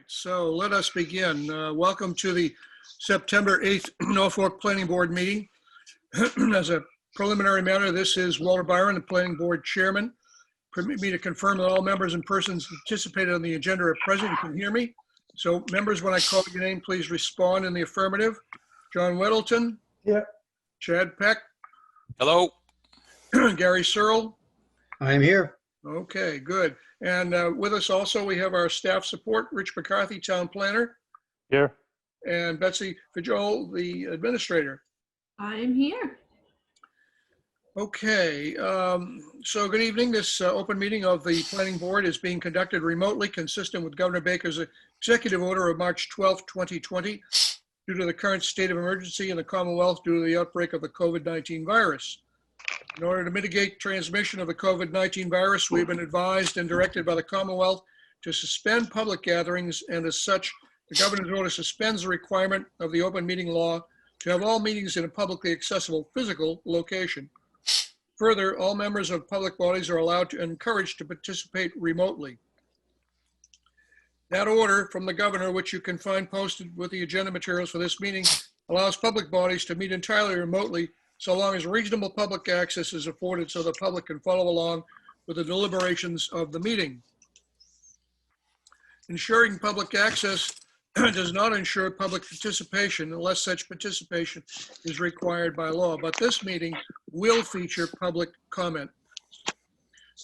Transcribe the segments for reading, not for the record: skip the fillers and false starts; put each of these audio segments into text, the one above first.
so let us begin. Welcome to the September 8th Norfolk Planning Board meeting. As a preliminary matter, this is Walter Byron, the Planning Board Chairman. Permit me to confirm that all members and persons participated on the agenda are present. You can hear me. So members, when I call your name, please respond in the affirmative. John Weddleton. Yeah. Chad Peck. Hello. Gary Searle. I'm here. Okay, good. And with us also, we have our staff support, Rich McCarthy, Town Planner. Here. And Betsy Fajol, the Administrator. I'm here. Okay, so good evening. This open meeting of the Planning Board is being conducted remotely, consistent with Governor Baker's executive order of March 12, 2020, due to the current state of emergency in the Commonwealth due to the outbreak of the COVID-19 virus. In order to mitigate transmission of the COVID-19 virus, we've been advised and directed by the Commonwealth to suspend public gatherings, and as such, the governor's order suspends the requirement of the open meeting law to have all meetings in a publicly accessible physical location. Further, all members of public bodies are allowed to encouraged to participate remotely. That order from the governor, which you can find posted with the agenda materials for this meeting, allows public bodies to meet entirely remotely so long as reasonable public access is afforded so the public can follow along with the deliberations of the meeting. Ensuring public access does not ensure public participation unless such participation is required by law, but this meeting will feature public comment.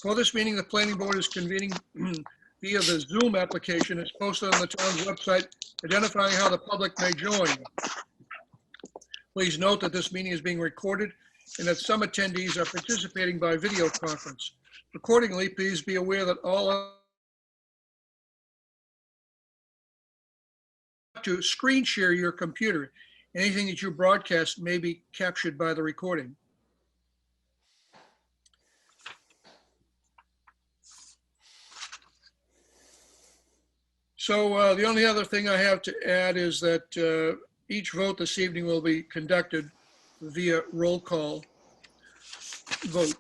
For this meeting, the Planning Board is convening via the Zoom application. It's posted on the town's website, identifying how the public may join. Please note that this meeting is being recorded and that some attendees are participating by video conference. Accordingly, please be aware that all to screen share your computer. Anything that you broadcast may be captured by the recording. So the only other thing I have to add is that each vote this evening will be conducted via roll call vote.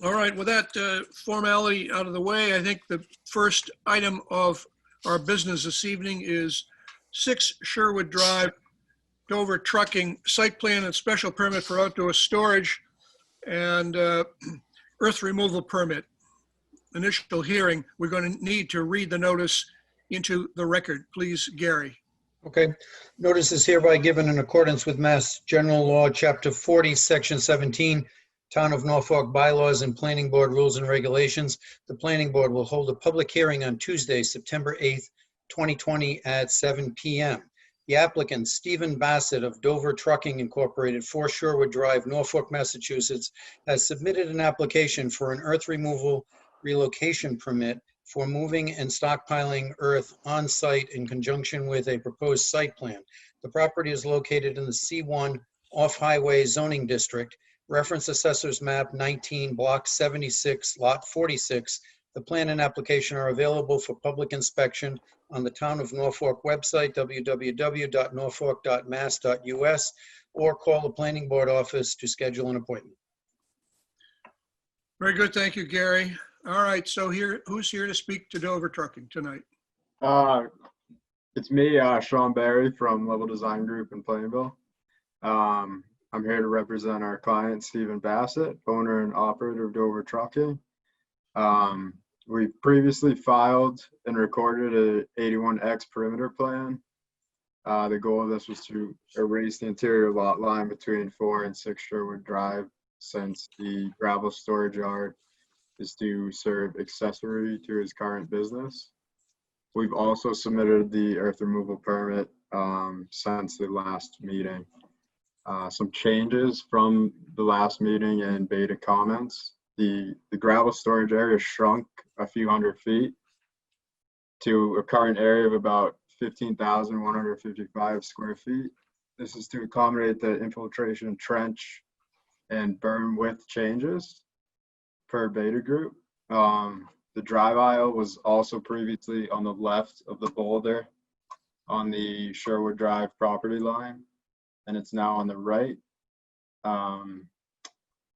All right, with that formality out of the way, I think the first item of our business this evening is 6 Sherwood Drive, Dover Trucking, site plan and special permit for outdoor storage and earth removal permit. Initial hearing, we're going to need to read the notice into the record. Please, Gary. Okay. Notice is hereby given in accordance with Mass General Law, Chapter 40, Section 17, Town of Norfolk Bylaws and Planning Board Rules and Regulations. The Planning Board will hold a public hearing on Tuesday, September 8th, 2020 at 7 p.m. The applicant, Stephen Bassett of Dover Trucking Incorporated, 4 Sherwood Drive, Norfolk, Massachusetts, has submitted an application for an earth removal relocation permit for moving and stockpiling earth on site in conjunction with a proposed site plan. The property is located in the C1 off-highway zoning district, reference assessors map 19, block 76, lot 46. The plan and application are available for public inspection on the Town of Norfolk website, www.norfolk.mass.us, or call the Planning Board office to schedule an appointment. Very good, thank you, Gary. All right, so who's here to speak to Dover Trucking tonight? It's me, Sean Barry from Level Design Group in Plainville. I'm here to represent our client, Stephen Bassett, owner and operator of Dover Trucking. We previously filed and recorded a 81X perimeter plan. The goal of this was to erase the interior lot line between 4 and 6 Sherwood Drive, since the gravel storage yard is to serve accessory to his current business. We've also submitted the earth removal permit since the last meeting. Some changes from the last meeting and beta comments. The gravel storage area shrunk a few hundred feet to a current area of about 15,155 square feet. This is to accommodate the infiltration trench and berm width changes per beta group. The drive aisle was also previously on the left of the boulder on the Sherwood Drive property line, and it's now on the right.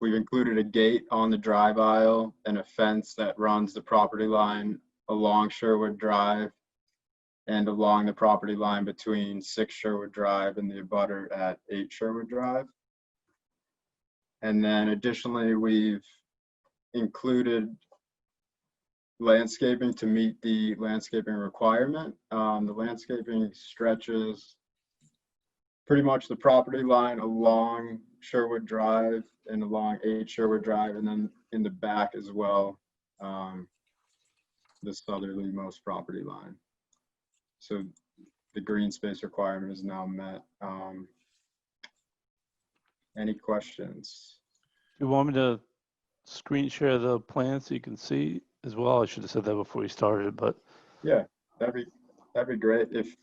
We've included a gate on the drive aisle and a fence that runs the property line along Sherwood Drive and along the property line between 6 Sherwood Drive and the abutter at 8 Sherwood Drive. And then additionally, we've included landscaping to meet the landscaping requirement. The landscaping stretches pretty much the property line along Sherwood Drive and along 8 Sherwood Drive, and then in the back as well, the southerly-most property line. So the green space requirement is now met. Any questions? You want me to screen share the plan so you can see as well? I should have said that before we started, but Yeah, that'd be great. If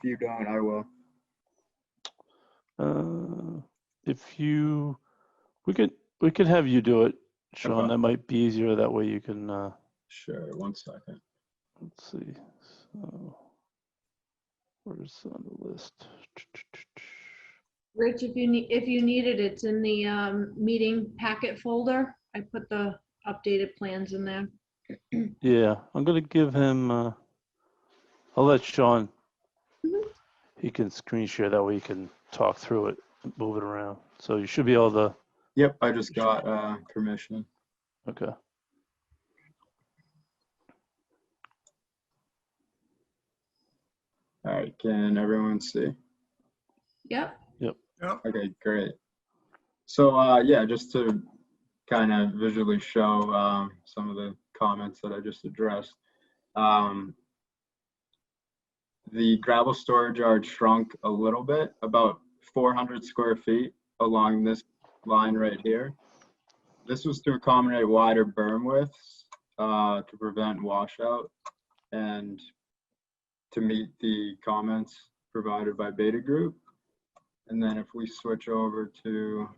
you don't, I will. we could have you do it, Sean. Okay. That might be easier. That way you can. Sure. 1 second. Let's see. So, where's on the list? Rich, if you need it, it's in the meeting packet folder. I put the updated plans in there. Yeah, I'm gonna give him. I'll let Sean. He can screen share. That way he can talk through it, and move it around. So you should be able to. Yep, I just got permission. Okay. All right, can everyone see? Yep. Okay, great. So yeah, just to kind of visually show some of the comments that I just addressed. The gravel storage yard shrunk a little bit, about 400 square feet along this line right here. This was to accommodate wider berm widths to prevent washout and to meet the comments provided by Beta Group. And then if we switch over to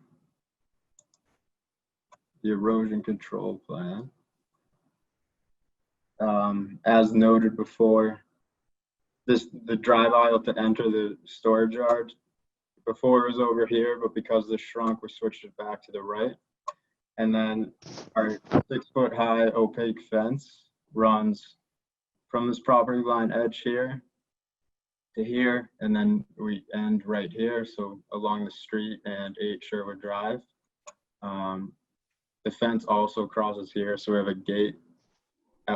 the erosion control plan, as noted before, the drive aisle to enter the storage yard, before it was over here, but because this shrunk, we switched it back to the right. And then our 6-foot high opaque fence runs from this property line edge here to here, and then we end right here, so along the street and 8 Sherwood Drive. The fence also crosses here, so we have a gate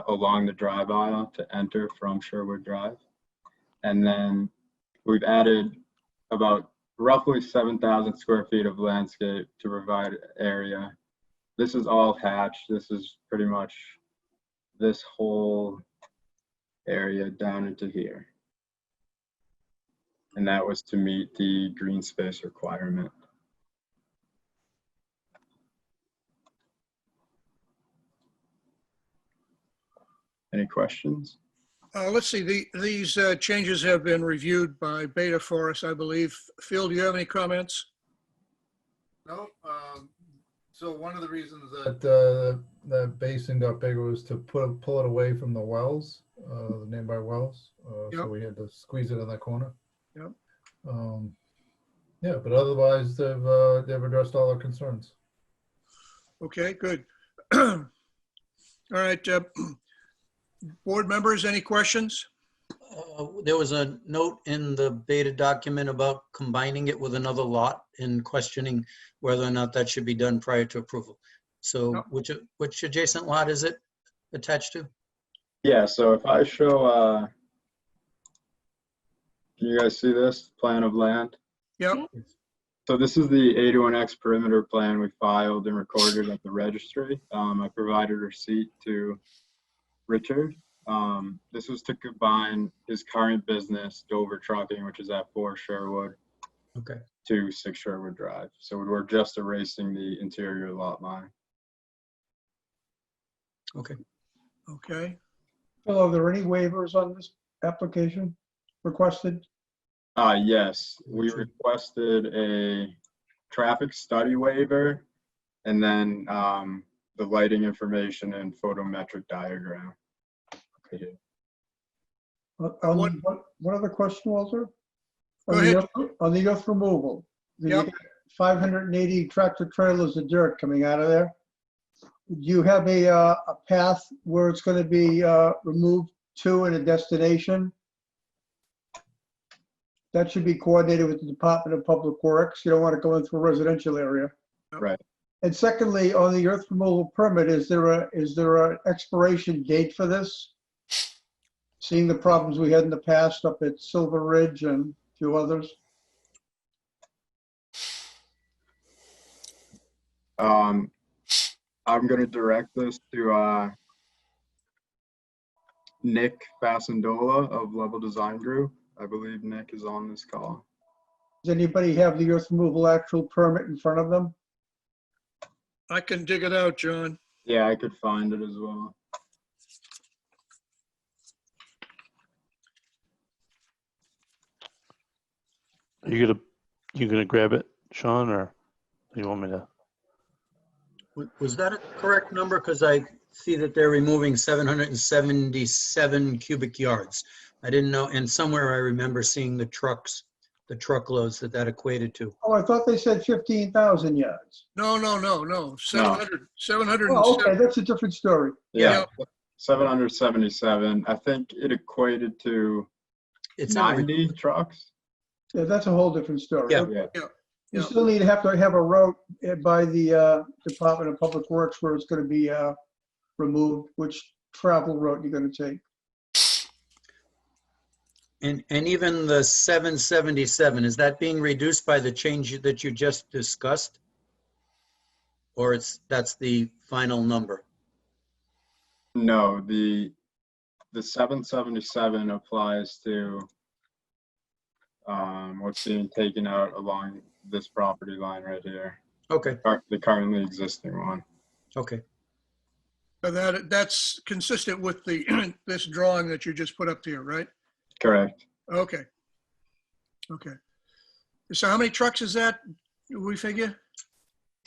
along the drive aisle to enter from Sherwood Drive. And then we've added about roughly 7,000 square feet of landscape to provide area. This is all hatched. This is pretty much this whole area down into here. And that was to meet the green space requirement. Any questions? Let's see, these changes have been reviewed by Beta for us, I believe. Phil, do you have any comments? No, so one of the reasons that basin got bigger was to pull it away from the wells, the nearby wells. Yep. So we had to squeeze it in that corner. Yep. Yeah, but otherwise they've addressed all our concerns. Okay, good. All right, board members, any questions? There was a note in the Beta document about combining it with another lot and questioning whether or not that should be done prior to approval. So Yep. which adjacent lot is it attached to? Yeah, so if I show, can you guys see this plan of land? Yep. So this is the 81X perimeter plan we filed and recorded at the registry. I provided a receipt to Richard. This was to combine his current business, Dover Trucking, which is at 4 Sherwood, Okay. to 6 Sherwood Drive. So we're just erasing the interior lot line. Okay. Okay. Phil, are there any waivers on this application requested? Yes, we requested a traffic study waiver and then the lighting information and photometric diagram. Okay. One other question, Walter? Go ahead. On the earth removal, the Yep. 580 tractor trailers of dirt coming out of there. you have a path where it's going to be removed to and a destination? That should be coordinated with the Department of Public Works. You don't want to go into a residential area. Right. And secondly, on the earth removal permit, is there an expiration date for this? Seeing the problems we had in the past up at Silver Ridge and a few others. I'm gonna direct this to Nick Fasandola of Level Design Group. I believe Nick is on this call. Does anybody have the earth removal actual permit in front of them? I can dig it out, John. Yeah, I could find it as well. You gonna grab it, Sean, or you want me to? Was that a correct number? Because I see that they're removing 777 cubic yards. I didn't know, and somewhere I remember seeing the truckloads that equated to. Oh, I thought they said 15,000 yards. No. 700. Oh, okay, that's a different story. Yeah, 777. I think it equated to It's not 90 trucks. Yeah, that's a whole different story. Yeah. Okay. Yeah. You still need to have a route by the Department of Public Works where it's going to be removed, which travel route you're going to take. And even the 777, is that being reduced by the change that you just discussed? Or that's the final number? No, the 777 applies to what's being taken out along this property line right here. Okay, The currently existing one. okay. So that's consistent with the this drawing that you just put up here, right? Correct. Okay. So how many trucks is that, we figure?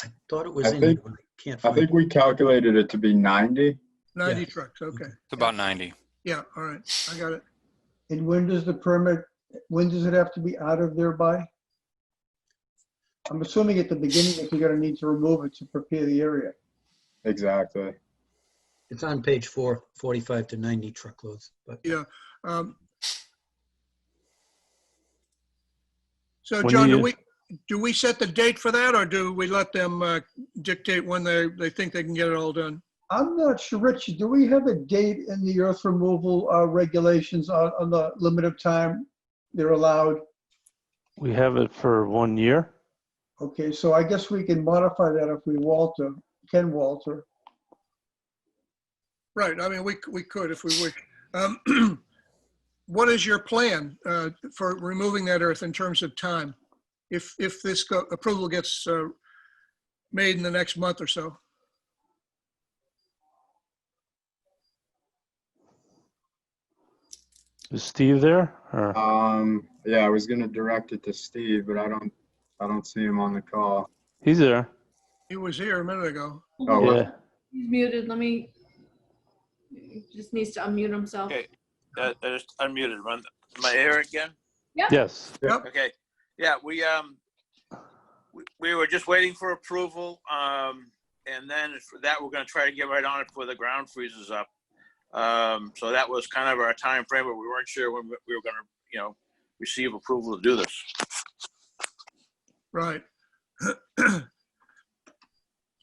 I thought it was I in think- here, but I can't I find think it. we calculated it to be 90. 90 Yeah. trucks, okay. It's about 90. Yeah, all right, I got it. And when does it have to be out of there by? I'm assuming at the beginning if you're going to need to remove it to prepare the area. Exactly. It's on page 4, 45 to 90 truckloads. But Yeah. So When John, you- do we set the date for that, or do we let them dictate when they think they can get it all done? I'm not sure, Rich, do we have a date in the earth removal regulations on the limit of time they're allowed? We have it for 1 year. Okay, so I guess we can modify that if we can Walter. Right, I mean, we could if we wish. What is your plan for removing that earth in terms of time? If this approval gets made in the next month or so? Is Steve there? Or Yeah, I was gonna direct it to Steve, but I don't see him on the call. he's there? He was here a minute ago. Oh, what? Yeah. He's muted. He just needs to unmute himself. Okay. I just unmuted. Am I here again? Yes. Okay. Yeah, we were just waiting for approval. And then for that, we're gonna try to get right on it before the ground freezes up. So that was kind of our time frame, but we weren't sure when we were gonna, receive approval to do this. Right.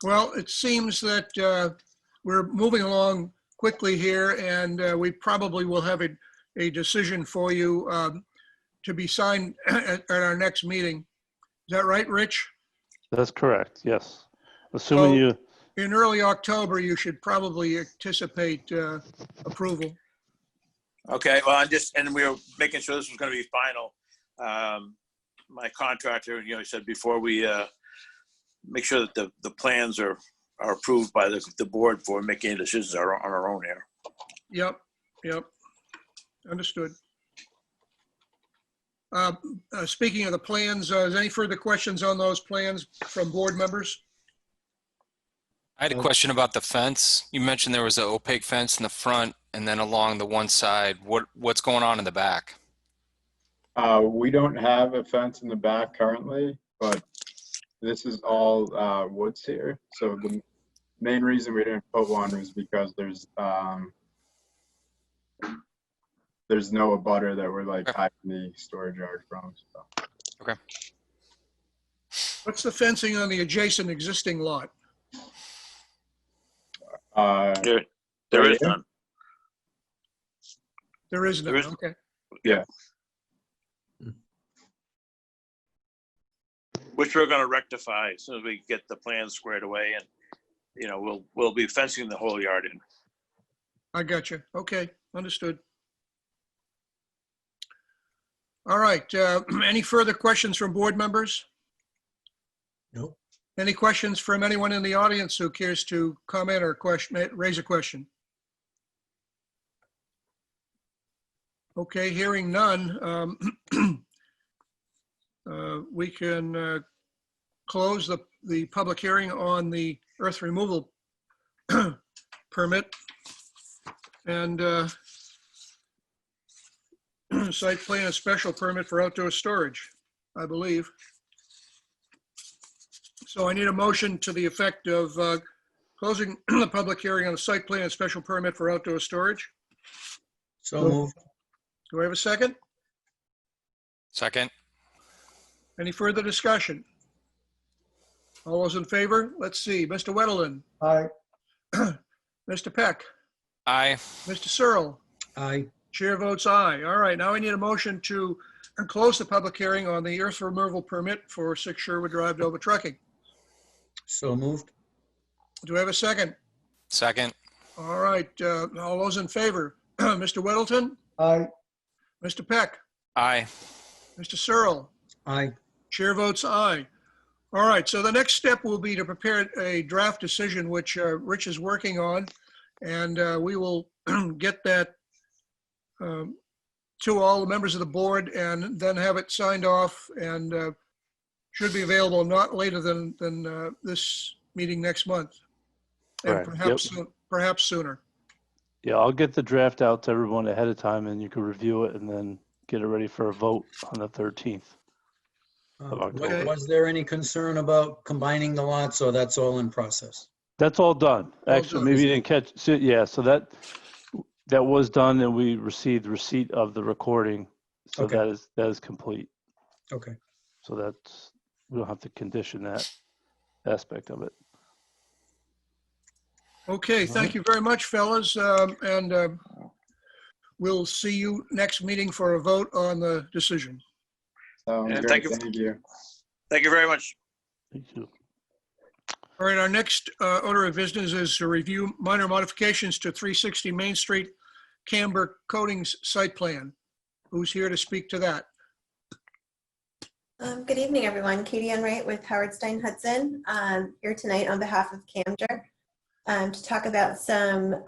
Well, it seems that we're moving along quickly here, and we probably will have a decision for you to be signed at our next meeting. Is that right, Rich? That's correct. Yes. Assuming you, In early October, you should probably anticipate approval. Okay, well, and we were making sure this was gonna be final. My contractor, he said before we make sure that the plans are approved by the board for making decisions on our own here. Yep. Understood. Speaking of the plans, is any further questions on those plans from board members? I had a question about the fence. You mentioned there was an opaque fence in the front and then along the one side. What's going on in the back? We don't have a fence in the back currently, but this is all woods here. So the main reason we didn't put one was because there's no abutter that we're like hiding the storage yard from. So. Okay. What's the fencing on the adjacent existing lot? There is none. There is none, There is- okay. Yeah. Which we're gonna rectify as soon as we get the plans squared away, and, you know, we'll be fencing the whole yard in. I got you. Okay, understood. All right, any further questions from board members? Nope. Any questions from anyone in the audience who cares to comment or raise a question? Okay, hearing none, we can close the public hearing on the earth removal permit and site plan and special permit for outdoor storage, I believe. So I need a motion to the effect of closing the public hearing on the site plan and special permit for outdoor storage. So moved. Do I have a second? Second. Any further discussion? All those in favor? Let's see. Mr. Weddleton, Aye. Mr. Peck, Aye. Mr. Searle. Aye. Chair votes aye. All right, now I need a motion to close the public hearing on the earth removal permit for 6 Sherwood Drive, Dover Trucking. So moved. Do I have a second? Second. All right, all those in favor? Mr. Weddleton, Aye. Mr. Peck, Aye. Mr. Searle. Aye. Chair votes aye. All right, so the next step will be to prepare a draft decision, which Rich is working on, and we will get that to all the members of the board and then have it signed off and should be available not later than this meeting next month. And Correct. perhaps sooner. Yeah, I'll get the draft out to everyone ahead of time and you can review it and then get it ready for a vote on the 13th. Okay. Was there any concern about combining the lots, or that's all in process? That's all done. All Actually, done. maybe you didn't catch, so, yeah, so that was done and we received receipt of the recording. So Okay. that is complete. Okay. So we don't have to condition that aspect of it. Okay, thank you very much, fellas. And we'll see you next meeting for a vote on the decision. Sounds And great. thank you. Thank you. Thank you very much. Thank you. All right, our next order of business is to review minor modifications to 360 Main Street, Camber Coatings site plan. Who's here to speak to that? Good evening, everyone. Katie Enright with Howard Stein Hudson, here tonight on behalf of Camber to talk about some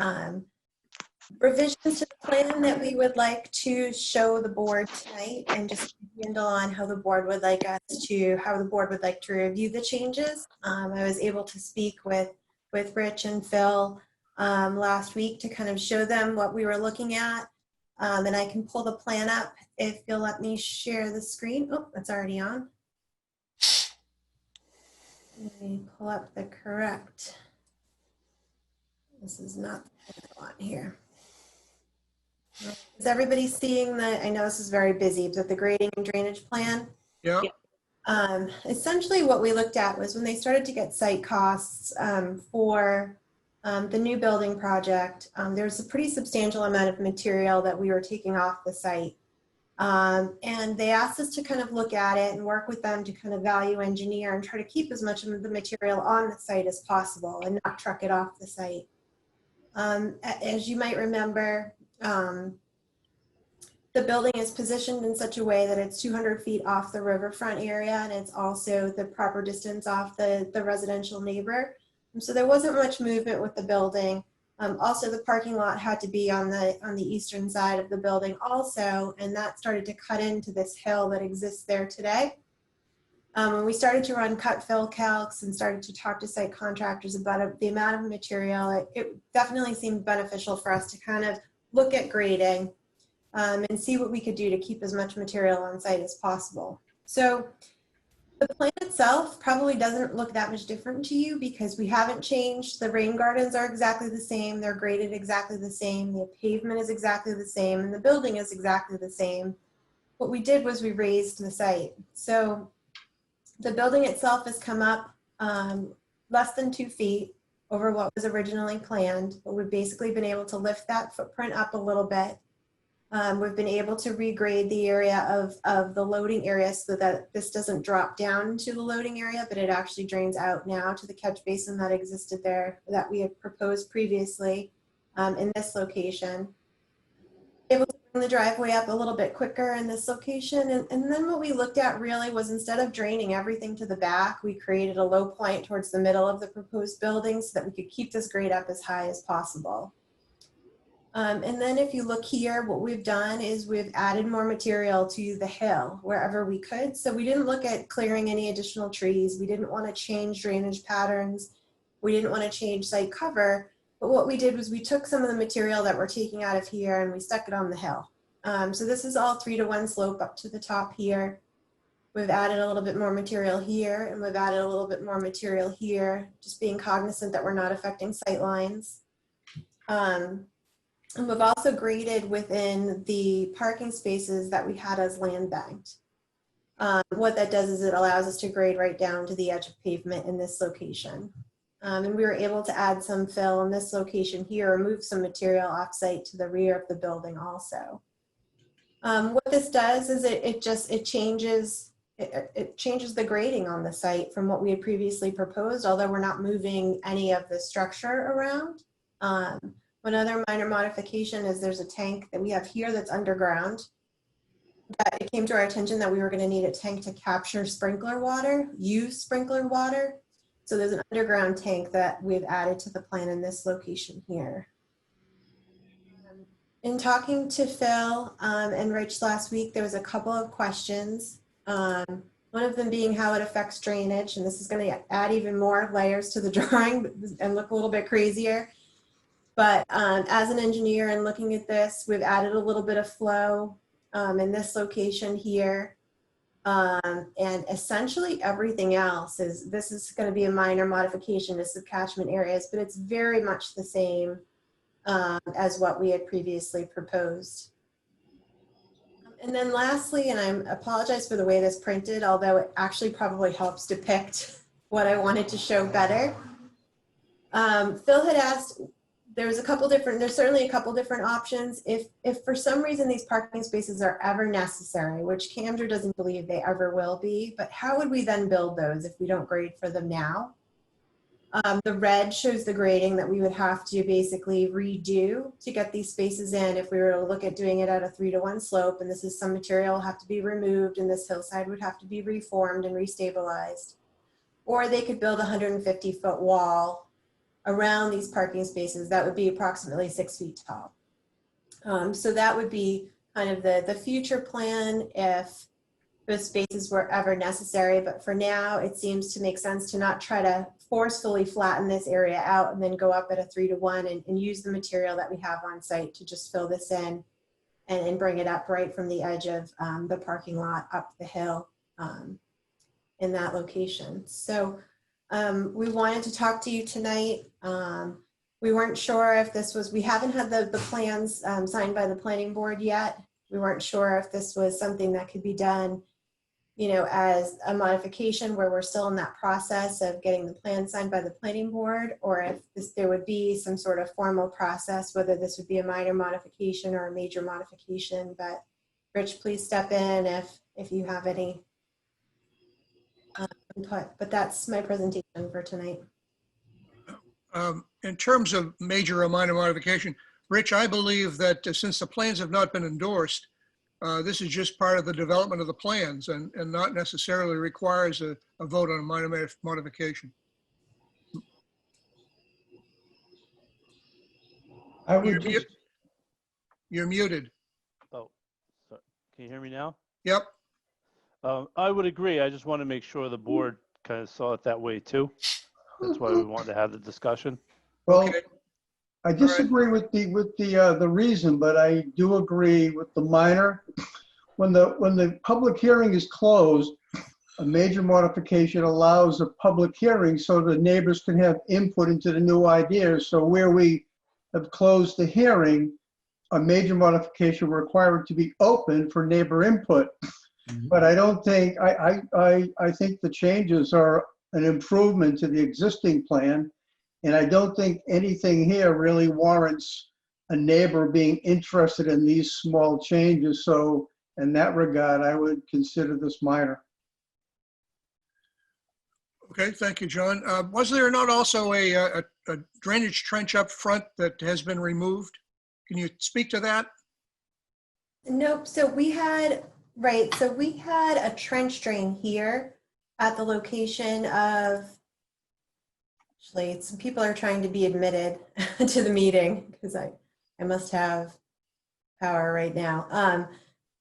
revisions to the plan that we would like to show the board tonight, and just handle on how the board would like to review the changes. I was able to speak with Rich and Phil last week to kind of show them what we were looking at. And I can pull the plan up if you'll let me share the screen. Oh, it's already on. Let me pull up the correct. This is not on here. Is everybody seeing I know this is very busy, but the grading and drainage plan? Yeah, Essentially what we looked at was when they started to get site costs for the new building project, there's a pretty substantial amount of material that we were taking off the site. And they asked us to kind of look at it and work with them to kind of value engineer and try to keep as much of the material on the site as possible and not truck it off the site. As you might remember, the building is positioned in such a way that it's 200 feet off the riverfront area, and it's also the proper distance off the residential neighbor. And so there wasn't much movement with the building. Also, the parking lot had to be on the eastern side of the building also, and that started to cut into this hill that exists there today. When we started to run cut fill calcs and started to talk to site contractors about the amount of material, it definitely seemed beneficial for us to kind of look at grading and see what we could do to keep as much material on site as possible. So The plan itself probably doesn't look that much different to you because we haven't changed. The rain gardens are exactly the same. They're graded exactly the same. The pavement is exactly the same, and the building is exactly the same. What we did was we raised the site. So the building itself has come up less than 2 feet over what was originally planned, but we've basically been able to lift that footprint up a little bit. We've been able to regrade the area of the loading area so that this doesn't drop down to the loading area, but it actually drains out now to the catch basin that existed there that we had proposed previously in this location. Able to bring the driveway up a little bit quicker in this location. And then what we looked at really was instead of draining everything to the back, we created a low point towards the middle of the proposed building so that we could keep this grade up as high as possible. And then if you look here, what we've done is we've added more material to the hill wherever we could. So we didn't look at clearing any additional trees. We didn't want to change drainage patterns. We didn't want to change site cover. But what we did was we took some of the material that we're taking out of here and we stuck it on the hill. So this is all 3-to-1 slope up to the top here. We've added a little bit more material here and we've added a little bit more material here, just being cognizant that we're not affecting sight lines. And we've also graded within the parking spaces that we had as land banked. What that does is it allows us to grade right down to the edge of pavement in this location. And we were able to add some fill in this location here, or move some material off-site to the rear of the building also. What this does is it changes the grading on the site from what we had previously proposed, although we're not moving any of the structure around. One other minor modification is there's a tank that we have here that's underground. That it came to our attention that we were going to need a tank to capture sprinkler water, use sprinkler water. So there's an underground tank that we've added to the plan in this location here. In talking to Phil and Rich last week, there was a couple of questions. One of them being how it affects drainage, and this is going to add even more layers to the drawing and look a little bit crazier. But as an engineer and looking at this, we've added a little bit of flow in this location here. And essentially everything else this is going to be a minor modification to subcatchment areas, but it's very much the same as what we had previously proposed. And then lastly, and I apologize for the way this printed, although it actually probably helps depict what I wanted to show better. Phil had asked, there's certainly a couple different options. If for some reason these parking spaces are ever necessary, which Camden doesn't believe they ever will be, but how would we then build those if we don't grade for them now? The red shows the grading that we would have to basically redo to get these spaces in if we were to look at doing it at a 3-to-1 slope, and this is some material will have to be removed and this hillside would have to be reformed and restabilized. Or they could build a 150-foot wall around these parking spaces that would be approximately 6 feet tall. So that would be kind of the future plan if those spaces were ever necessary. But for now, it seems to make sense to not try to forcefully flatten this area out and then go up at a 3-to-1 and use the material that we have on site to just fill this in and bring it up right from the edge of the parking lot up the hill in that location. So we wanted to talk to you tonight. We weren't sure if this was, we haven't had the plans signed by the planning board yet. We weren't sure if this was something that could be done, you know, as a modification where we're still in that process of getting the plan signed by the planning board, or if there would be some sort of formal process, whether this would be a minor modification or a major modification. But Rich, please step in if you have any input. But that's my presentation for tonight. In terms of major or minor modification, Rich, I believe that since the plans have not been endorsed, this is just part of the development of the plans and not necessarily requires a vote on a minor modification. I would just, You're muted. Oh, sorry. Can you hear me now? Yep. I would agree. I just want to make sure the board kind of saw it that way too. That's why we wanted to have the discussion. well, Okay. I disagree with the reason, but I do agree with the minor. When the public hearing is closed, a major modification allows a public hearing so the neighbors can have input into the new ideas. So where we have closed the hearing, a major modification required to be open for neighbor input. But I don't think, I think the changes are an improvement to the existing plan. And I don't think anything here really warrants a neighbor being interested in these small changes. So in that regard, I would consider this minor. Okay, thank you, John. Was there not also a drainage trench up front that has been removed? Can you speak to that? Nope, so we had, right, so we had a trench drain here at the location of, actually, some people are trying to be admitted to the meeting because I must have power right now.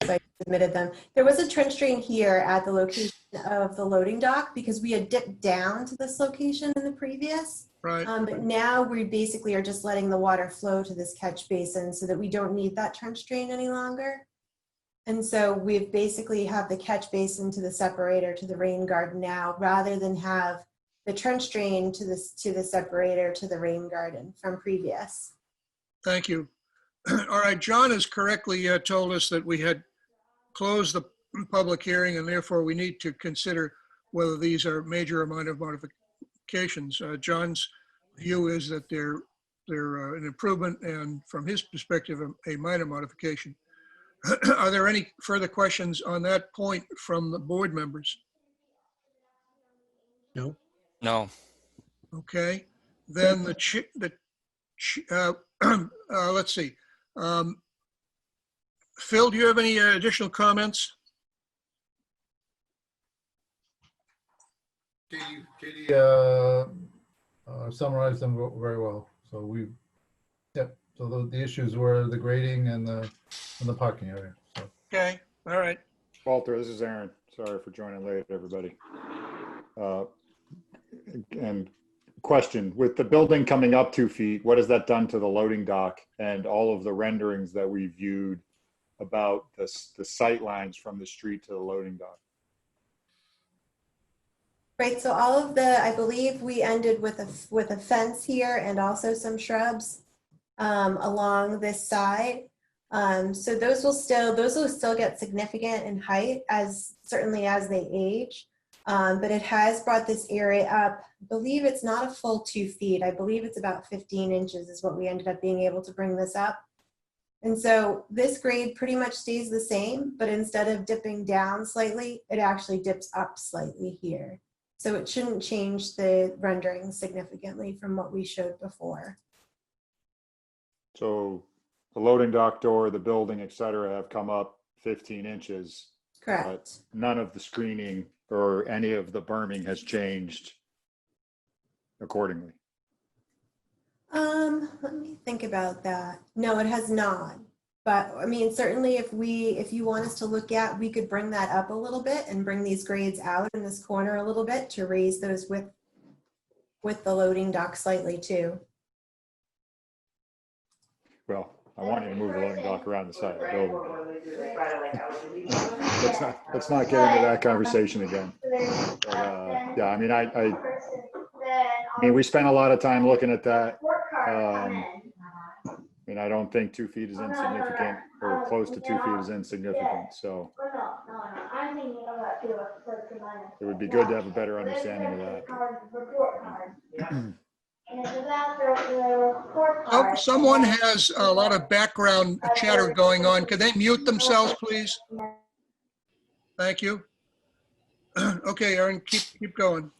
So I admitted them. There was a trench drain here at the location of the loading dock because we had dipped down to this location in the previous. Right. But now we basically are just letting the water flow to this catch basin so that we don't need that trench drain any longer. And so we've basically have the catch basin to the separator to the rain garden now, rather than have the trench drain to the separator to the rain garden from previous. Thank you. All right, John has correctly told us that we had closed the public hearing and therefore we need to consider whether these are major or minor modifications. John's view is that they're an improvement and from his perspective, a minor modification. Are there any further questions on that point from the board members? No. No. Okay, then let's see. Phil, do you have any additional comments? Katie summarized them very well. So so the issues were the grading and the parking area. So. Okay, all right. Walter, this is Aaron. Sorry for joining late, everybody. And question, with the building coming up 2 feet, what has that done to the loading dock and all of the renderings that we viewed about the sight lines from the street to the loading dock? Right, so all of the, I believe we ended with a fence here and also some shrubs along this side. So those will still get significant in height certainly as they age. But it has brought this area up. I believe it's not a full 2 feet. I believe it's about 15 inches is what we ended up being able to bring this up. And so this grade pretty much stays the same, but instead of dipping down slightly, it actually dips up slightly here. So it shouldn't change the rendering significantly from what we showed before. So the loading dock door, the building, et cetera, have come up 15 inches. Correct. But none of the screening or any of the berming has changed accordingly. Let me think about that. No, it has not. But I mean, certainly if you want us to look at, we could bring that up a little bit and bring these grades out in this corner a little bit to raise those with the loading dock slightly too. Well, I want you to move the loading dock around the side of the building. Let's not get into that conversation again. But, yeah, I mean, we spent a lot of time looking at that. And I don't think 2 feet is insignificant or close to 2 feet is insignificant. So it would be good to have a better understanding of that. Oh, someone has a lot of background chatter going on. Could they mute themselves, please? Thank you. Okay, Aaron, keep going.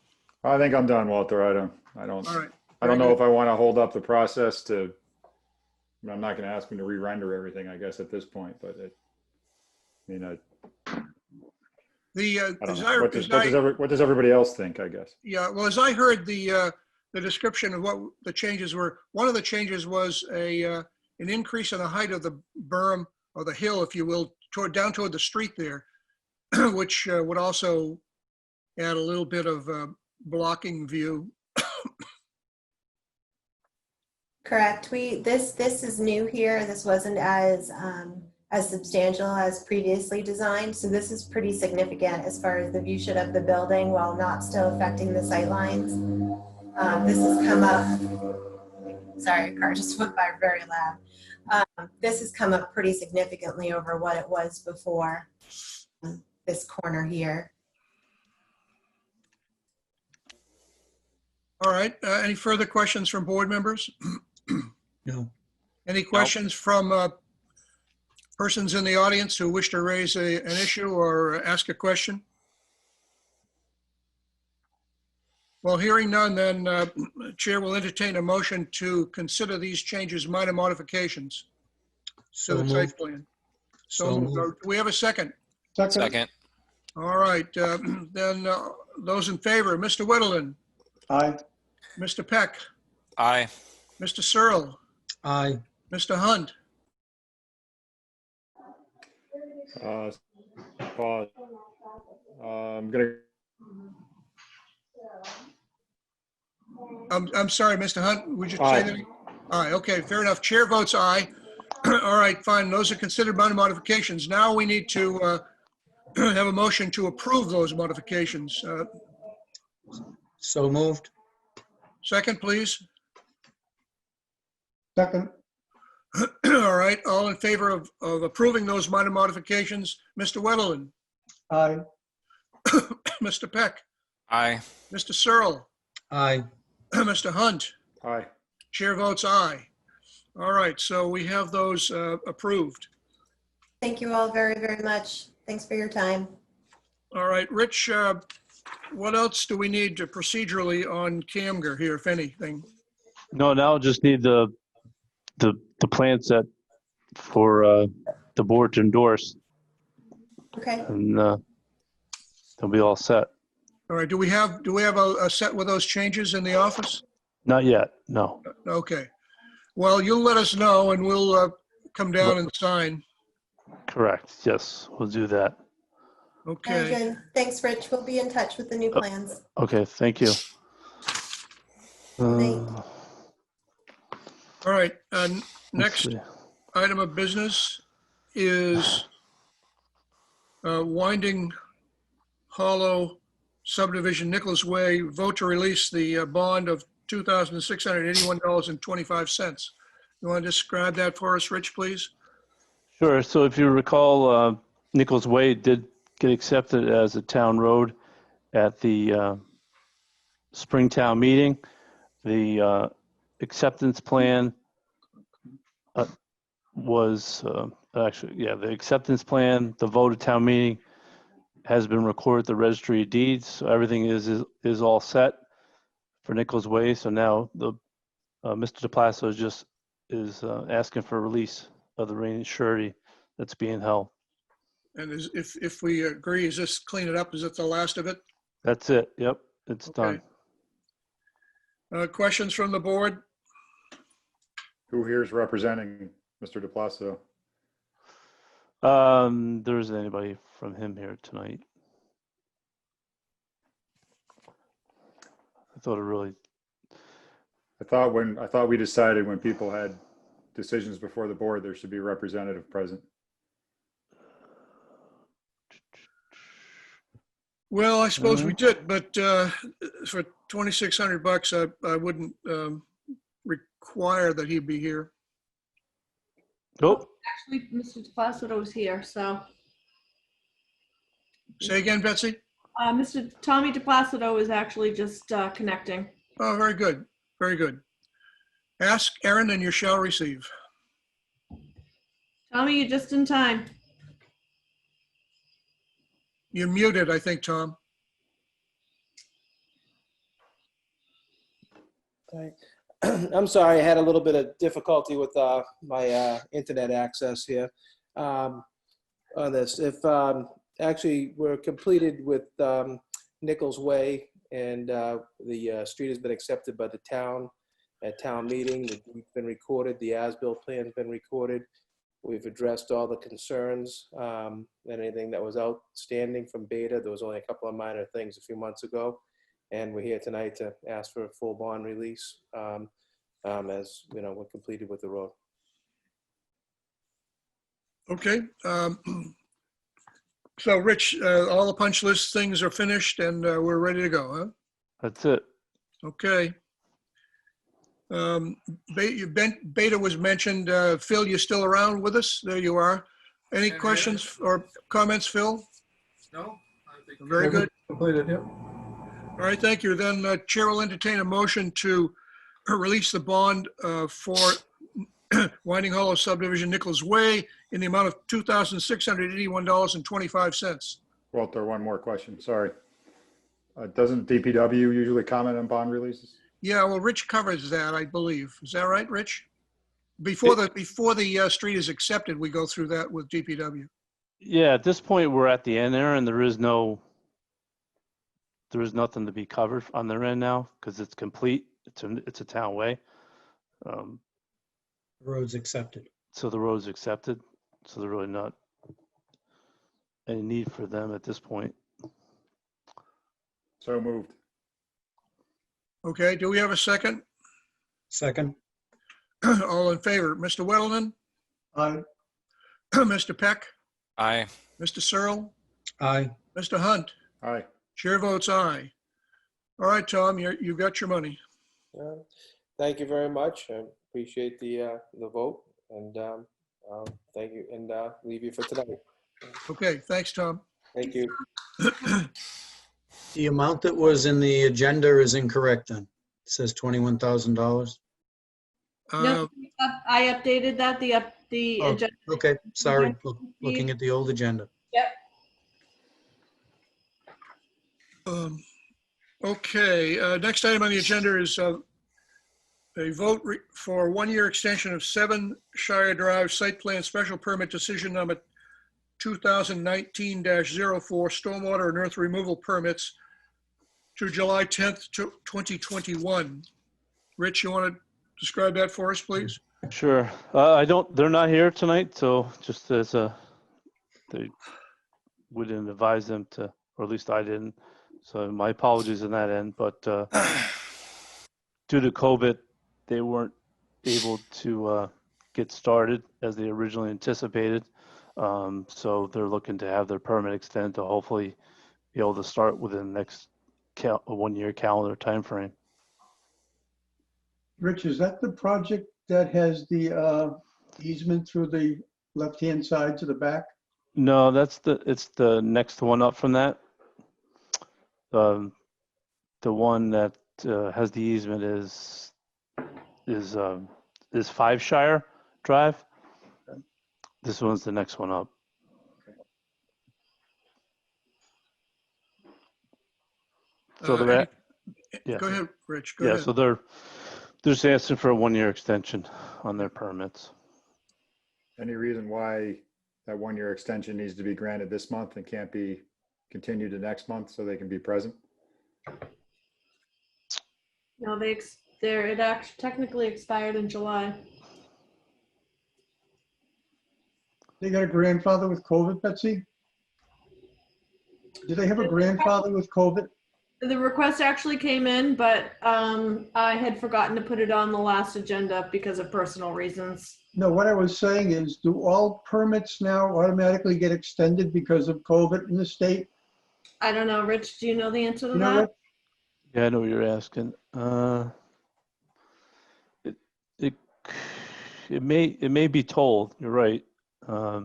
I think I'm done, Walter. I don't All right. I don't know if I want to hold up the process to, I'm not going to ask him to re-render everything, I guess, at this point, but I don't know. What does everybody else think, I guess? Yeah, well, as I heard the description of what the changes were, one of the changes was an increase in the height of the berm or the hill, if you will, down toward the street there, which would also add a little bit of blocking view. Correct. This is new here. This wasn't as as substantial as previously designed. So this is pretty significant as far as the view shed of the building while not still affecting the sightlines. This has come up, sorry, a car just went by very loud. This has come up pretty significantly over what it was before, this corner here. All right. Any further questions from board members? No. Any questions from persons in the audience who wish to raise an issue or ask a question? Well, hearing none, then Chair will entertain a motion to consider these changes minor modifications to So the moved. site plan. So moved. Do we have a second? Second. All right. Then those in favor, Mr. Whittleton, Aye. Mr. Peck, Aye. Mr. Searle, Aye. Mr. Hunt, Pause. I'm gonna, I'm sorry, Mr. Hunt, would you say Aye. that? Aye, okay, fair enough. Chair votes aye. All right, fine. Those are considered minor modifications. Now we need to have a motion to approve those modifications. So moved. Second, please. Second. All right, all in favor of approving those minor modifications? Mr. Whittleton, Aye. Mr. Peck, Aye. Mr. Searle, Aye. Mr. Hunt. aye. Chair votes aye. All right, so we have those approved. Thank you all very, very much. Thanks for your time. All right, Rich, what else do we need to procedurally on Camger here, if anything? No, now just need the plan set for the board to endorse, Okay. and they'll be all set. All right, do we have a set with those changes in the office? Not yet, no. Okay. Well, you'll let us know and we'll come down and sign. Correct, yes, we'll do that. Very Okay. good. Thanks, Rich. We'll be in touch with the new plans. Okay, thank you. Night. All right, Let's next see. item of business is Winding Hollow Subdivision, Nichols Way, vote to release the bond of $2,681.25. You want to describe that for us, Rich, please? Sure, so if you recall, Nichols Way did get accepted as a town road at the Springtown meeting. The acceptance plan was actually, yeah, the acceptance plan, the vote at town meeting has been recorded at the registry of deeds. So everything is all set for Nichols Way. So now the Mr. DePlasso is asking for release of the remaining surety that's being held. And if we agree, is this clean it up? Is it the last of it? That's it. Yep, it's Okay. done. Questions from the board? Who here is representing Mr. DePlasso? There isn't anybody from him here tonight. I thought we decided when people had decisions before the board, there should be a representative present. Well, I suppose we did, but for $2,600, I wouldn't require that he be here. Oh, Actually, Mr. DePlacido was here, so. Say again, Betsy? Mr. Tommy DePlacido is actually just connecting. Oh, very good. Very good. Ask Aaron and you shall receive. Tommy, you're just in time. You're muted, I think, Tom. I'm sorry, I had a little bit of difficulty with my internet access here on this. If actually we're completed with Nichols Way and the street has been accepted by the town at town meeting, it's been recorded, the as-built plan's been recorded. We've addressed all the concerns and anything that was outstanding from Beta. There was only a couple of minor things a few months ago. And we're here tonight to ask for a full bond release as, you know, we're completed with the road. Okay. So Rich, all the punch list things are finished and we're ready to go, huh? That's it. Okay. Beta was mentioned. Phil, you still around with us? There you are. Any Yeah, questions or comments, Phil? No, I think. Very good. Completed, yep. All right, thank you. Then Chair will entertain a motion to release the bond for Winding Hollow Subdivision Nichols Way in the amount of $2,681.25. Walter, one more question, sorry. Doesn't DPW usually comment on bond releases? Yeah, well, Rich covers that, I believe. Is that right, Rich? Before the street is accepted, we go through that with DPW. Yeah, at this point, we're at the end there, and there is nothing to be covered on their end now because it's complete. It's a town way. Roads accepted. So the road's accepted. So there's really not any need for them at this point. So moved. Okay, do we have a second? Second. All in favor, Mr. Weddleton, Aye. Mr. Peck, Aye. Mr. Searle, Aye. Mr. Hunt. Aye. Chair votes aye. All right, Tom, you've got your money. Thank you very much. I appreciate the vote, and thank you, and leave you for tonight. Okay, thanks, Tom. Thank you. The amount that was in the agenda is incorrect then. It says $21,000. No, I updated that, the Oh, agenda. okay, sorry. Looking at the old agenda. Yep. Okay, next item on the agenda is a vote for 1-year extension of 7 Shire Drive Site Plan Special Permit Decision Number 2019-04 Stormwater and Earth Removal Permits to July 10th, 2021. Rich, you want to describe that for us, please? Sure. They're not here tonight, so just we didn't advise them to, or at least I didn't. So my apologies on that end, but due to COVID, they weren't able to get started as they originally anticipated. So they're looking to have their permit extended to hopefully be able to start within the next 1-year calendar timeframe. Rich, is that the project that has the easement through the left-hand side to the back? No, it's the next one up from that. The one that has the easement is 5 Shire Drive. This one's the next one up. So they're at, yeah. Go ahead, Rich. Go Yeah, ahead. so they're just asking for a 1-year extension on their permits. Any reason why that 1-year extension needs to be granted this month and can't be continued to next month so they can be present? No, it actually technically expired in July. They got a grandfather with COVID, Betsy? Do they have a grandfather with COVID? The request actually came in, but I had forgotten to put it on the last agenda because of personal reasons. No, what I was saying is, do all permits now automatically get extended because of COVID in the state? I don't know, Rich, do you know the answer to You know that? what? Yeah, I know what you're asking. It may be told. You're right, but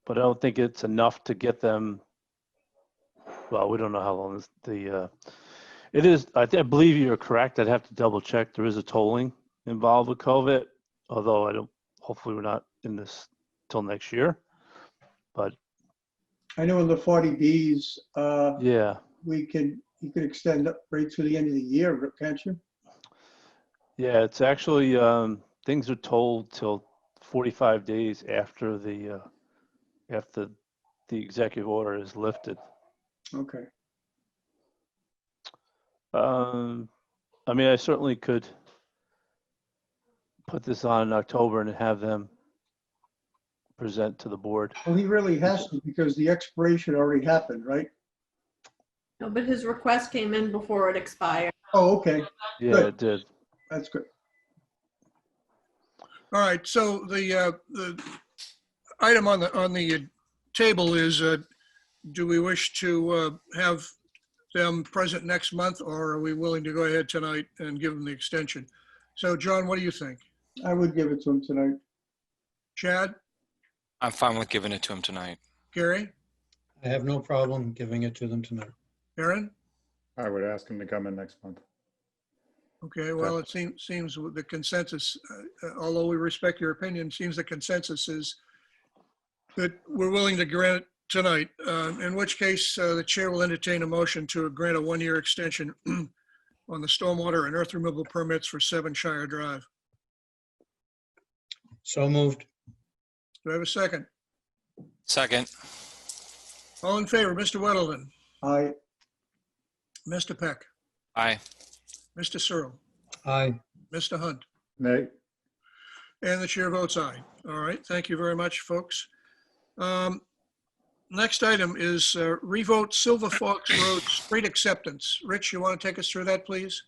I don't think it's enough to get them. Well, we don't know how long it is. I believe you're correct. I'd have to double check. There is a tolling involved with COVID, although hopefully we're not in this till next year. But I know in the 40Bs, yeah, you could extend up right through the end of the year, can't you? yeah, it's actually things are told till 45 days after the executive order is lifted. Okay. I mean, I certainly could put this on in October and have them present to the board. Well, he really has to because the expiration already happened, right? No, but his request came in before it expired. Oh, okay. Yeah, Good. it did. That's good. All right, so the item on the table is, do we wish to have them present next month, or are we willing to go ahead tonight and give them the extension? So John, what do you think? I would give it to him tonight. Chad, I'm fine with giving it to him tonight. Gary, I have no problem giving it to them tonight. Aaron? I would ask him to come in next month. Okay, well, it seems the consensus, although we respect your opinion, seems the consensus is that we're willing to grant it tonight, in which case the chair will entertain a motion to grant a one-year extension on the stormwater and earth removal permits for 7 Shire Drive. So moved. Do I have a second? Second. All in favor, Mr. Weddleton, Aye. Mr. Peck, Aye. Mr. Searle, Aye. Mr. Hunt, Nay. and the chair votes aye. All right, thank you very much, folks. Next item is revote Silver Fox Road street acceptance. Rich, you want to take us through that, please?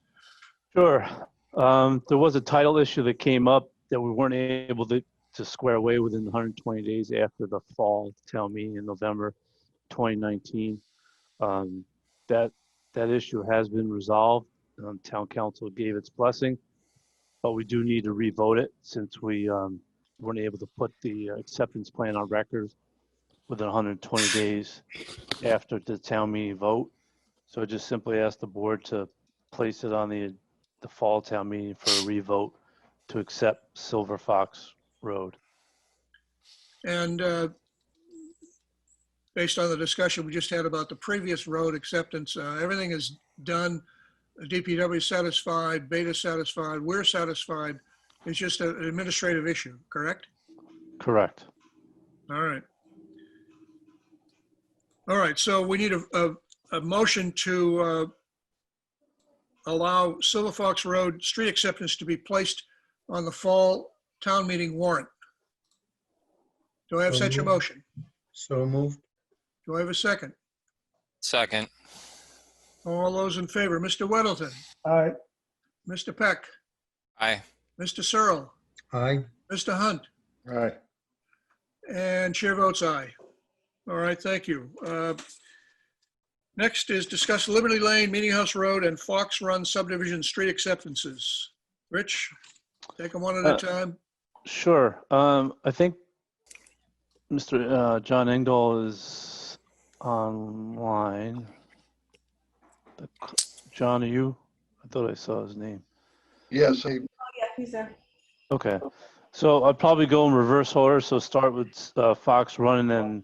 Sure. There was a title issue that came up that we weren't able to square away within 120 days after the fall town meeting in November 2019. That issue has been resolved. Town council gave its blessing, but we do need to revote it since we weren't able to put the acceptance plan on record within 120 days after the town meeting vote. So I just simply asked the board to place it on the fall town meeting for a revote to accept Silver Fox Road. And based on the discussion we just had about the previous road acceptance, everything is done. DPW is satisfied, Beta satisfied, we're satisfied. It's just an administrative issue, correct? Correct. All right. All right, so we need a motion to allow Silver Fox Road street acceptance to be placed on the fall town meeting warrant. Do I have such a motion? So moved. Do I have a second? Second. All those in favor, Mr. Weddleton, Aye. Mr. Peck, Aye. Mr. Searle, Aye. Mr. Hunt, Aye. and chair votes aye. All right, thank you. Next is discuss Liberty Lane, Meeting House Road, and Fox Run subdivision street acceptances. Rich, take them one at a time. Sure. I think Mr. John Engdahl is online. John, are you? I thought I saw his name. Yes, Oh, yeah, he's there. Okay. So I'll probably go in reverse order. So start with Fox Run, and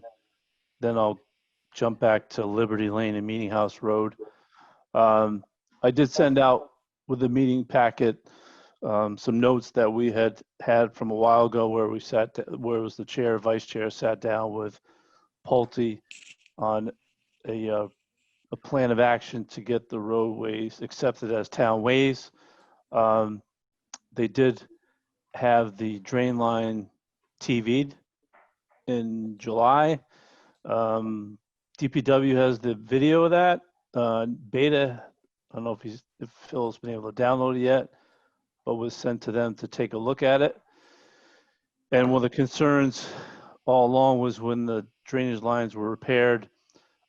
then I'll jump back to Liberty Lane and Meeting House Road. I did send out with the meeting packet some notes that we had from a while ago where where it was the chair, vice chair sat down with Pulte on a plan of action to get the roadways accepted as town ways. They did have the drain line TV'd in July. DPW has the video of that. Beta, I don't know if Phil's been able to download it yet, but was sent to them to take a look at it. And one of the concerns all along was when the drainage lines were repaired,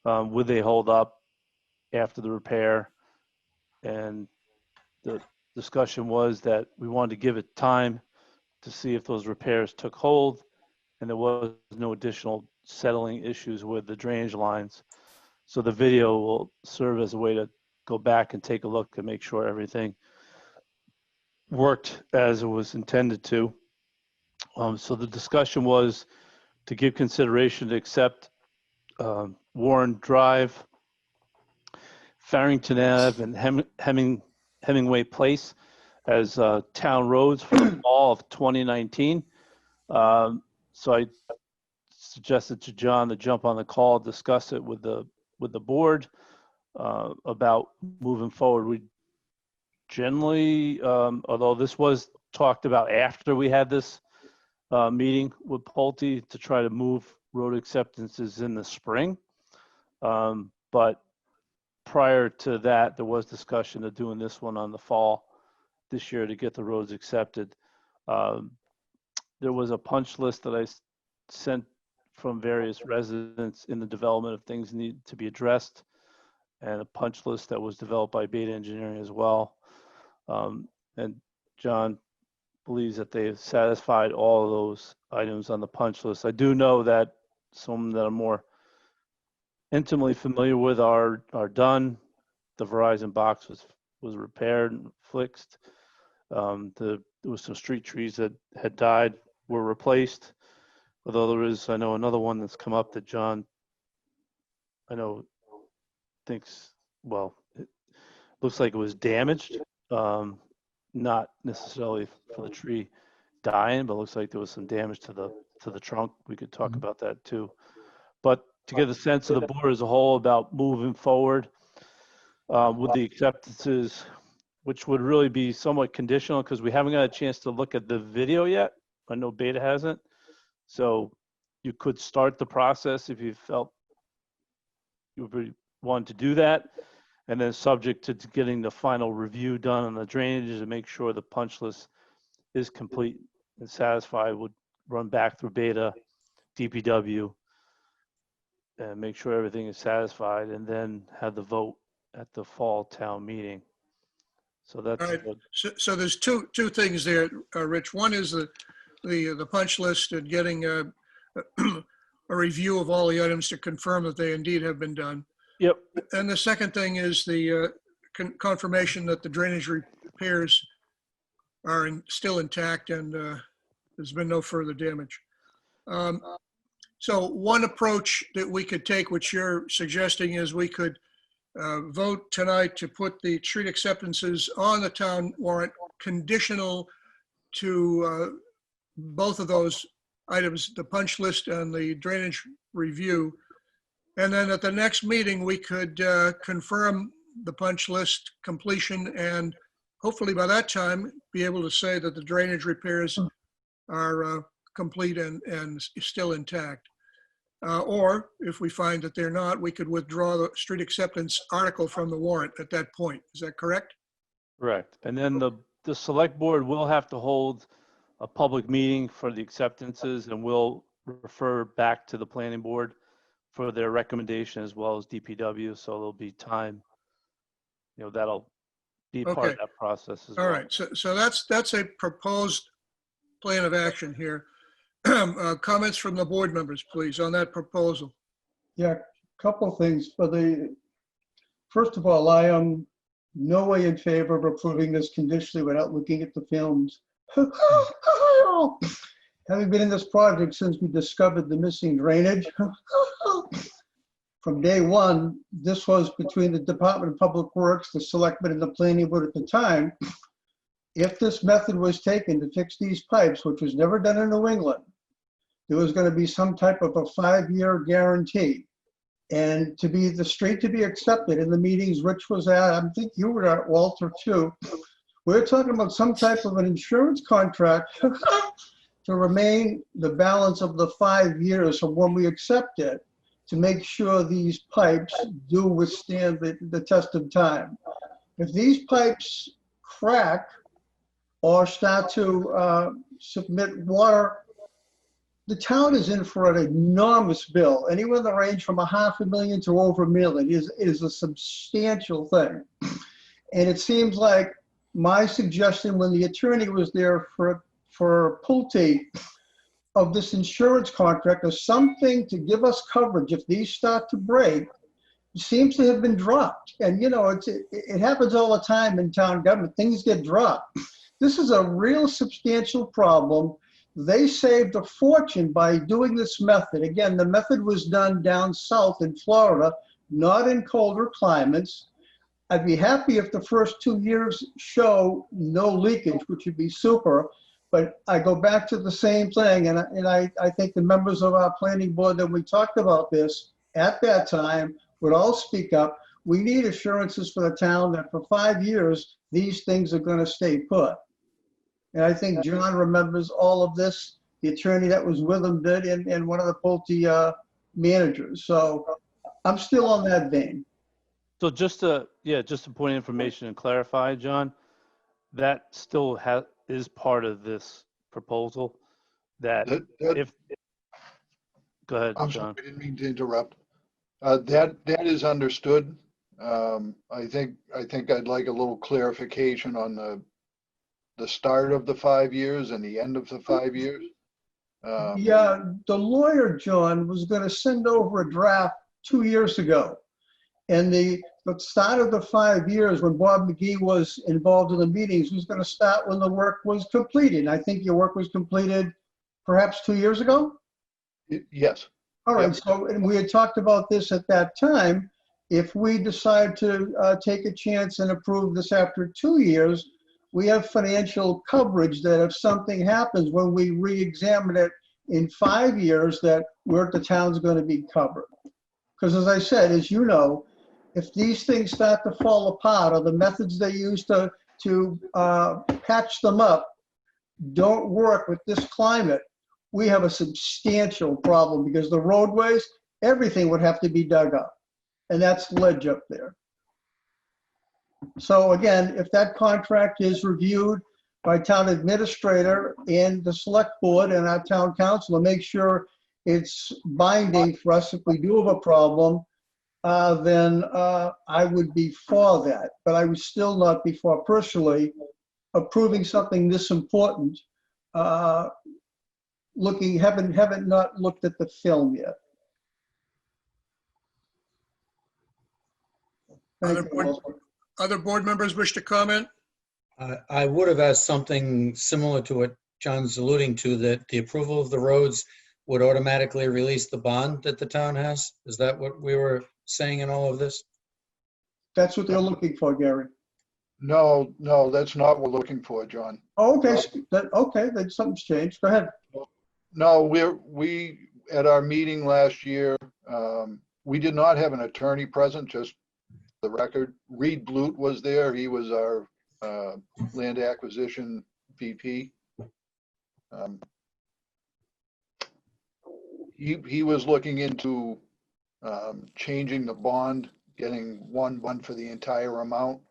would they hold up after the repair? And the discussion was that we wanted to give it time to see if those repairs took hold, and there was no additional settling issues with the drainage lines. So the video will serve as a way to go back and take a look and make sure everything worked as it was intended to. So the discussion was to give consideration to accept Warren Drive, Farrington Ave, and Hemingway Place as town roads for the fall of 2019. So I suggested to John to jump on the call, discuss it with the board about moving forward. We generally, although this was talked about after we had this meeting with Pulte to try to move road acceptances in the spring. But prior to that, there was discussion of doing this one on the fall this year to get the roads accepted. there was a punch list that I sent from various residents in the development of things need to be addressed, and a punch list that was developed by Beta Engineering as well. And John believes that they have satisfied all of those items on the punch list. I do know that some that are more intimately familiar with are done. The Verizon box was repaired and fixed. There was some street trees that had died, were replaced. Although there is, I know, another one that's come up that John, I know, thinks, well, it looks like it was damaged. Not necessarily for the tree dying, but looks like there was some damage to the trunk. We could talk about that too. But to get a sense of the board as a whole about moving forward with the acceptances, which would really be somewhat conditional because we haven't got a chance to look at the video yet. I know Beta hasn't. So you could start the process if you felt you would want to do that. And then subject to getting the final review done on the drainage to make sure the punch list is complete and satisfied, would run back through Beta, DPW, and make sure everything is satisfied, and then have the vote at the fall town meeting. So that's All right. So there's two things there, Rich. One is the punch list and getting a review of all the items to confirm that they indeed have been done. Yep. And the second thing is the confirmation that the drainage repairs are still intact and there's been no further damage. So one approach that we could take, which you're suggesting, is we could vote tonight to put the street acceptances on the town warrant conditional to both of those items, the punch list and the drainage review. And then at the next meeting, we could confirm the punch list completion and hopefully by that time be able to say that the drainage repairs are complete and still intact. Or if we find that they're not, we could withdraw the street acceptance article from the warrant at that point. Is that correct? Correct. And then the select board will have to hold a public meeting for the acceptances, and we'll refer back to the planning board for their recommendation as well as DPW. So there'll be time, that'll be part Okay. of that process as All well. right. So that's a proposed plan of action here. Comments from the board members, please, on that proposal. Yeah, couple things. First of all, I am no way in favor of approving this conditionally without looking at the films. Having been in this project since we discovered the missing drainage, from day one, this was between the Department of Public Works, the selectmen, and the planning board at the time. If this method was taken to fix these pipes, which was never done in New England, there was going to be some type of a 5-year guarantee. And to be the street to be accepted in the meetings Rich was at, I think you were at, Walter, too. We're talking about some type of an insurance contract to remain the balance of the 5 years from when we accept it, to make sure these pipes do withstand the test of time. If these pipes crack or start to submit water, the town is in for an enormous bill. Anywhere in the range from $500,000 to over $1 million is a substantial thing. And it seems like my suggestion when the attorney was there for Pulte of this insurance contract is something to give us coverage if these start to break, seems to have been dropped. And it happens all the time in town government, things get dropped. This is a real substantial problem. They saved a fortune by doing this method. Again, the method was done down south in Florida, not in colder climates. I'd be happy if the first 2 years show no leakage, which would be super. But I go back to the same thing, and I think the members of our planning board that we talked about this at that time would all speak up. We need assurances for the town that for 5 years, these things are going to stay put. And I think John remembers all of this. The attorney that was with him did, and one of the Pulte managers. So I'm still on that vein. So just to point of information and clarify, John, that still is part of this proposal. that That, if, go ahead, I'm sorry, John. I didn't mean to interrupt. That is understood. I think I'd like a little clarification on the start of the 5 years and the end of the 5 years. Yeah, the lawyer, John, was going to send over a draft 2 years ago. And the start of the 5 years, when Bob McGee was involved in the meetings, was going to start when the work was completed. And I think your work was completed perhaps 2 years ago? Yes. All right, Yep. so, and we had talked about this at that time. If we decide to take a chance and approve this after 2 years, we have financial coverage that if something happens when we re-examine it in 5 years, that where the town's going to be covered. Because as I said, as you know, if these things start to fall apart or the methods they use to patch them up don't work with this climate, we have a substantial problem because the roadways, everything would have to be dug up. And that's ledge up there. So again, if that contract is reviewed by town administrator and the select board and our town council to make sure it's binding for us if we do have a problem, then I would be for that. But I would still not be for personally approving something this important, haven't not looked at the film yet. Thank you, Walter. Other board members wish to comment? I would have asked something similar to what John's alluding to, that the approval of the roads would automatically release the bond that the town has. Is that what we were saying in all of this? That's what they're looking for, Gary. No, that's not what we're looking for, John. Oh, okay, okay, then something's changed. Go ahead. No, we at our meeting last year, we did not have an attorney present, just the record. Reed Blute was there. He was our land acquisition VP. He was looking into changing the bond, getting one bond for the entire amount.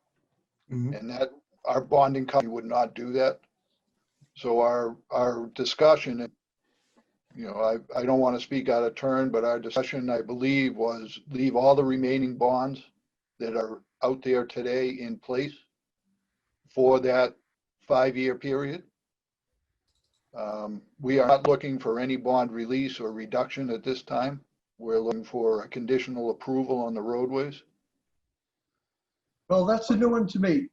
And that our bonding company would not do that. So our discussion, you know, I don't want to speak out of turn, but our discussion, I believe, was leave all the remaining bonds that are out there today in place for that 5-year period. We are not looking for any bond release or reduction at this time. We're looking for a conditional approval on the roadways. Well, that's a new one to me.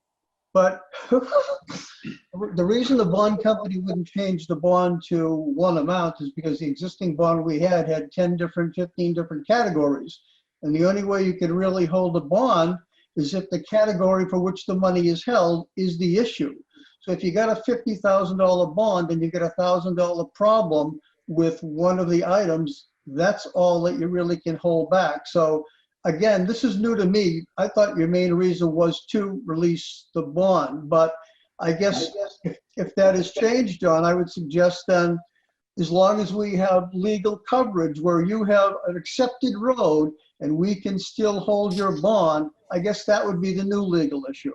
But the reason the bond company wouldn't change the bond to one amount is because the existing bond we had 10 different, 15 different categories. And the only way you can really hold a bond is if the category for which the money is held is the issue. So if you got a $50,000 bond and you get a $1,000 problem with one of the items, that's all that you really can hold back. So again, this is new to me. I thought your main reason was to release the bond, but I guess if that has changed, John, I would suggest then, as long as we have legal coverage where you have an accepted road and we can still hold your bond, I guess that would be the new legal issue.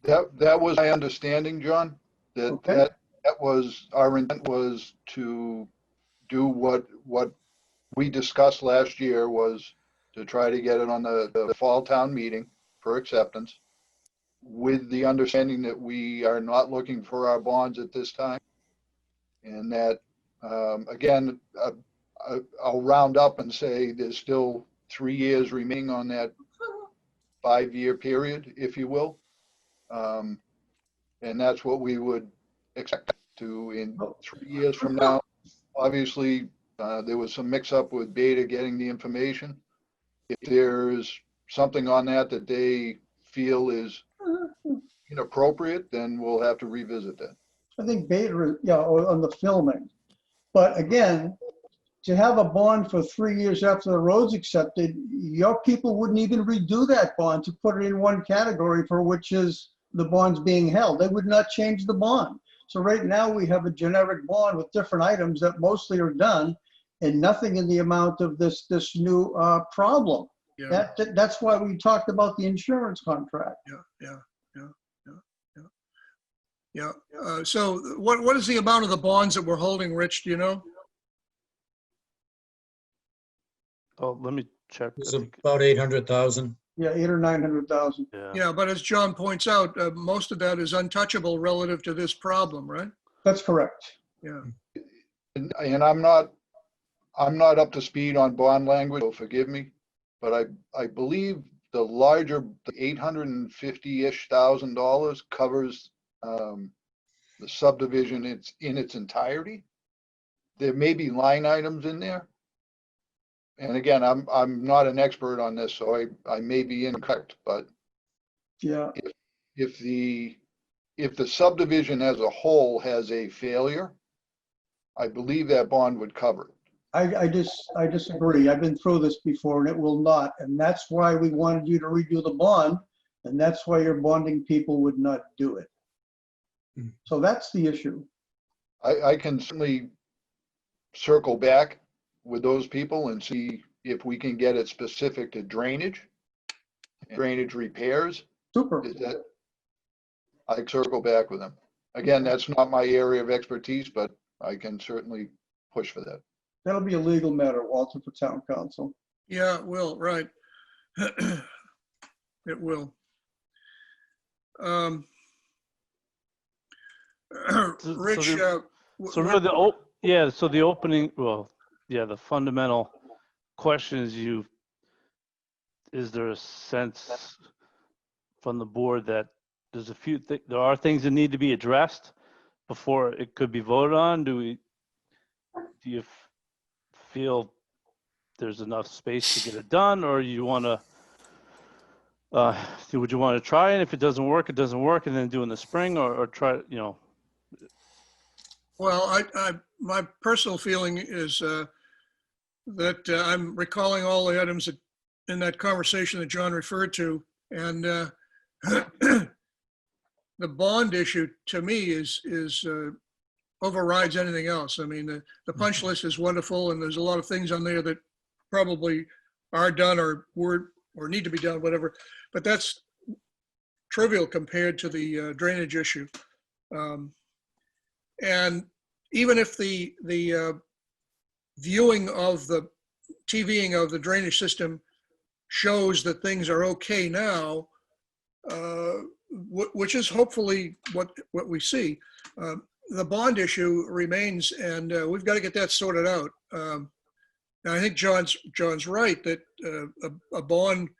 That was my understanding, John, that was our intent, was to do what we discussed last year, was to try to get it on the fall town meeting for acceptance, with the understanding that we are not looking for our bonds at this time. And that, again, I'll round up and say there's still 3 years remaining on that 5-year period, if you will. And that's what we would expect to in 3 years from now. Obviously, there was some mix up with Beta getting the information. If there's something on that they feel is inappropriate, then we'll have to revisit that. I think Beta, yeah, on the filming. But again, to have a bond for 3 years after the road's accepted, your people wouldn't even redo that bond to put it in one category for which is the bond's being held. They would not change the bond. So right now we have a generic bond with different items that mostly are done and nothing in the amount of this new problem. Yeah. That's why we talked about the insurance contract. Yeah. Yeah. So what is the amount of the bonds that we're holding, Rich? Do you know? Oh, let me check. I It's think- about 800,000. Yeah, 8 or 900,000. Yeah. Yeah, but as John points out, most of that is untouchable relative to this problem, right? That's correct. Yeah. And I'm not up to speed on bond language, so forgive me, but I believe the larger, the $850-ish thousand covers the subdivision in its entirety. There may be line items in there. And again, I'm not an expert on this, so I may be incorrect, but Yeah, if the subdivision as a whole has a failure, I believe that bond would cover it. I disagree. I've been through this before and it will not. And that's why we wanted you to redo the bond. And that's why your bonding people would not do it. So that's the issue. I can certainly circle back with those people and see if we can get it specific to drainage repairs. Super. Is that, I circle back with them. Again, that's not my area of expertise, but I can certainly push for that. That'll be a legal matter, Walter, for town council. Yeah, it will, right. It will. Rich, So really so the opening, well, yeah, the fundamental question is is there a sense from the board that there's there are things that need to be addressed before it could be voted on? Do you feel there's enough space to get it done, or you want to, would you want to try it? If it doesn't work, it doesn't work, and then do in the spring, or try, well, my personal feeling is that I'm recalling all the items in that conversation that John referred to, and the bond issue to me is overrides anything else. I mean, the punch list is wonderful, and there's a lot of things on there that probably are done or need to be done, whatever. But that's trivial compared to the drainage issue. And even if the viewing of the TVing of the drainage system shows that things are okay now, which is hopefully what we see, the bond issue remains, and we've got to get that sorted out. And I think John's right that a bond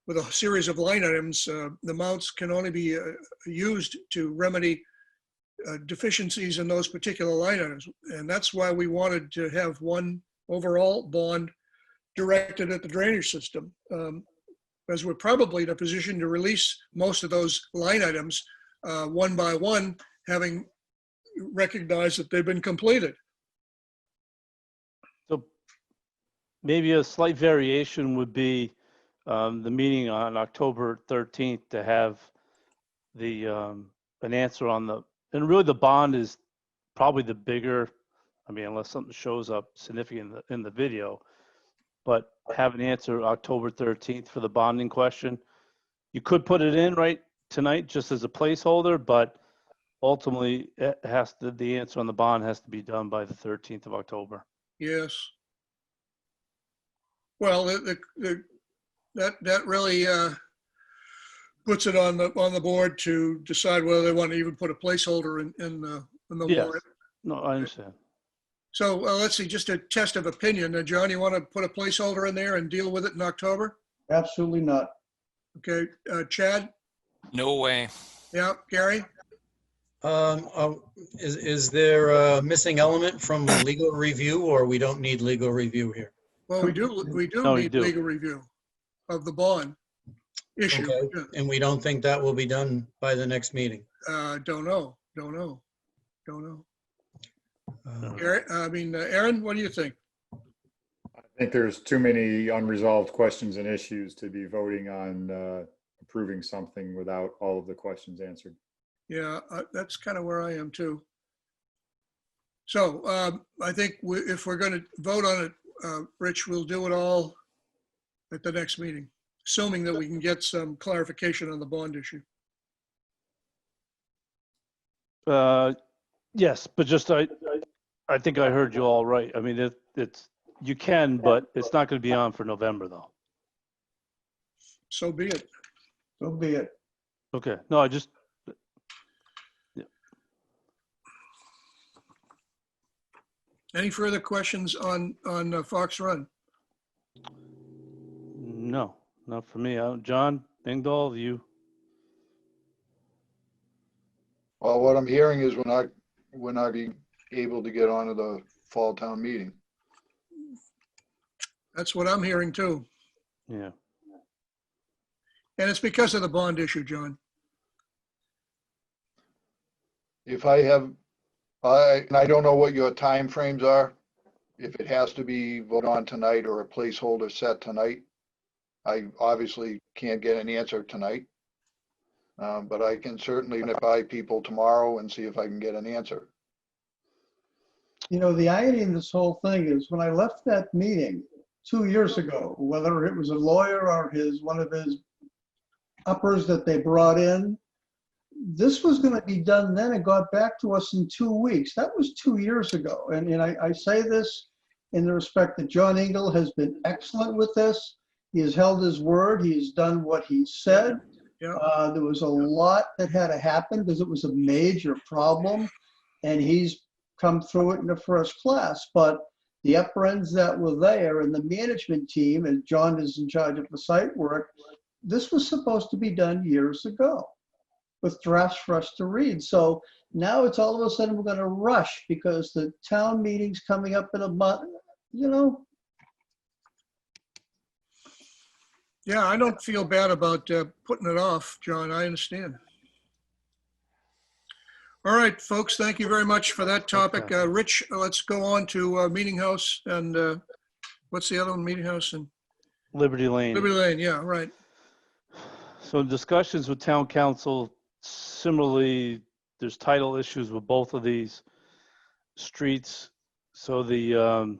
with a series of line items, the amounts can only be used to remedy deficiencies in those particular line items. And that's why we wanted to have one overall bond directed at the drainage system, as we're probably in a position to release most of those line items one by one, having recognized that they've been completed. So maybe a slight variation would be the meeting on October 13th to have an answer on and really the bond is probably the bigger, I mean, unless something shows up significant in the video, but have an answer October 13th for the bonding question. You could put it in right tonight just as a placeholder, but ultimately it the answer on the bond has to be done by the 13th of October. Yes. Well, that really puts it on the board to decide whether they want to even put a placeholder in the Yes. warrant. No, I understand. So let's see, just a test of opinion. John, you want to put a placeholder in there and deal with it in October? Absolutely not. Okay, Chad? No way. Yeah, Gary? Is there a missing element from legal review, or we don't need legal review here? Well, we do No, we need do. legal review of the bond issue. Okay, and we don't think that will be done by the next meeting? Don't know. Aaron, what do you think? I think there's too many unresolved questions and issues to be voting on approving something without all of the questions answered. Yeah, that's kind of where I am too. So I think if we're going to vote on it, Rich, we'll do it all at the next meeting, assuming that we can get some clarification on the bond issue. Yes, but just I think I heard you all right. I mean, it's you can, but it's not going to be on for November though. So be it. So be it. Okay. No, I just Any further questions on Fox Run? no, not for me. John Engdahl, you. Well, what I'm hearing is we're not being able to get onto the fall town meeting. That's what I'm hearing too. Yeah. And it's because of the bond issue, John. If I have, and I don't know what your timeframes are, if it has to be voted on tonight or a placeholder set tonight, I obviously can't get an answer tonight. But I can certainly notify people tomorrow and see if I can get an answer. You know, the irony in this whole thing is when I left that meeting 2 years ago, whether it was a lawyer or one of his uppers that they brought in, this was going to be done then and got back to us in 2 weeks. That was 2 years ago. And I say this in the respect that John Engel has been excellent with this. He has held his word. He has done what he said. Yeah. There was a lot that had to happen because it was a major problem, and he's come through it in the first class. But the upper ends that were there and the management team, and John is in charge of the site work, this was supposed to be done years ago with drafts for us to read. So now it's all of a sudden we're going to rush because the town meeting's coming up in a month, you know. Yeah, I don't feel bad about putting it off, John. I understand. All right, folks, thank you very much for that topic. Okay. Rich, let's go on to Meeting House and what's the other one? Meeting House and Liberty Lane. Liberty Lane. Yeah, right. So in discussions with town council, similarly, there's title issues with both of these streets. So the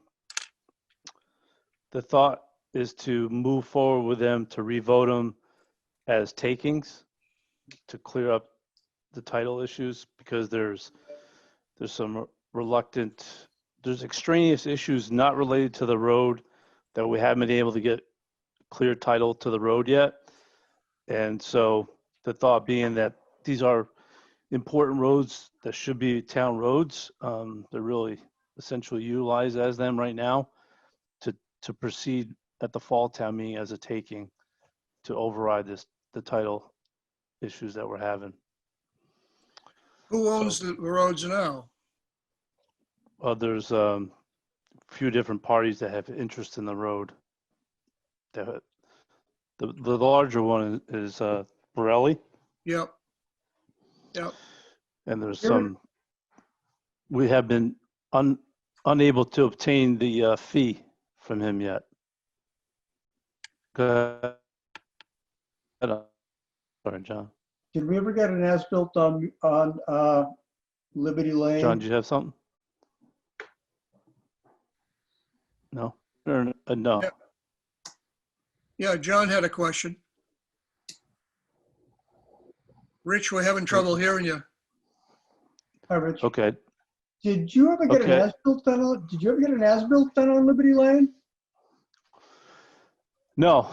thought is to move forward with them to revote them as takings to clear up the title issues, because there's some there's extraneous issues not related to the road that we haven't been able to get clear title to the road yet. And so the thought being that these are important roads that should be town roads. They're really essentially utilized as them right now to proceed at the fall town meeting as a taking to override the title issues that we're having. Who owns the roads now? There's a few different parties that have interest in the road. The larger one is Borelli, Yep. Yep. and there's some, we have been unable to obtain the fee from him yet. Go ahead. Sorry, John. Did we ever get an as-built on Liberty Lane? John, do you have something? No? Or, no. Yeah. Yeah, John had a question. Rich, we're having trouble hearing you. Hi, Rich. Okay. Did you ever get an Okay. as-built done on? Did you ever get an as-built done on Liberty Lane? No.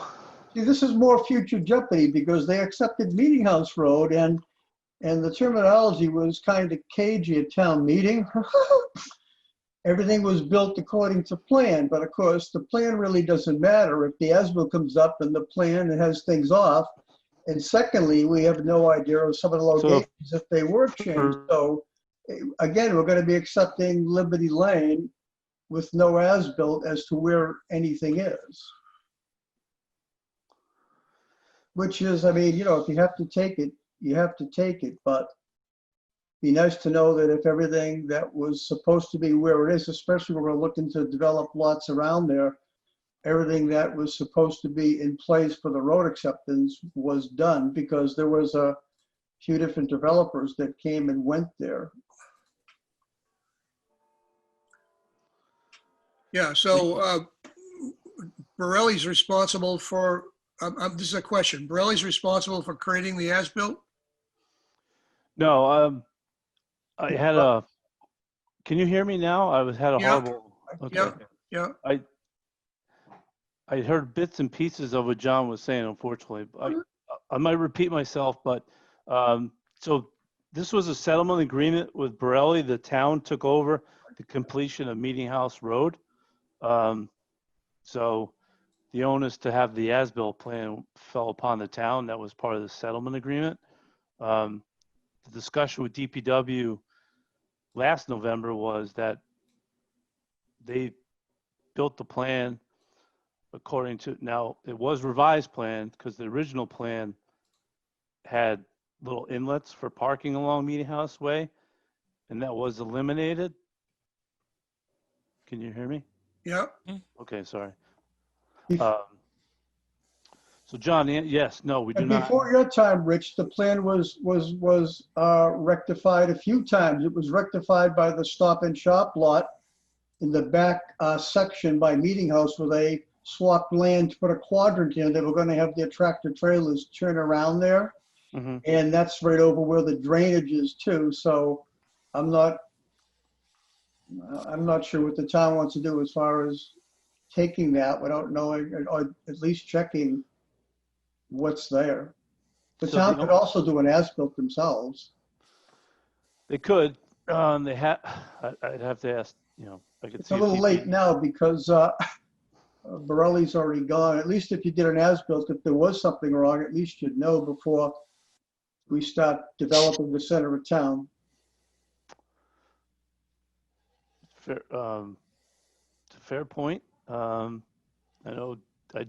See, this is more future jeopardy because they accepted Meeting House Road and the terminology was kind of cagey at town meeting. Everything was built according to plan, but of course the plan really doesn't matter if the as-built comes up and the plan has things off. And secondly, we have no idea of some of the locations if they were changed. So again, we're going to be accepting Liberty Lane with no as-built as to where anything is. Which is, I mean, you know, if you have to take it, you have to take it, but be nice to know that if everything that was supposed to be where it is, especially when we're looking to develop lots around there, everything that was supposed to be in place for the road acceptance was done, because there was a few different developers that came and went there. Yeah, so Borelli's responsible for, this is a question. Borelli's responsible for creating the as-built? No, I had a, can you hear me now? Had a Yeah. horrible, okay. Yeah. I heard bits and pieces of what John was saying, unfortunately. I might repeat myself, but so this was a settlement agreement with Borelli. The town took over the completion of Meeting House Road. So the onus to have the as-built plan fell upon the town. That was part of the settlement agreement. The discussion with DPW last November was that they built the plan according to, now it was revised plan because the original plan had little inlets for parking along Meeting House Way, and that was eliminated. Can you hear me? Yeah. Okay, sorry. So John, yes, no, we do And not. before your time, Rich, the plan was rectified a few times. It was rectified by the Stop and Shop lot in the back section by Meeting House where they swapped land to put a quadrant in. They were going to have their tractor trailers turn around there. Mm-hmm. And that's right over where the drainage is too. So I'm not sure what the town wants to do as far as taking that without knowing, or at least checking what's there. The So town could also do an as-built themselves. They could. They have. I'd have to ask. I could It's see a if little late now because Borelli's already gone. At least if you did an as-built, if there was something wrong, at least you'd know before we start developing the center of town. Fair, it's a fair point. I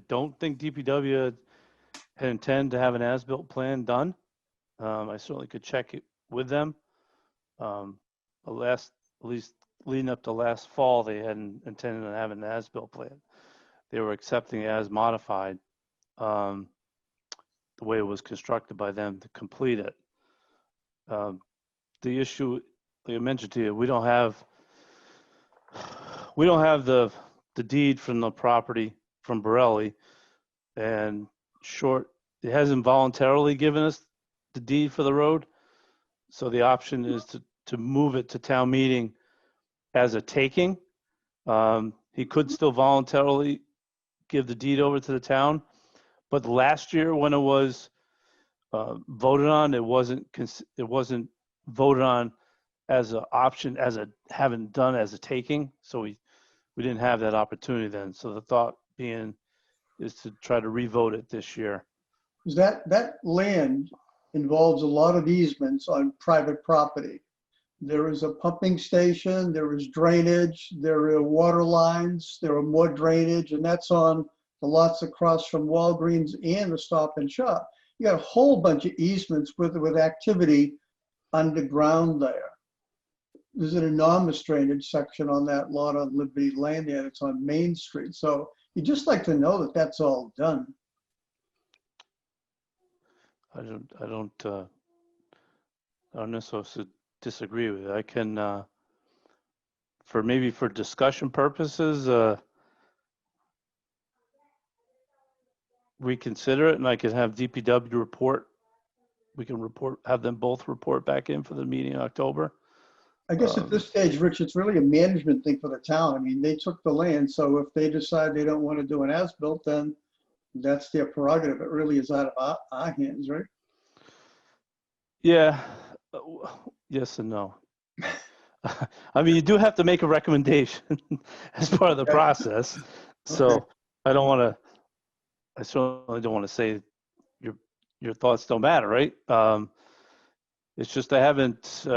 don't think DPW had intended to have an as-built plan done. I certainly could check it with them. At least leading up to last fall, they hadn't intended on having an as-built plan. They were accepting it as modified, the way it was constructed by them to complete it. The issue, like I mentioned to you, we don't have the deed from the property from Borelli, and it hasn't voluntarily given us the deed for the road. So the option is to move it to town meeting as a taking. He could still voluntarily give the deed over to the town, but last year when it was voted on, it wasn't voted on as an option, having done as a taking. So we didn't have that opportunity then. So the thought being is to try to revote it this year. That land involves a lot of easements on private property. There is a pumping station, there is drainage, there are water lines, there are more drainage, and that's on the lots across from Walgreens and the Stop and Shop. You got a whole bunch of easements with activity underground there. There's an enormous drainage section on that lot on Liberty Lane there. It's on Main Street. So you just like to know that that's all done. I don't necessarily disagree with it. I can, for discussion purposes, reconsider it, and I can have DPW report. We can have them both report back in for the meeting in October. I guess at this stage, Rich, it's really a management thing for the town. I mean, they took the land, so if they decide they don't want to do an as-built, then that's their prerogative. It really is out of our hands, right? Yeah, yes and no. I mean, you do have to make a recommendation as part of the process. So I certainly don't want to say your thoughts don't matter, right? It's just I haven't,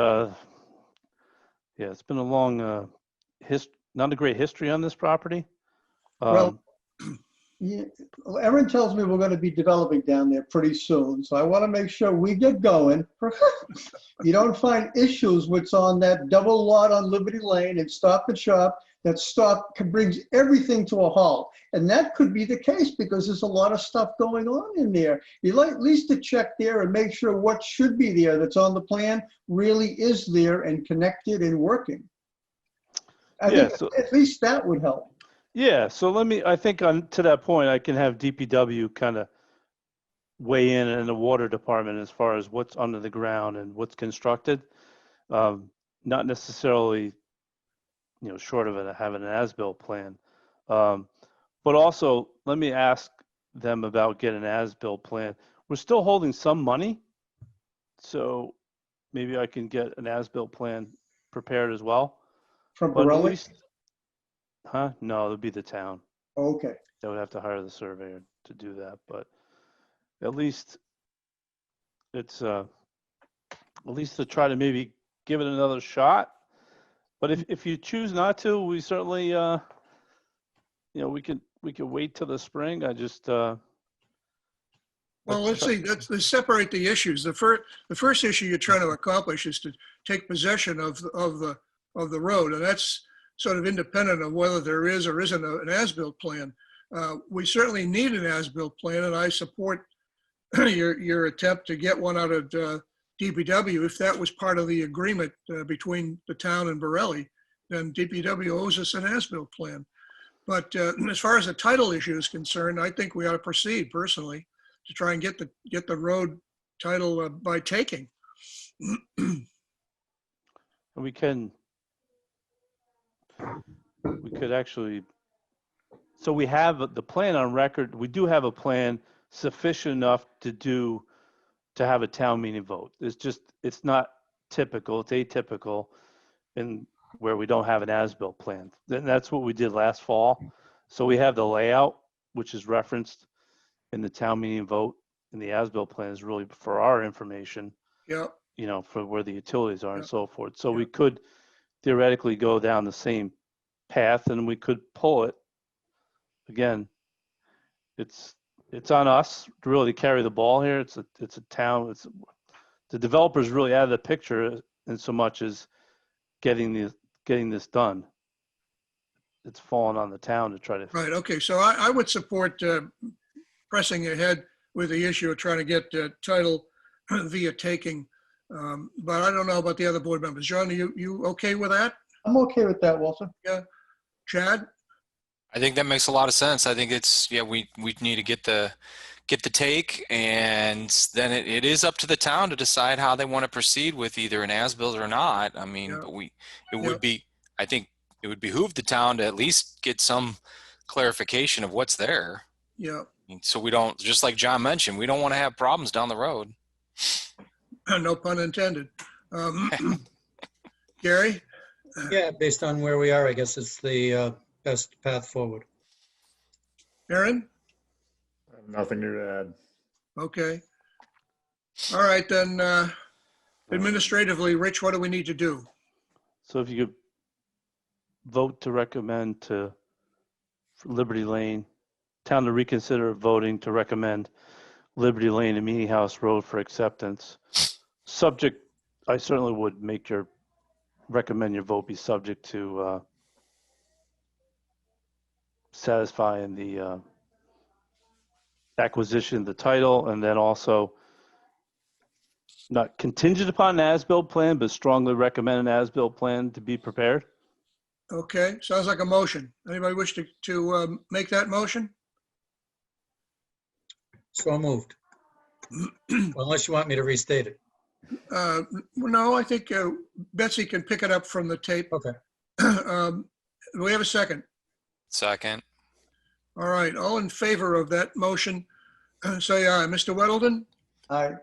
it's been a long, not a great history on this property. Well, yeah, Erin tells me we're going to be developing down there pretty soon, so I want to make sure we get going. You don't find issues what's on that double lot on Liberty Lane and Stop and Shop that brings everything to a halt. And that could be the case because there's a lot of stuff going on in there. You like at least to check there and make sure what should be there that's on the plan really is there and connected and working. I think at least that would help. Yeah, so I think to that point, I can have DPW kind of weigh in the water department as far as what's under the ground and what's constructed. not necessarily, short of having an as-built plan. But also, let me ask them about getting an as-built plan. We're still holding some money, so maybe I can get an as-built plan prepared as well. From But at Borelli? least, no, it would be the town. Okay. They would have to hire the surveyor to do that, but at least it's at least to try to maybe give it another shot. But if you choose not to, we certainly we could wait till the spring. I just Well, let's see, let's separate the issues. The first issue you're trying to accomplish is to take possession of the road, and that's sort of independent of whether there is or isn't an as-built plan. We certainly need an as-built plan, and I support your attempt to get one out of DPW. If that was part of the agreement between the town and Borelli, then DPW owes us an as-built plan. But as far as the title issue is concerned, I think we ought to proceed personally to try and get the road title by taking. we could actually, so we have the plan on record. We do have a plan sufficient enough to have a town meeting vote. It's not typical, it's atypical in where we don't have an as-built plan. Then that's what we did last fall. So we have the layout, which is referenced in the town meeting vote, and the as-built plan is really for our information. Yeah. For where the utilities are and Yeah. so forth. So we could theoretically go down the same path, and we could pull it. Again, it's on us to really carry the ball here. It's a town. The developer's really out of the picture in so much as getting this done. It's fallen on the town to try to. Right. Okay. So I would support pressing ahead with the issue of trying to get title via taking. But I don't know about the other board members. John, are you okay with that? I'm okay with that, Walter. Yeah. Chad? I think that makes a lot of sense. I think we need to get the take, and then it is up to the town to decide how they want to proceed with either an as-built or not. I mean, Yeah. but I think it would behoove the town to at least get some clarification of what's there. Yeah. So we don't, just like John mentioned, we don't want to have problems down the road. No pun intended. Gary? Yeah, based on where we are, I guess it's the best path forward. Aaron? Nothing new to add. Okay. All right, then administratively, Rich, what do we need to do? So if you could vote to recommend for Liberty Lane, town to reconsider voting to recommend Liberty Lane and Meeting House Road for acceptance. Subject, I certainly would recommend your vote be subject to satisfying the acquisition of the title, and then also not contingent upon an as-built plan, but strongly recommend an as-built plan to be prepared. Okay, sounds like a motion. Anybody wish to make that motion? So moved. Unless you want me to restate it. No, I think Betsy can pick it up from the tape. Okay. Do we have a second? Second. All right, all in favor of that motion, say aye. Mr. Weddleton? Aye.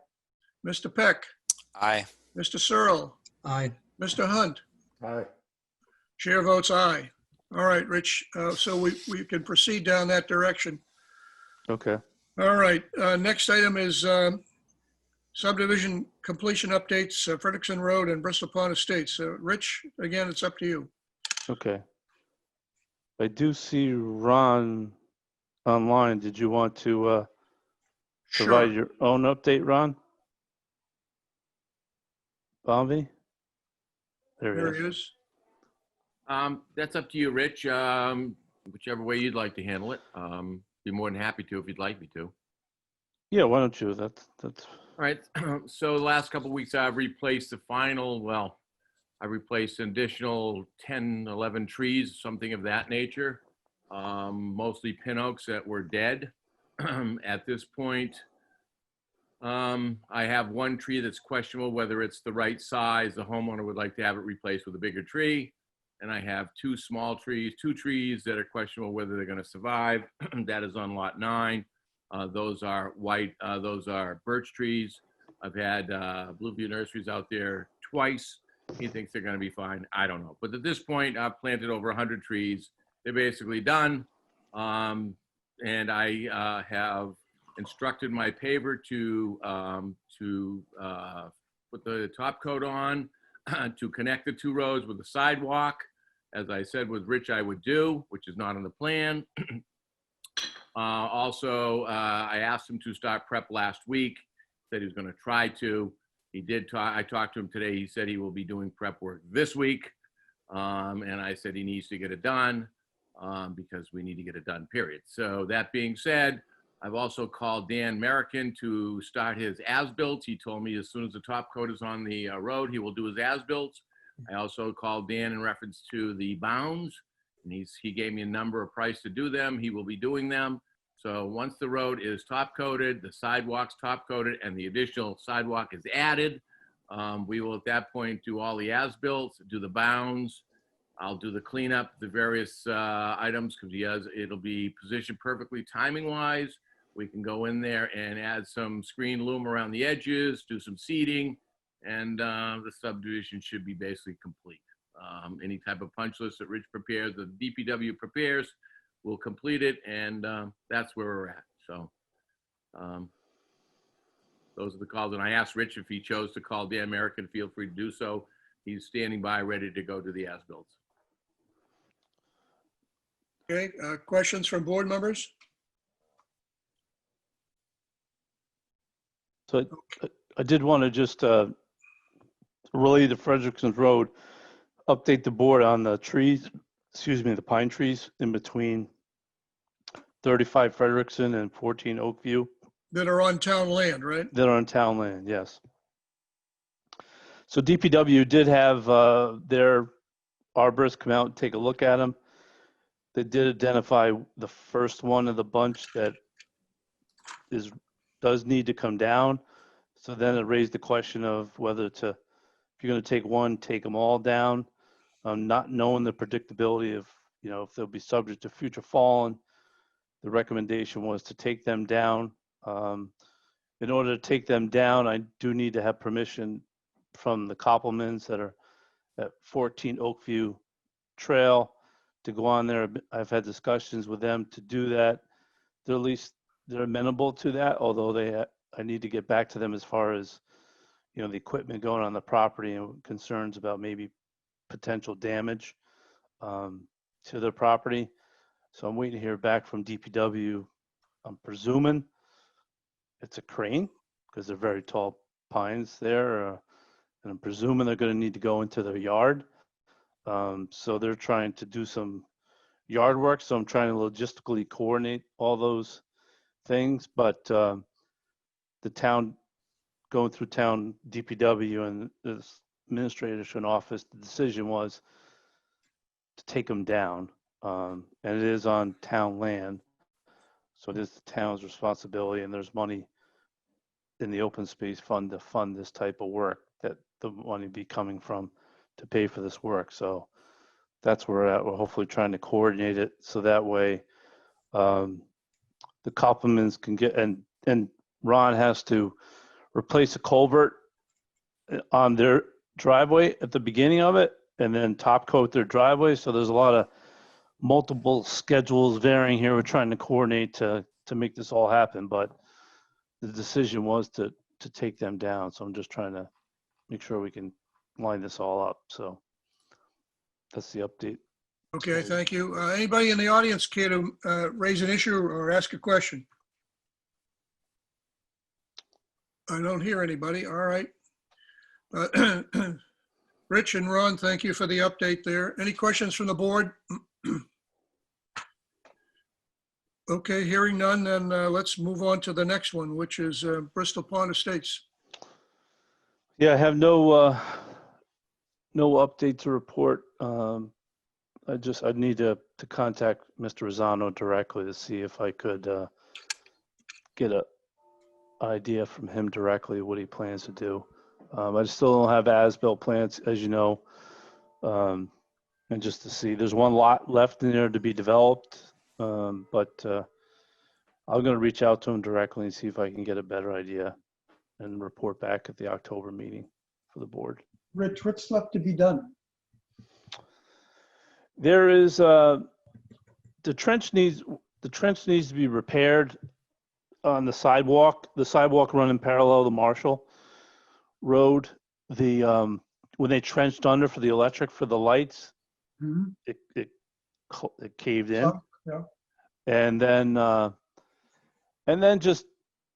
Mr. Peck? Aye. Mr. Searle? Aye. Mr. Hunt? Aye. Chair votes aye. All right, Rich, so we can proceed down that direction. Okay. All right, next item is subdivision completion updates, Frederickson Road and Bristol Pond Estates. Rich, again, it's up to you. Okay. I do see Ron online. Did you want to provide Sure. your own update, Ron? Bombi? There he is. That's up to you, Rich. Whichever way you'd like to handle it. Be more than happy to if you'd like me to. Yeah, why don't you? That's All right. So the last couple of weeks, I've replaced I replaced an additional 10, 11 trees, something of that nature. Mostly pin oaks that were dead. At this point, I have one tree that's questionable whether it's the right size. The homeowner would like to have it replaced with a bigger tree. And I have two trees that are questionable whether they're going to survive. That is on lot 9. Those are those are birch trees. I've had Blueview Nurseries out there twice. He thinks they're going to be fine. I don't know. But at this point, I've planted over 100 trees. They're basically done. And I have instructed my paver to put the top coat on, to connect the 2 roads with the sidewalk, as I said with Rich I would do, which is not on the plan. Also, I asked him to start prep last week. Said he was going to try to. He did. I talked to him today. He said he will be doing prep work this week. And I said he needs to get it done because we need to get it done, period. So that being said, I've also called Dan Merrickin to start his as-built. He told me as soon as the top coat is on the road, he will do his as-built. I also called Dan in reference to the bounds, and he gave me a number of price to do them. He will be doing them. So once the road is top coated, the sidewalk's top coated, and the additional sidewalk is added, we will at that point do all the as-built, do the bounds. I'll do the cleanup, the various items, because it'll be positioned perfectly timing-wise. We can go in there and add some screen loom around the edges, do some seating, and the subdivision should be basically complete. Any type of punch list that Rich prepares, the DPW prepares, we'll complete it, and that's where we're at. So those are the calls. And I asked Rich if he chose to call Dan Merrickin, feel free to do so. He's standing by, ready to go to the as-builts. Okay, questions from board members? So I did want to just relay to Frederickson's Road, update the board on the trees, the pine trees in between 35 Frederickson and 14 Oakview. That are on town land, right? That are on town land, yes. So DPW did have their arborists come out and take a look at them. They did identify the first one of the bunch that does need to come down. So then it raised the question of whether to, if you're going to take one, take them all down, not knowing the predictability of, if they'll be subject to future falling. The recommendation was to take them down. In order to take them down, I do need to have permission from the Koppelmans that are at 14 Oakview Trail to go on there. I've had discussions with them to do that. They're at least they're amenable to that, although I need to get back to them as far as the equipment going on the property and concerns about maybe potential damage to their property. So I'm waiting to hear back from DPW. I'm presuming it's a crane because they're very tall pines there, and I'm presuming they're going to need to go into their yard. So they're trying to do some yard work. So I'm trying to logistically coordinate all those things, but the town, going through town DPW and the administration office, the decision was to take them down. And it is on town land. So it is the town's responsibility, and there's money in the open space fund to fund this type of work, that the money be coming from to pay for this work. So that's where we're at. We're hopefully trying to coordinate it so that way the Koppelmans can get, and Ron has to replace a culvert on their driveway at the beginning of it and then top coat their driveway. So there's a lot of multiple schedules varying here. We're trying to coordinate to make this all happen, but the decision was to take them down. So I'm just trying to make sure we can line this all up. So that's the update. Okay, thank you. Anybody in the audience care to raise an issue or ask a question? I don't hear anybody. All right. Rich and Ron, thank you for the update there. Any questions from the board? Okay, hearing none, then let's move on to the next one, which is Bristol Pond Estates. Yeah, I have no update to report. I'd need to contact Mr. Rosano directly to see if I could get a idea from him directly what he plans to do. I still don't have as-built plans, as you know. And just to see, there's one lot left in there to be developed, but I'm going to reach out to him directly and see if I can get a better idea and report back at the October meeting for the board. Rich, what's left to be done? There is the trench needs to be repaired on the sidewalk running parallel to Marshall Road. The when they trenched under for the electric for the lights, Mhm. it caved in. Yeah. And then just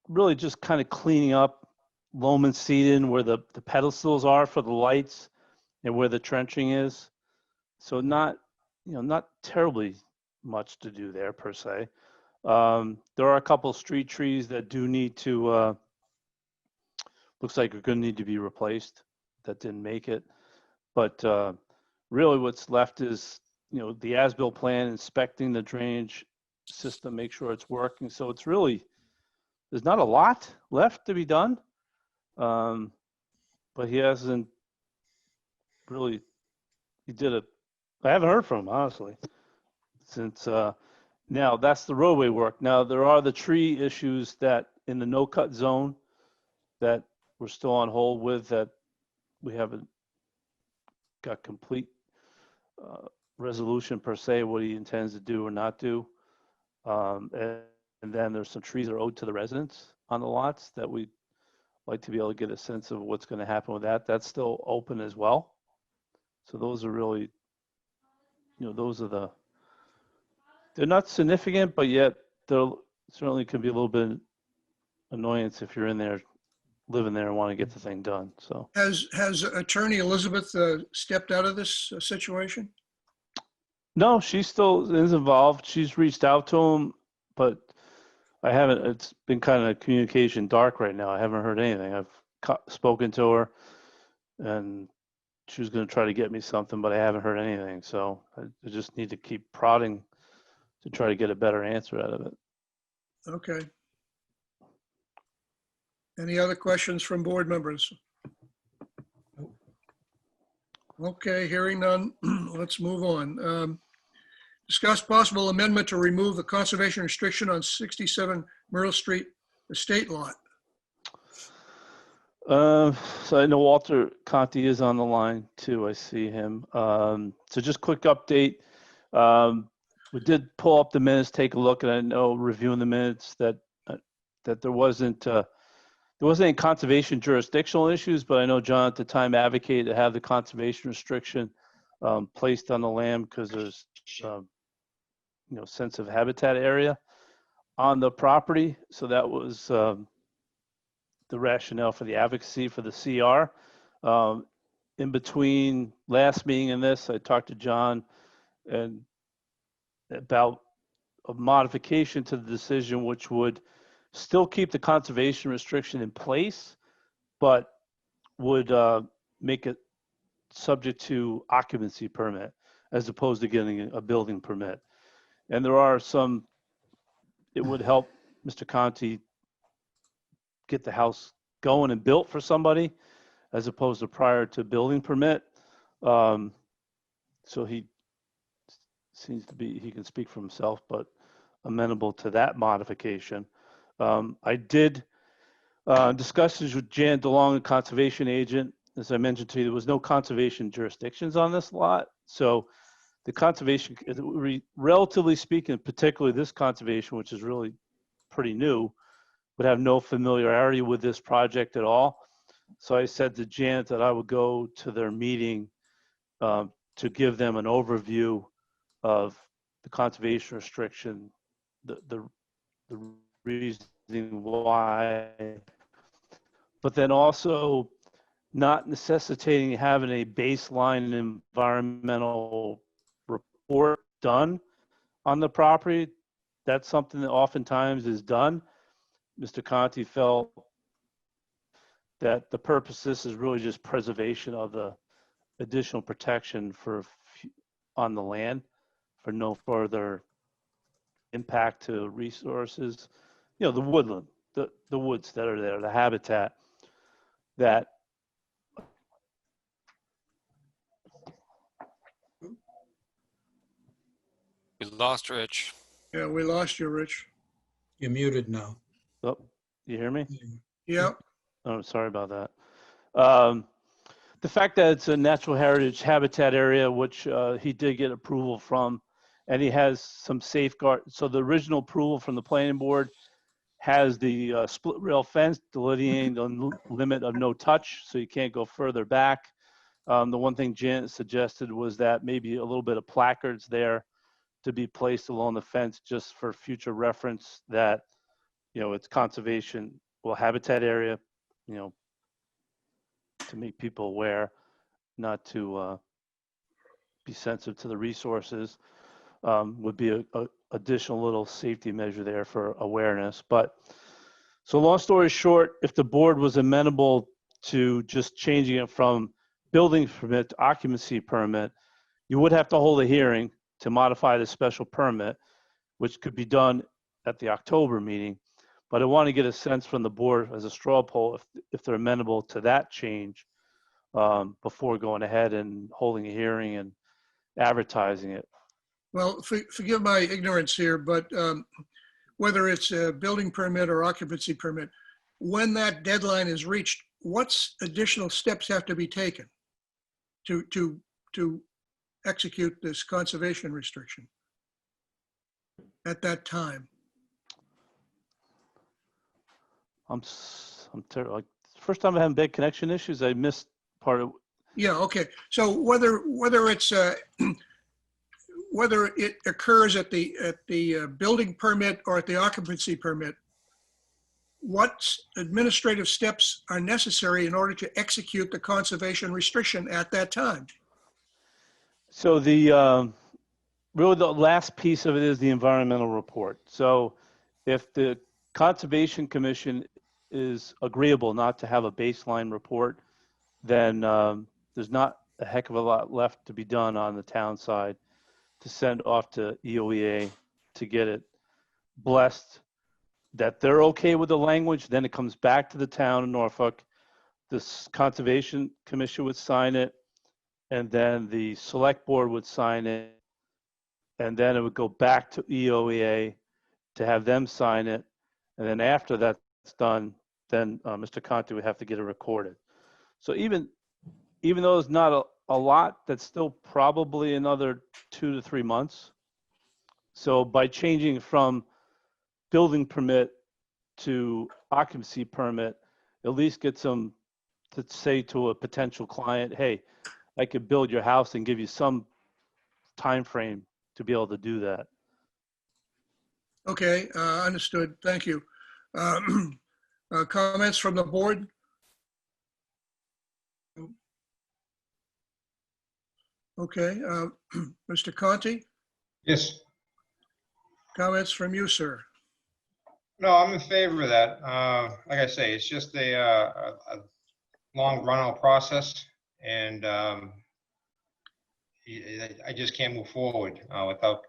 really just kind of cleaning up loam and seeding where the pedestals are for the lights and where the trenching is. So not terribly much to do there per se. There are a couple street trees that do need to, looks like are going to need to be replaced that didn't make it. But really what's left is, the as-built plan, inspecting the drainage system, make sure it's working. So it's really, there's not a lot left to be done. But he hasn't really, I haven't heard from him, honestly, since, now that's the roadway work. Now there are the tree issues that in the no-cut zone that we're still on hold with, that we haven't got complete resolution per se, what he intends to do or not do. And then there's some trees that are owed to the residents on the lots that we'd like to be able to get a sense of what's going to happen with that. That's still open as well. So those are really, they're not significant, but yet there certainly can be a little bit annoyance if you're in there, living there and want to get the thing done. So Has Attorney Elizabeth stepped out of this situation? no, she still is involved. She's reached out to him, but I haven't, it's been kind of communication dark right now. I haven't heard anything. I've spoken to her and she was going to try to get me something, but I haven't heard anything. So I just need to keep prodding to try to get a better answer out of it. Okay. Any other questions from board members? Okay, hearing none, let's move on. Discuss possible amendment to remove the conservation restriction on 67 Mural Street estate lot. So I know Walter Conti is on the line too. I see him. So just quick update. We did pull up the minutes, take a look, and I know reviewing the minutes that there wasn't any conservation jurisdictional issues, but I know John at the time advocated to have the conservation restriction placed on the land because there's sensitive habitat area on the property. So that was the rationale for the advocacy for the CR. In between last meeting and this, I talked to John and about a modification to the decision, which would still keep the conservation restriction in place, but would make it subject to occupancy permit as opposed to getting a building permit. And there are it would help Mr. Conti get the house going and built for somebody as opposed to prior to building permit. So he seems to be, he can speak for himself, but amenable to that modification. I did discussions with Jan DeLong, the conservation agent. As I mentioned to you, there was no conservation jurisdictions on this lot. So the conservation, relatively speaking, particularly this conservation, which is really pretty new, would have no familiarity with this project at all. So I said to Janet that I would go to their meeting to give them an overview of the conservation restriction, the reasoning why, but then also not necessitating having a baseline environmental report done on the property. That's something that oftentimes is done. Mr. Conti felt that the purpose of this is really just preservation of the additional protection on the land for no further impact to resources. The woodland, the woods that are there, the habitat that We lost Rich. Yeah, we lost you, Rich. You're muted now. oh, you hear me? Yeah, Oh, sorry about that. The fact that it's a natural heritage habitat area, which he did get approval from, and he has some safeguard. So the original approval from the planning board has the split rail fence delineating the limit of no touch, so you can't go further back. The one thing Janet suggested was that maybe a little bit of placards there to be placed along the fence just for future reference that, you know, it's conservation, well, habitat area, you know, to make people aware, not to be sensitive to the resources, would be a additional little safety measure there for awareness. But so long story short, if the board was amenable to just changing it from building permit to occupancy permit, you would have to hold a hearing to modify the special permit, which could be done at the October meeting. But I want to get a sense from the board as a straw poll if they're amenable to that change before going ahead and holding a hearing and advertising it. well, forgive my ignorance here, but whether it's a building permit or occupancy permit, when that deadline is reached, what additional steps have to be taken to execute this conservation restriction at that time? I'm terrible. Like, first time I'm having bad connection issues. I missed part of. Yeah, okay. So whether it's whether it occurs at the building permit or at the occupancy permit, what administrative steps are necessary in order to execute the conservation restriction at that time? So the really the last piece of it is the environmental report. So if the Conservation Commission is agreeable not to have a baseline report, then there's not a heck of a lot left to be done on the town side to send off to EOEA to get it blessed that they're okay with the language. Then it comes back to the town of Norfolk. The Conservation Commission would sign it, and then the select board would sign it, and then it would go back to EOEA to have them sign it. And then after that's done, then Mr. Conti would have to get it recorded. So even though there's not a lot, that's still probably another 2 to 3 months. So by changing from building permit to occupancy permit, at least get some to say to a potential client, hey, I could build your house and give you some time frame to be able to do that. Okay, understood. Thank you. Comments from the board? Okay, Mr. Conti, Yes. comments from you, sir? No, I'm in favor of that. Like I say, it's just a long run-out process, and I just can't move forward without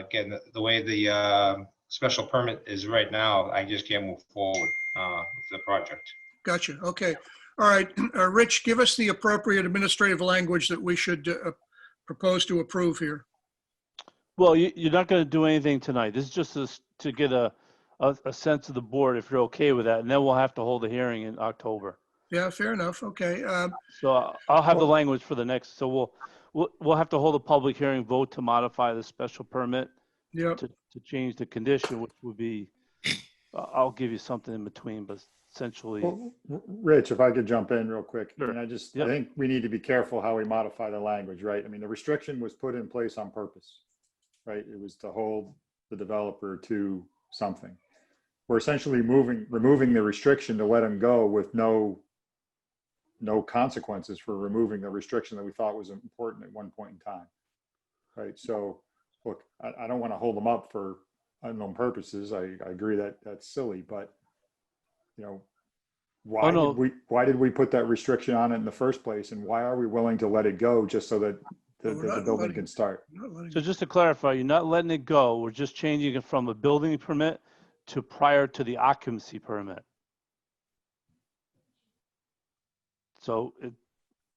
getting the way the special permit is right now. I just can't move forward with the project. Gotcha. Okay. All right. Rich, give us the appropriate administrative language that we should propose to approve here. Well, you're not going to do anything tonight. This is just to get a sense of the board if you're okay with that, and then we'll have to hold a hearing in October. Yeah, fair enough. Okay. So I'll have the language for the next. So we'll have to hold a public hearing, vote to modify the special permit. Yeah. To change the condition, which would be, I'll give you something in between, but essentially. Well, Rich, if I could jump in real quick. Sure. I mean, I think we need to be careful how we modify the language, right? I mean, the restriction was put in place on purpose, right? It was to hold the developer to something. We're essentially removing the restriction to let him go with no consequences for removing the restriction that we thought was important at one point in time, right? So, look, I don't want to hold them up for unknown purposes. I agree that that's silly, but you know, why did we put that restriction on it in the first place, and why are we willing to let it go just so that the building can start? So just to clarify, you're not letting it go. We're just changing it from a building permit to prior to the occupancy permit. So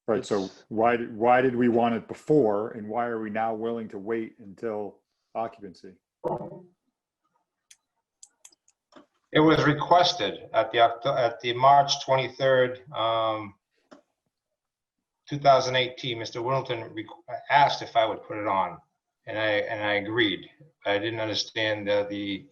Right, so why did we want it before, and why are we now willing to wait until occupancy? It was requested at the March 23rd, 2018. Mr. Whittleton asked if I would put it on, and I agreed. I didn't understand the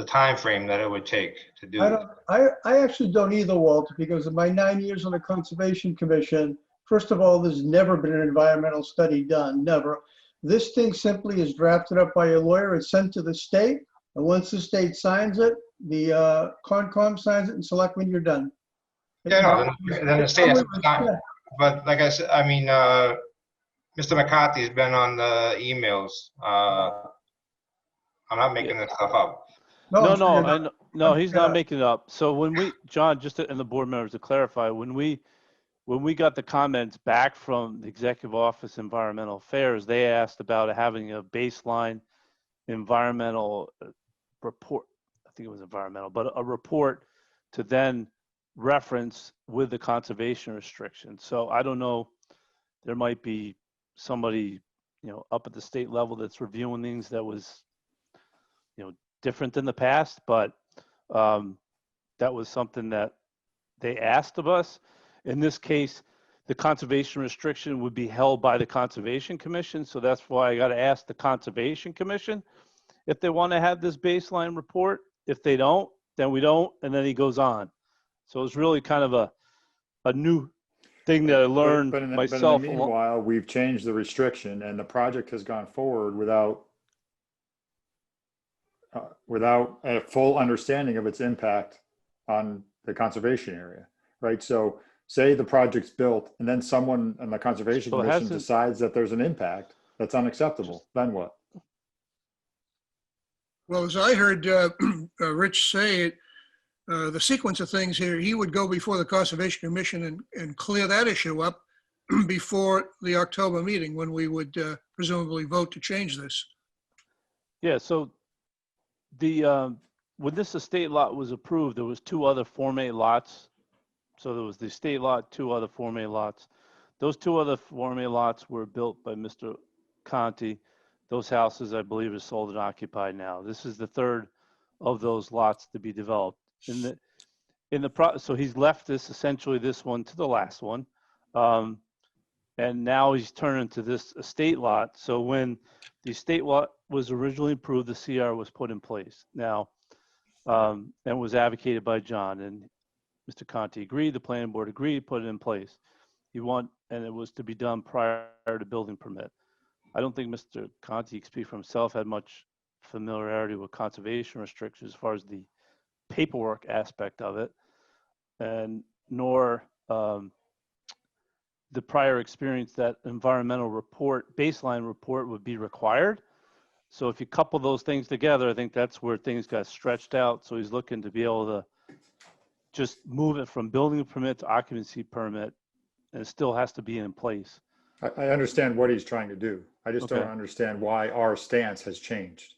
time frame that it would take to do it. I actually don't either, Walter, because of my 9 years on the Conservation Commission. First of all, there's never been an environmental study done, never. This thing simply is drafted up by a lawyer and sent to the state. And once the state signs it, the Concom signs it, and selectmen, you're done. Yeah, no, then the state has to sign. But like I said, I mean, Mr. McCarthy's been on the emails. I'm not making this stuff up. No, he's not making it up. So when we, John, and the board members to clarify, when we got the comments back from the Executive Office Environmental Affairs, they asked about having a baseline environmental report. I think it was environmental, but a report to then reference with the conservation restrictions. So I don't know, there might be somebody, up at the state level that's reviewing things that was, different than the past, but that was something that they asked of us. In this case, the conservation restriction would be held by the Conservation Commission. So that's why I got to ask the Conservation Commission if they want to have this baseline report. If they don't, then we don't. And then he goes on. So it's really kind of a new thing that I learned myself. But in the meanwhile, we've changed the restriction, and the project has gone forward without a full understanding of its impact on the conservation area, right? So say the project's built and then someone on the Conservation Commission decides that there's an impact that's unacceptable, then what? Well, as I heard Rich say, the sequence of things here, he would go before the Conservation Commission and clear that issue up before the October meeting, when we would presumably vote to change this. Yeah, so when this estate lot was approved, there was 2 other Form A lots. So there was the estate lot, 2 other Form A lots. Those 2 other Form A lots were built by Mr. Conti. Those houses, I believe, are sold and occupied now. This is the 3rd of those lots to be developed. So he's left essentially this one to the last one. And now he's turning to this estate lot. So when the estate lot was originally approved, the CR was put in place now, and was advocated by John, and Mr. Conti agreed, the planning board agreed, put it in place. And it was to be done prior to building permit. I don't think Mr. Conti, can speak for himself, had much familiarity with conservation restrictions as far as the paperwork aspect of it, and nor the prior experience that environmental report, baseline report, would be required. So if you couple those things together, I think that's where things got stretched out. So he's looking to be able to just move it from building permit to occupancy permit, and it still has to be in place. I understand what he's trying to do. I just don't understand why our stance has changed.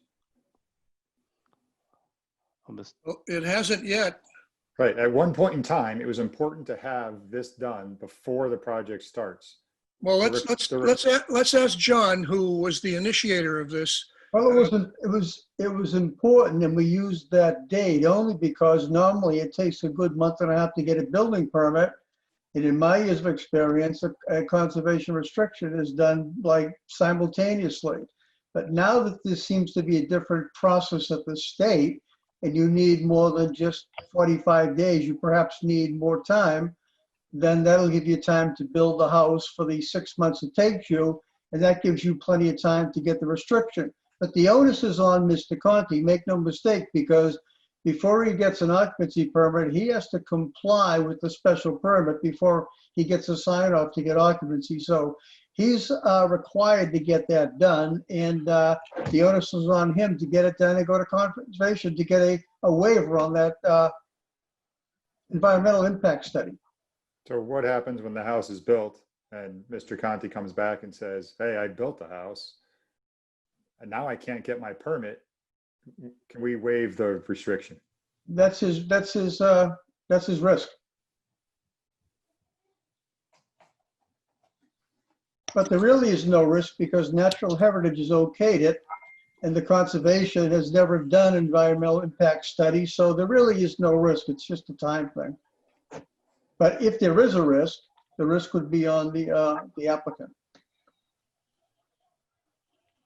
Well, it hasn't yet. Right. At one point in time, it was important to have this done before the project starts. Well, let's ask John, who was the initiator of this. Well, it was important, and we used that date only because normally it takes a good month and a half to get a building permit. And in my years of experience, a conservation restriction is done like simultaneously. But now that this seems to be a different process at the state, and you need more than just 45 days, you perhaps need more time, then that'll give you time to build the house for the 6 months it takes you, and that gives you plenty of time to get the restriction. But the onus is on Mr. Conti, make no mistake, because before he gets an occupancy permit, he has to comply with the special permit before he gets a sign off to get occupancy. So he's required to get that done, and the onus is on him to get it done and go to conservation to get a waiver on that environmental impact study. So what happens when the house is built and Mr. Conti comes back and says, hey, I built the house and now I can't get my permit Can we waive the restriction? That's his risk. But there really is no risk because Natural Heritage has okayed it and the conservation has never done environmental impact studies. So there really is no risk. It's just a time thing. But if there is a risk, the risk would be on the applicant.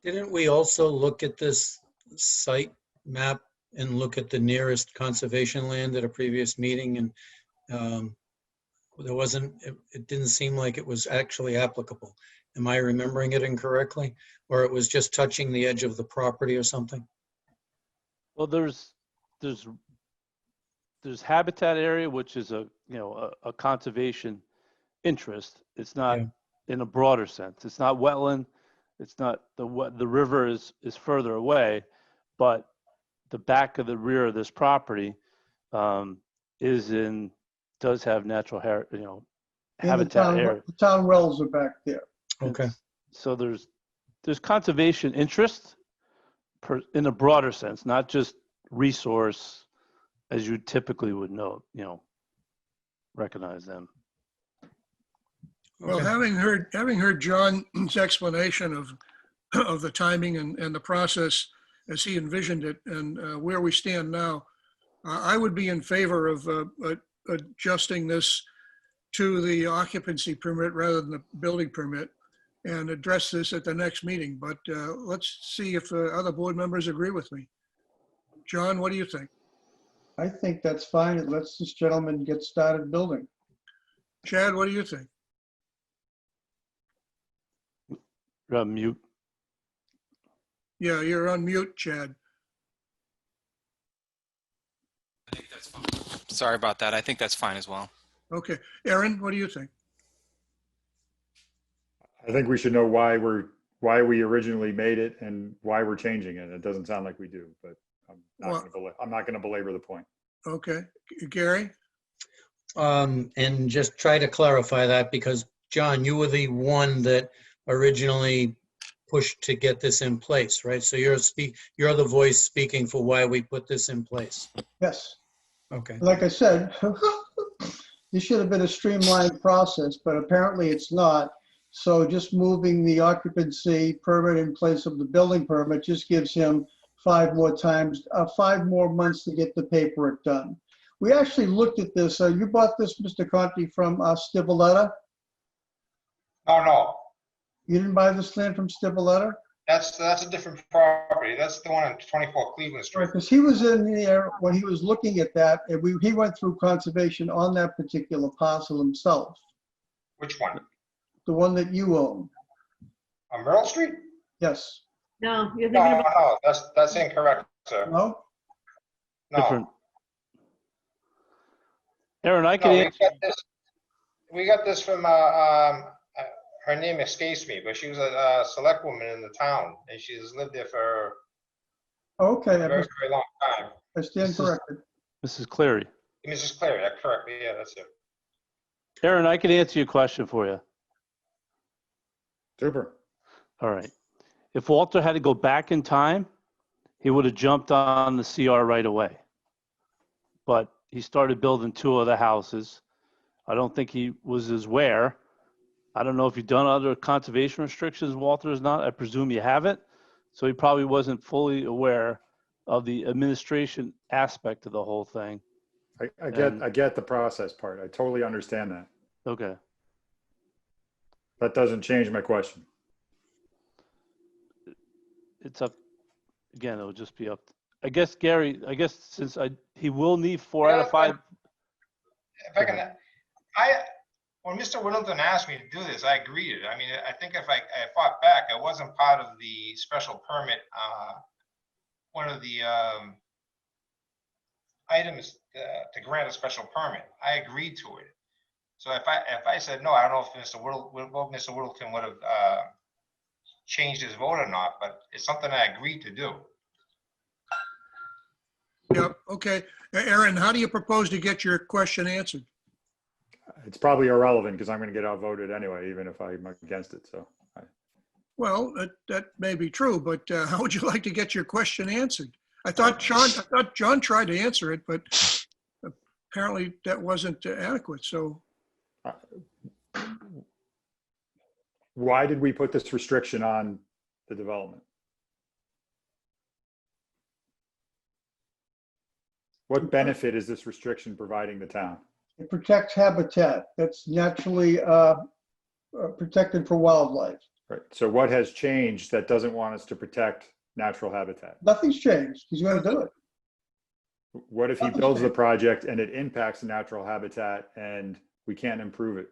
Didn't we also look at this site map and look at the nearest conservation land at a previous meeting? And it didn't seem like it was actually applicable. Am I remembering it incorrectly? Or it was just touching the edge of the property or something? Well, there's habitat area, which is a conservation interest. It's not in a broader sense. It's not wetland. It's not the river is further away, but the back of the rear of this property does have natural habitat area. The town wells are back there. Okay. So there's conservation interest in a broader sense, not just resource as you typically would know, recognize them. Well, having heard John's explanation of the timing and the process as he envisioned it and where we stand now, I would be in favor of adjusting this to the occupancy permit rather than the building permit and address this at the next meeting. But let's see if other board members agree with me. John, what do you think? I think that's fine. It lets this gentleman get started building. Chad, what do you think? Mute. Yeah, you're on mute, Chad. I think that's fine. Sorry about that. I think that's fine as well. Okay. Aaron, what do you think? I think we should know why we originally made it and why we're changing it. It doesn't sound like we do, but I'm not going to belabor the point. Okay. Gary? And just try to clarify that because, John, you were the one that originally pushed to get this in place, right? So you're the voice speaking for why we put this in place. Yes. Okay. Like I said, this should have been a streamlined process, but apparently it's not. So just moving the occupancy permit in place of the building permit just gives him 5 more months to get the paperwork done. We actually looked at this. You bought this, Mr. Conti, from Stivaleta? No. You didn't buy this land from Stivaleta? That's a different property. That's the one on 24 Cleveland Street. Right, because he was in there when he was looking at that, and he went through conservation on that particular parcel himself. Which one? The one that you own. On Mural Street? Yes. No, you're thinking about. No, that's incorrect, sir. No? No. Different. Aaron, I can answer. We got this from, her name escapes me, but she was a select woman in the town, and she's lived there for Okay. a very, very long time. I stand corrected. Mrs. Cleary. Mrs. Clary, that correct? Yeah, that's it. Aaron, I can answer your question for you. Super. All right. If Walter had to go back in time, he would have jumped on the CR right away. But he started building 2 other houses. I don't think he was as aware. I don't know if you've done other conservation restrictions, Walter is not. I presume you haven't. So he probably wasn't fully aware of the administration aspect of the whole thing. I get the process part. I totally understand that. Okay. That doesn't change my question. It's up, again, it'll just be up. I guess, Gary, since he will need 4 out of 5. If I can, when Mr. Whittleton asked me to do this, I agreed. I mean, I think if I fought back, I wasn't part of the special permit. One of the items to grant a special permit, I agreed to it. So if I said no, I don't know if Mr. Whittleton would have changed his vote or not, but it's something I agreed to do. Yep. Okay. Aaron, how do you propose to get your question answered? It's probably irrelevant because I'm going to get outvoted anyway, even if I'm against it. So, Well, that may be true, but how would you like to get your question answered? I thought John tried to answer it, but apparently that wasn't adequate. So Why did we put this restriction on the development? What benefit is this restriction providing the town? It protects habitat that's naturally protected for wildlife. Right. So what has changed that doesn't want us to protect natural habitat? Nothing's changed. He's going to do it. What if he builds the project and it impacts the natural habitat and we can't improve it?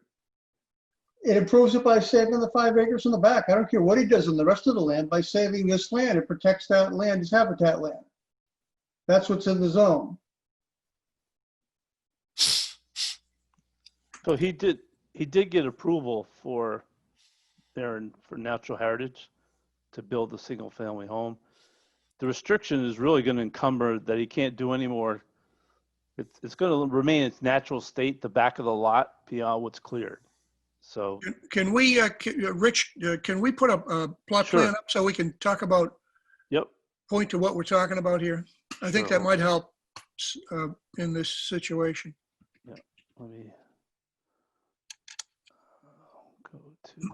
It improves it by saving the 5 acres in the back. I don't care what he does in the rest of the land. By saving this land, it protects that land as habitat land. That's what's in the zone. So he did get approval for natural heritage to build a single family home. The restriction is really going to encumber that he can't do any more. It's going to remain its natural state, the back of the lot beyond what's cleared. So can we, Rich, can we put a plot plan up so we can talk about, point to what we're talking about here? I think that might help in this situation. Yeah, let me go to.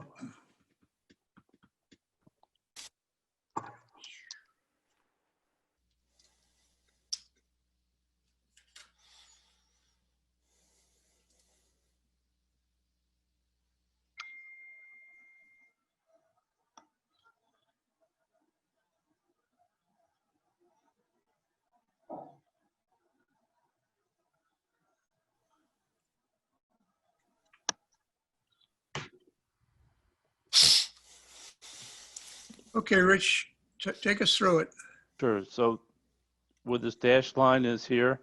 Okay, Rich, take us through it. Sure. So where this dashed line is here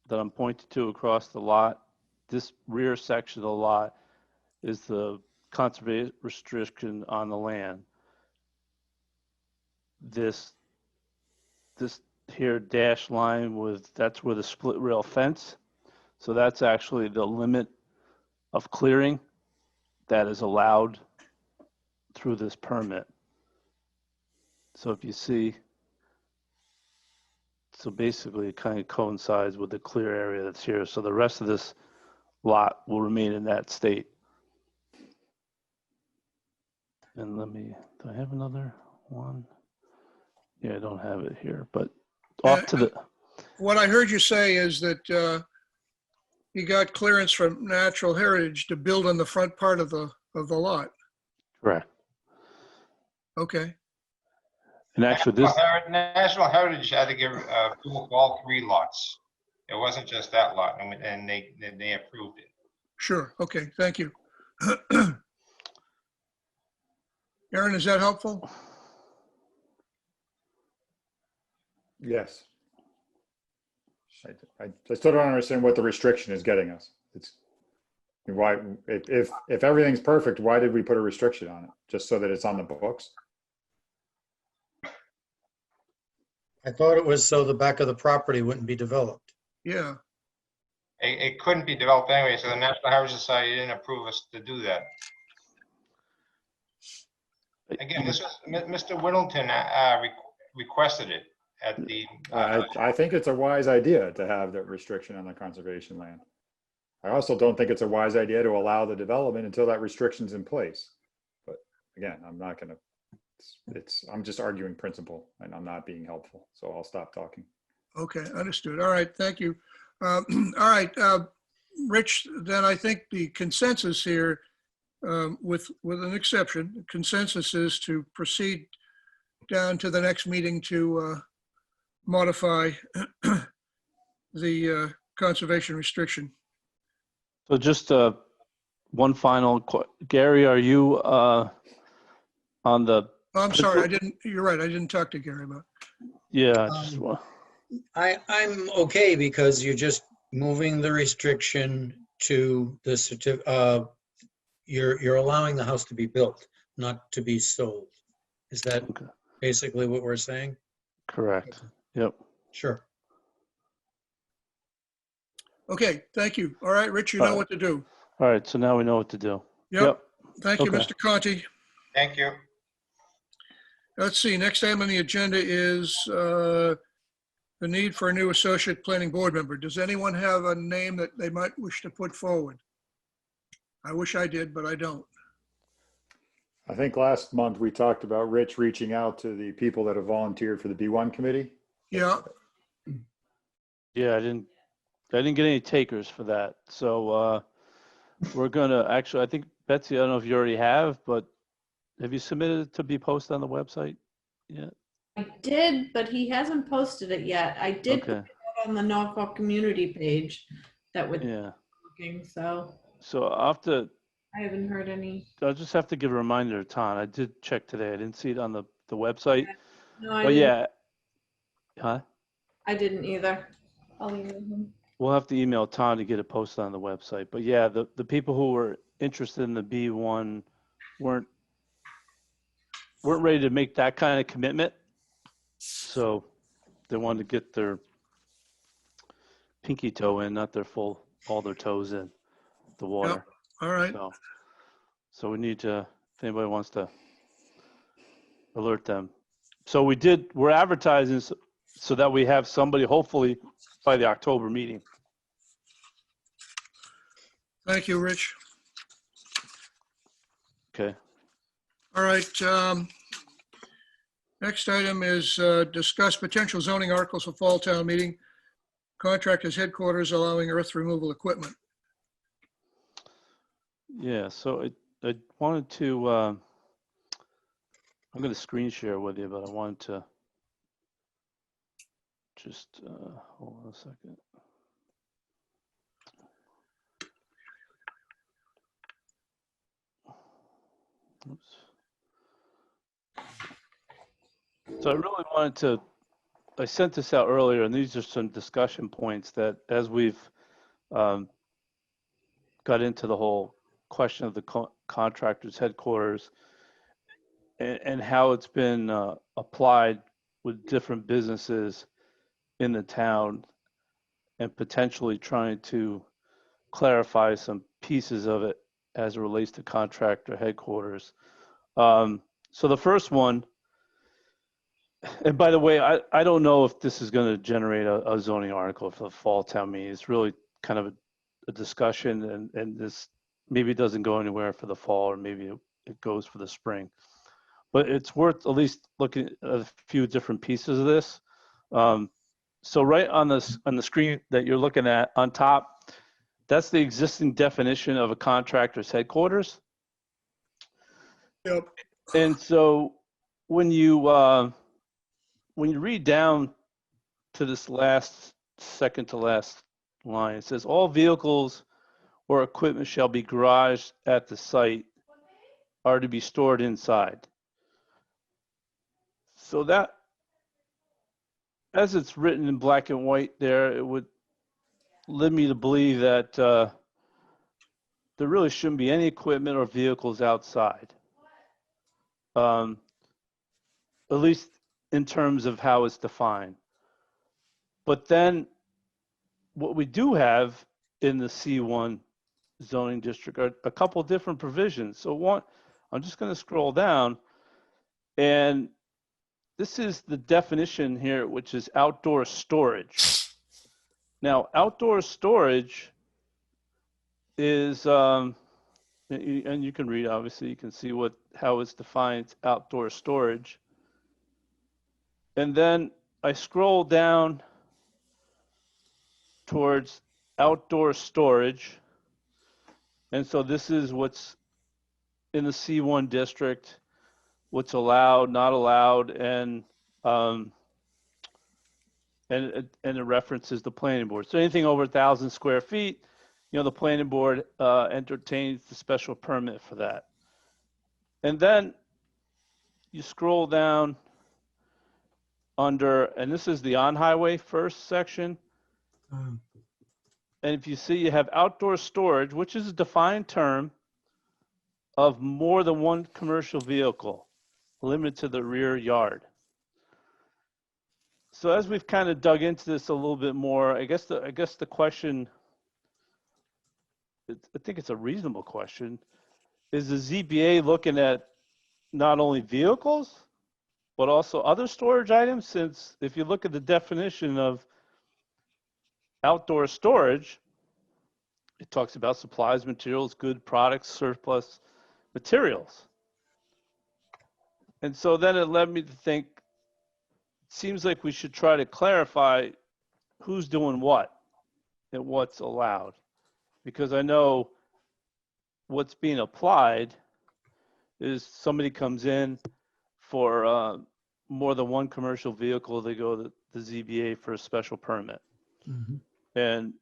that I'm pointing to across the lot, this rear section of the lot is the conservation restriction on the land. This here dashed line that's where the split rail fence. So that's actually the limit of clearing that is allowed through this permit. So if you see, so basically it kind of coincides with the clear area that's here. So the rest of this lot will remain in that state. And do I have another one? Yeah, I don't have it here, but off to the. What I heard you say is that you got clearance from Natural Heritage to build on the front part of the lot. Correct. Okay. And actually this. National Heritage had to give approval for all 3 lots. It wasn't just that lot, and they approved it. Sure. Okay. Thank you. Aaron, is that helpful? Yes. I still don't understand what the restriction is getting us. It's why, if everything's perfect, why did we put a restriction on it? Just so that it's on the books? I thought it was so the back of the property wouldn't be developed. Yeah. It couldn't be developed anyway, so the National Heritage Society didn't approve us to do that. Again, this was Mr. Whittleton requested it at the. I think it's a wise idea to have that restriction on the conservation land. I also don't think it's a wise idea to allow the development until that restriction's in place. But again, I'm not going to. I'm just arguing principle, and I'm not being helpful. So I'll stop talking. Okay, understood. All right, thank you. All right, Rich, then I think the consensus here, with an exception, the consensus is to proceed down to the next meeting to modify the conservation restriction. So just one final, Gary, are you on the? I'm sorry, you're right, I didn't talk to Gary about it. Yeah. I'm okay because you're just moving the restriction to the you're allowing the house to be built, not to be sold. Is that basically what we're saying? Correct. Yep. Sure. Okay, thank you. All right, Rich, you know what to do. All right, so now we know what to do. Yep. Thank you, Mr. Conti. Thank you. Let's see, next item on the agenda is the need for a new associate planning board member. Does anyone have a name that they might wish to put forward? I wish I did, but I don't. I think last month we talked about Rich reaching out to the people that have volunteered for the B1 committee. Yeah, Yeah, I didn't get any takers for that. So we're gonna actually, I think, Betsy, I don't know if you already have, but have you submitted it to be posted on the website yet? I did, but he hasn't posted it yet. I did put Okay, it out on the Norfolk community page that would yeah. looking, so So I haven't heard any. I'll just have to give a reminder to Tom. I did check today. I didn't see it on the website. No, I But didn't. yeah, huh? I didn't either. I'll email him. We'll have to email Tom to get it posted on the website. But yeah, the people who were interested in the B1 weren't ready to make that kind of commitment. So they wanted to get their pinky toe in, not all their toes in the water. all right. So we need to, if anybody wants to alert them. So we're advertising so that we have somebody hopefully by the October meeting. Thank you, Rich. Okay. All right. Next item is discuss potential zoning articles for fall town meeting. Contractors headquarters allowing earth removal equipment. Yeah, so I wanted to, I'm going to screen share with you, but I wanted to just, hold on a second. Oops. So I really wanted to, I sent this out earlier, and these are some discussion points that as we've got into the whole question of the contractor's headquarters and how it's been applied with different businesses in the town and potentially trying to clarify some pieces of it as it relates to contractor headquarters. So the first one, and by the way, I don't know if this is going to generate a zoning article for the fall town meeting. It's really kind of a discussion, and this maybe doesn't go anywhere for the fall, or maybe it goes for the spring. But it's worth at least looking at a few different pieces of this. So right on the screen that you're looking at on top, that's the existing definition of a contractor's headquarters. Yep. And so when you read down to this second to last line, it says all vehicles or equipment shall be garaged at the site are to be stored inside. So that, as it's written in black and white there, it would lead me to believe that there really shouldn't be any equipment or vehicles outside. At least in terms of how it's defined. But then what we do have in the C1 zoning district are a couple different provisions. So one, I'm just going to scroll down, and this is the definition here, which is outdoor storage. Now, outdoor storage is, and you can read, obviously, you can see how it's defined, outdoor storage. And then I scroll down towards outdoor storage. And so this is what's in the C1 district, what's allowed, not allowed, and it references the planning board. So anything over 1,000 square feet, the planning board entertains the special permit for that. And then you scroll down under, and this is the on-highway first section. And if you see, you have outdoor storage, which is a defined term of more than one commercial vehicle, limited to the rear yard. So as we've kind of dug into this a little bit more, I guess the question, I think it's a reasonable question, is the ZBA looking at not only vehicles, but also other storage items, since if you look at the definition of outdoor storage, it talks about supplies, materials, good products, surplus materials. And so then it led me to think, it seems like we should try to clarify who's doing what and what's allowed. Because I know what's being applied is somebody comes in for more than one commercial vehicle, they go to the ZBA for a special permit. And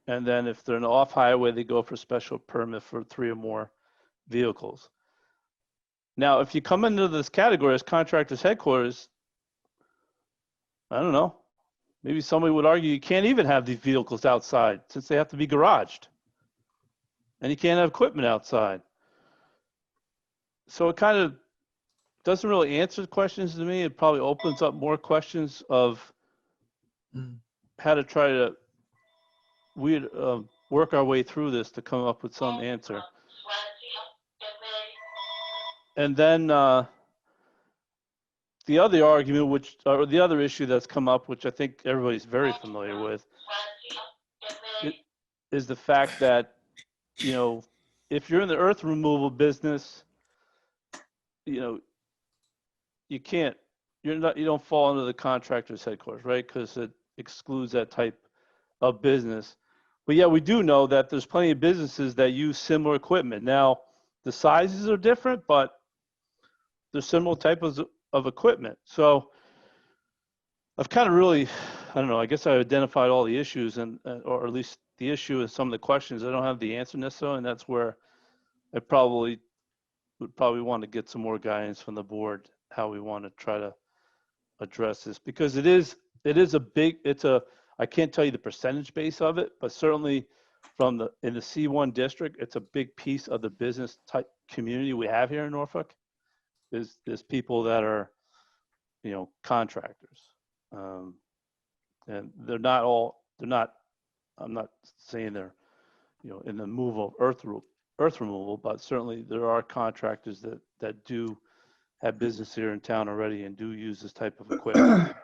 then if they're an off highway, they go for a special permit for 3 or more vehicles. Now, if you come into this category as contractor's headquarters, I don't know, maybe somebody would argue you can't even have these vehicles outside since they have to be garaged. And you can't have equipment outside. So it kind of doesn't really answer the questions to me. It probably opens up more questions of how to try to work our way through this to come up with some answer. And then the other argument, or the other issue that's come up, which I think everybody's very familiar with, is the fact that, if you're in the earth removal business, you don't fall under the contractor's headquarters, right? Because it excludes that type of business. But yeah, we do know that there's plenty of businesses that use similar equipment. Now, the sizes are different, but there's similar types of equipment. So I've kind of really, I don't know, I guess I identified all the issues or at least the issue and some of the questions. I don't have the answer necessarily, and that's where I would probably want to get some more guidance from the board, how we want to try to address this, because it is I can't tell you the percentage base of it, but certainly in the C1 district, it's a big piece of the business type community we have here in Norfolk. There's people that are, contractors. And I'm not saying they're, in the move of earth removal, but certainly there are contractors that do have business here in town already and do use this type of equipment.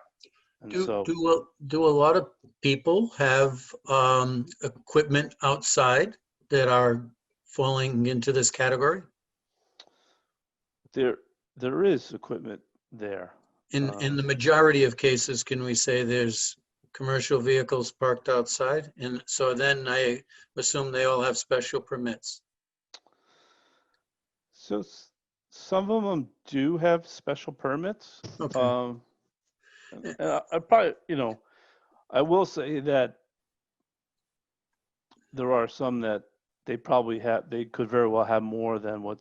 And Do a lot of people have equipment outside that are falling into this category? There is equipment there. In the majority of cases, can we say there's commercial vehicles parked outside? And so then I assume they all have special permits. So some of them do have special permits. Okay. And I probably, I will say that there are some that they could very well have more than what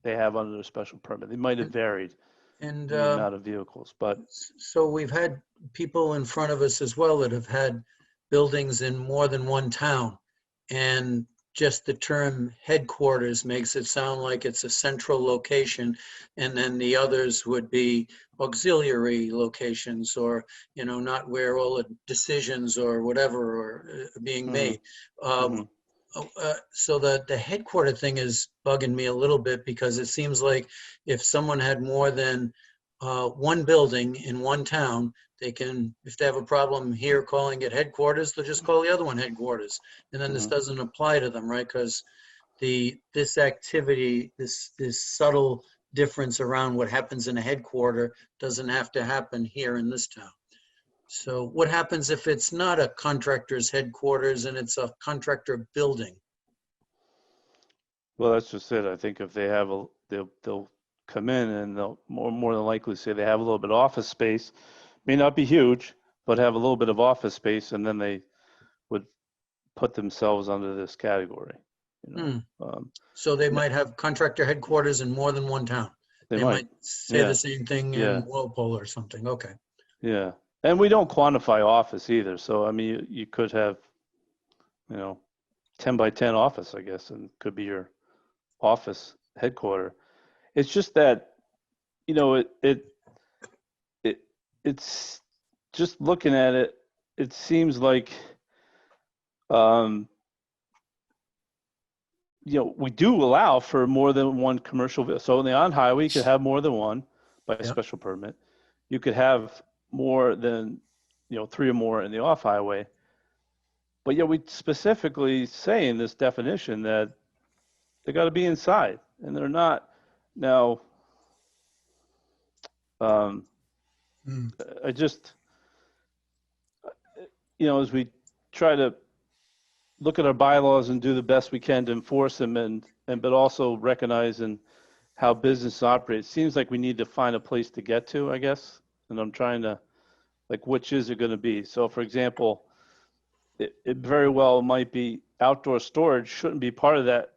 they have under their special permit. They might have varied in the amount of vehicles, but. So we've had people in front of us as well that have had buildings in more than one town. And just the term headquarters makes it sound like it's a central location. And then the others would be auxiliary locations, or, not where all the decisions or whatever are being made. So the headquarter thing is bugging me a little bit, because it seems like if someone had more than one building in one town, they can, if they have a problem here calling it headquarters, they'll just call the other one headquarters. And then this doesn't apply to them, right? Because this activity, this subtle difference around what happens in a headquarter doesn't have to happen here in this town. So what happens if it's not a contractor's headquarters and it's a contractor building? Well, that's just it. I think if they have they'll come in and they'll more than likely say they have a little bit of office space, may not be huge, but have a little bit of office space, and then they would put themselves under this category. So they might have contractor headquarters in more than one town. They might say the same thing in Walpole or something. Okay. Yeah. And we don't quantify office either. So, I mean, you could have, 10 by 10 office, I guess, and could be your office headquarter. It's just that, it's just looking at it, it seems like, we do allow for more than one commercial vehicle. So in the on highway, you could have more than one, by Yeah. special permit. You could have more than, 3 or more in the off-highway. But yet we specifically say in this definition that they got to be inside, and they're not. Now, I just, as we try to look at our bylaws and do the best we can to enforce them, but also recognizing how business operates, it seems like we need to find a place to get to, I guess. And I'm trying to, like, which is it going to be? So, for example, it very well might be outdoor storage shouldn't be part of that,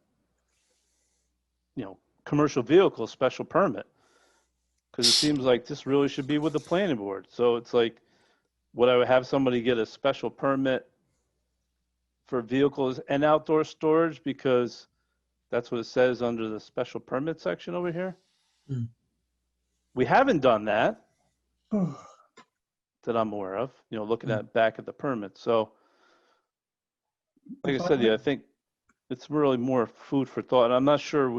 commercial vehicle special permit. Because it seems like this really should be with the planning board. So it's like, would I have somebody get a special permit for vehicles and outdoor storage because that's what it says under the special permit section over here? We haven't done that that I'm aware of, looking at back at the permit. So like I said, I think it's really more food for thought. I'm not sure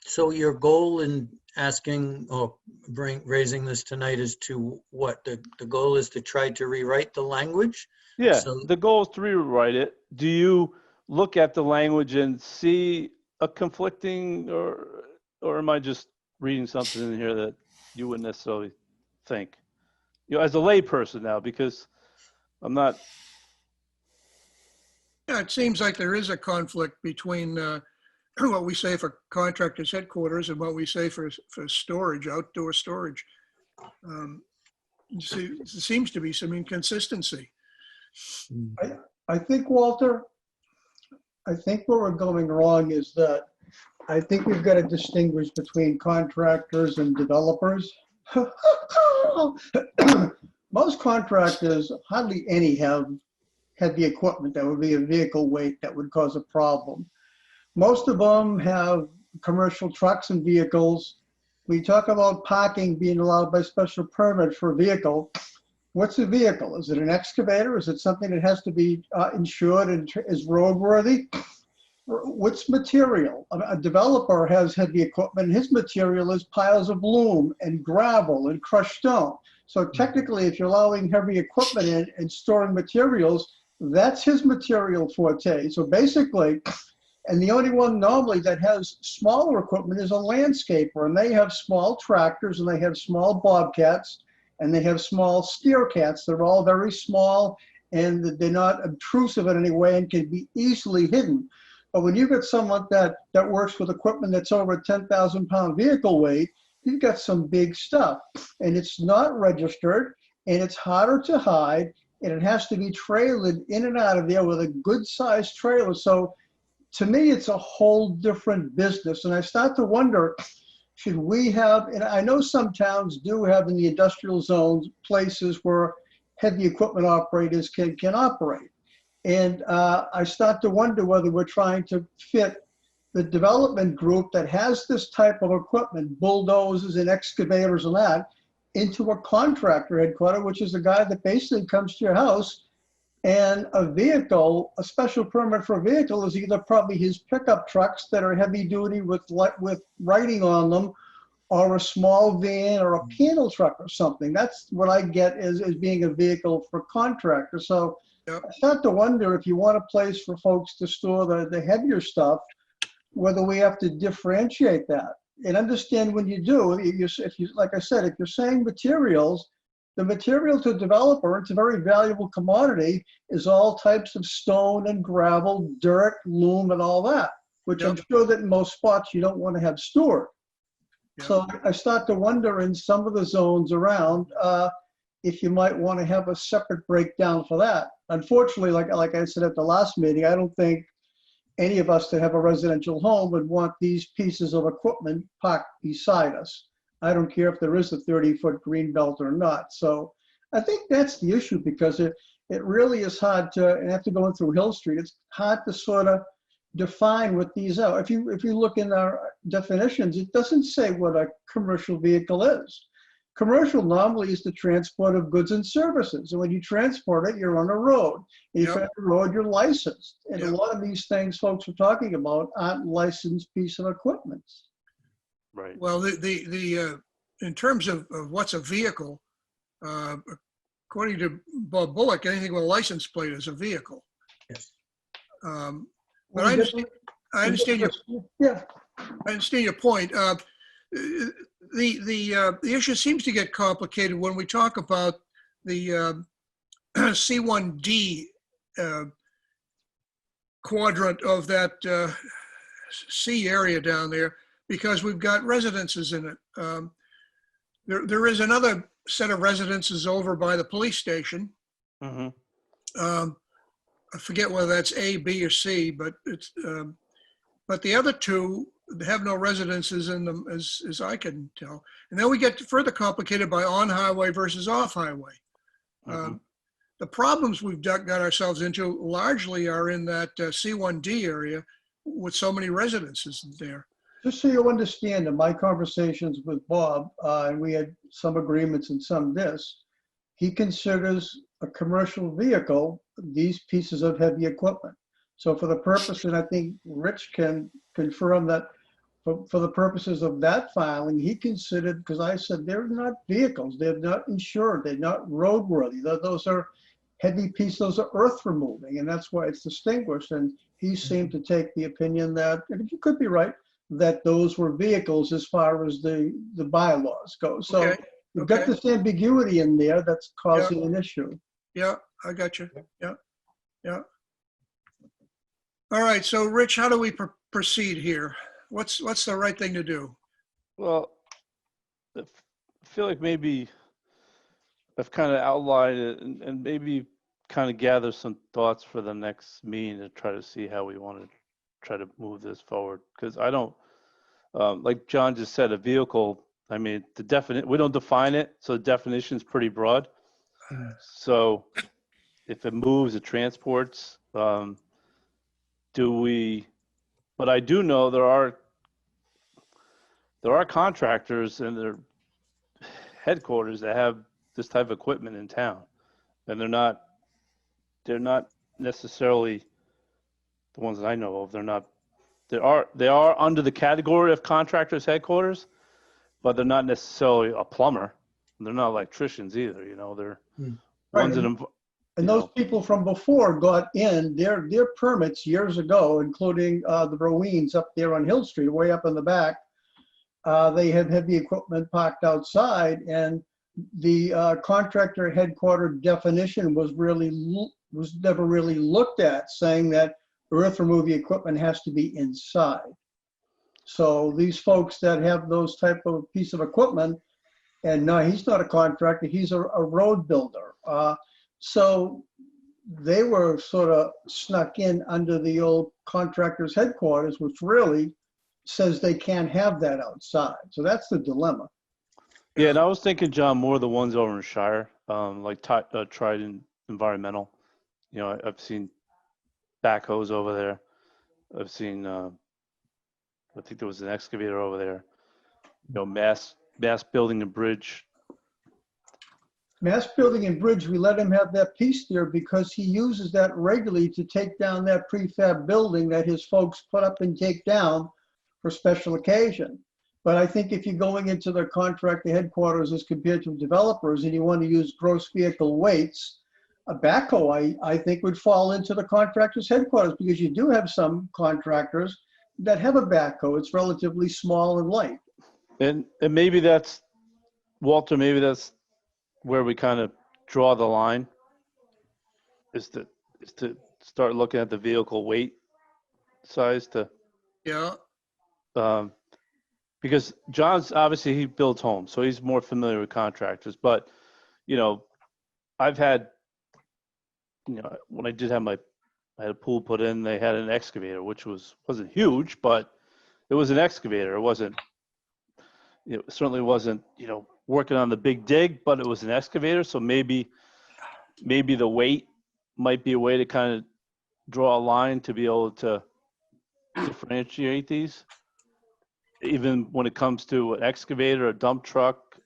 So your goal in asking or raising this tonight is to what? The goal is to try to rewrite the language? Yeah, So, the goal is to rewrite it. Do you look at the language and see a conflicting, or am I just reading something in here that you wouldn't necessarily think? As a layperson now, because I'm not. Yeah, it seems like there is a conflict between what we say for contractors' headquarters and what we say for storage, outdoor storage. There seems to be some inconsistency. I think, Walter, I think where we're going wrong is that I think we've got to distinguish between contractors and developers. Most contractors, hardly any have heavy equipment that would be a vehicle weight that would cause a problem. Most of them have commercial trucks and vehicles. We talk about parking being allowed by special permit for a vehicle. What's a vehicle? Is it an excavator? Is it something that has to be insured and is roadworthy? What's material? A developer has heavy equipment. His material is piles of loam and gravel and crushed stone. So technically, if you're allowing heavy equipment in and storing materials, that's his material forte. So basically, and the only one normally that has smaller equipment is a landscaper, and they have small tractors, and they have small bobcats, and they have small steer cats. They're all very small, and they're not obtrusive in any way and can be easily hidden. But when you get someone that works with equipment that's over a 10,000-pound vehicle weight, you've got some big stuff, and it's not registered, and it's harder to hide, and it has to be trailered in and out of there with a good-sized trailer. So to me, it's a whole different business. And I start to wonder, should we have, and I know some towns do have in the industrial zones places where heavy equipment operators can operate. And I start to wonder whether we're trying to fit the development group that has this type of equipment, bulldozers and excavators and that, into a contractor headquarters, which is a guy that basically comes to your house. And a vehicle, a special permit for a vehicle is either probably his pickup trucks that are heavy duty with writing on them, or a small van or a panel truck or something. That's what I get as being a vehicle for contractors. So I start to wonder, if you want a place for folks to store the heavier stuff, whether we have to differentiate that. And understand when you do, if you, like I said, if you're saying materials, the material to a developer, it's a very valuable commodity, is all types of stone and gravel, dirt, loam, and all that, which I'm sure that in most spots you don't want to have stored. So I start to wonder in some of the zones around if you might want to have a separate breakdown for that. Unfortunately, like I said at the last meeting, I don't think any of us that have a residential home would want these pieces of equipment parked beside us. I don't care if there is a 30-foot green belt or not. So I think that's the issue, because it really is hard to, and after going through Hill Street, it's hard to sort of define what these are. If you look in our definitions, it doesn't say what a commercial vehicle is. Commercial normally is the transport of goods and services. And when you transport it, you're on a road. And if you're on a road, you're licensed. And a lot of these things folks are talking about aren't licensed piece of equipment. Right. Well, in terms of what's a vehicle, according to Bob Bullock, anything with a license plate is a vehicle. Yes. But I understand your Yeah. I understand your point. The issue seems to get complicated when we talk about the C1D quadrant of that C area down there, because we've got residences in it. There is another set of residences over by the police station. Mm-hmm. I forget whether that's A, B, or C, but it's but the other two have no residences in them, as I can tell. And then we get further complicated by on highway versus off highway. Mm-hmm. The problems we've got ourselves into largely are in that C1D area with so many residences there. Just so you understand, in my conversations with Bob, and we had some agreements and some this, he considers a commercial vehicle these pieces of heavy equipment. So for the purpose, and I think Rich can confirm that for the purposes of that filing, he considered, because I said they're not vehicles, they're not insured, they're not roadworthy. Those are heavy pieces, those are earth removing, and that's why it's distinguished. And he seemed to take the opinion that, and you could be right, that those were vehicles as far as the bylaws go. So Okay. you've got this ambiguity in there that's causing an issue. Yeah, I got you. Yeah, yeah. All right, so Rich, how do we proceed here? What's the right thing to do? Well, I feel like maybe I've kind of outlined it and maybe kind of gather some thoughts for the next meeting to try to see how we want to try to move this forward. Because I don't, like John just said, a vehicle, I mean, we don't define it, so the definition is pretty broad. So if it moves, it transports, but I do know there are contractors and their headquarters that have this type of equipment in town, and they're not necessarily the ones that I know of. They are under the category of contractors headquarters, but they're not necessarily a plumber. They're not electricians either. They're ones that. And those people from before got in their permits years ago, including the Roweens up there on Hill Street, way up in the back. They had heavy equipment parked outside, and the contractor headquarter definition was never really looked at, saying that earth removing equipment has to be inside. So these folks that have those type of piece of equipment, and no, he's not a contractor, he's a road builder. So they were sort of snuck in under the old contractor's headquarters, which really says they can't have that outside. So that's the dilemma. Yeah, and I was thinking, John, more of the ones over in Shire, like Trident Environmental. I've seen backhoes over there. I've seen, I think there was an excavator over there. Mass Building and Bridge. Mass Building and Bridge, we let him have that piece there because he uses that regularly to take down that prefab building that his folks put up and take down for special occasion. But I think if you're going into the contractor headquarters as compared to developers and you want to use gross vehicle weights, a backhoe, I think, would fall into the contractor's headquarters, because you do have some contractors that have a backhoe. It's relatively small and light. And maybe that's, Walter, maybe that's where we kind of draw the line, is to start looking at the vehicle weight size to. Yeah. Because John's, obviously he builds homes, so he's more familiar with contractors. But, I've had, when I did have I had a pool put in, they had an excavator, which wasn't huge, but it was an excavator. It wasn't, it certainly wasn't, working on the big dig, but it was an excavator. So maybe the weight might be a way to kind of draw a line to be able to differentiate these. Even when it comes to an excavator, a dump truck,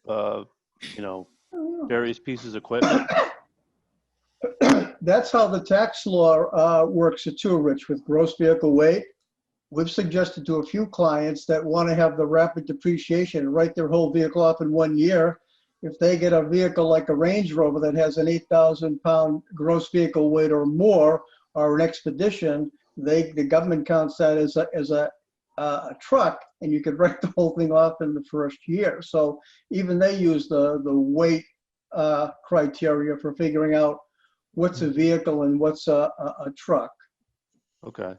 various pieces of equipment. That's how the tax law works it too, Rich, with gross vehicle weight. we've suggested to a few clients that want to have the rapid depreciation and write their whole vehicle off in 1 year. If they get a vehicle like a Range Rover that has an 8,000 pound gross vehicle weight or more, or an Expedition, the government counts that as a truck, and you could write the whole thing off in the first year. So even they use the weight criteria for figuring out what's a vehicle and what's a truck. Okay.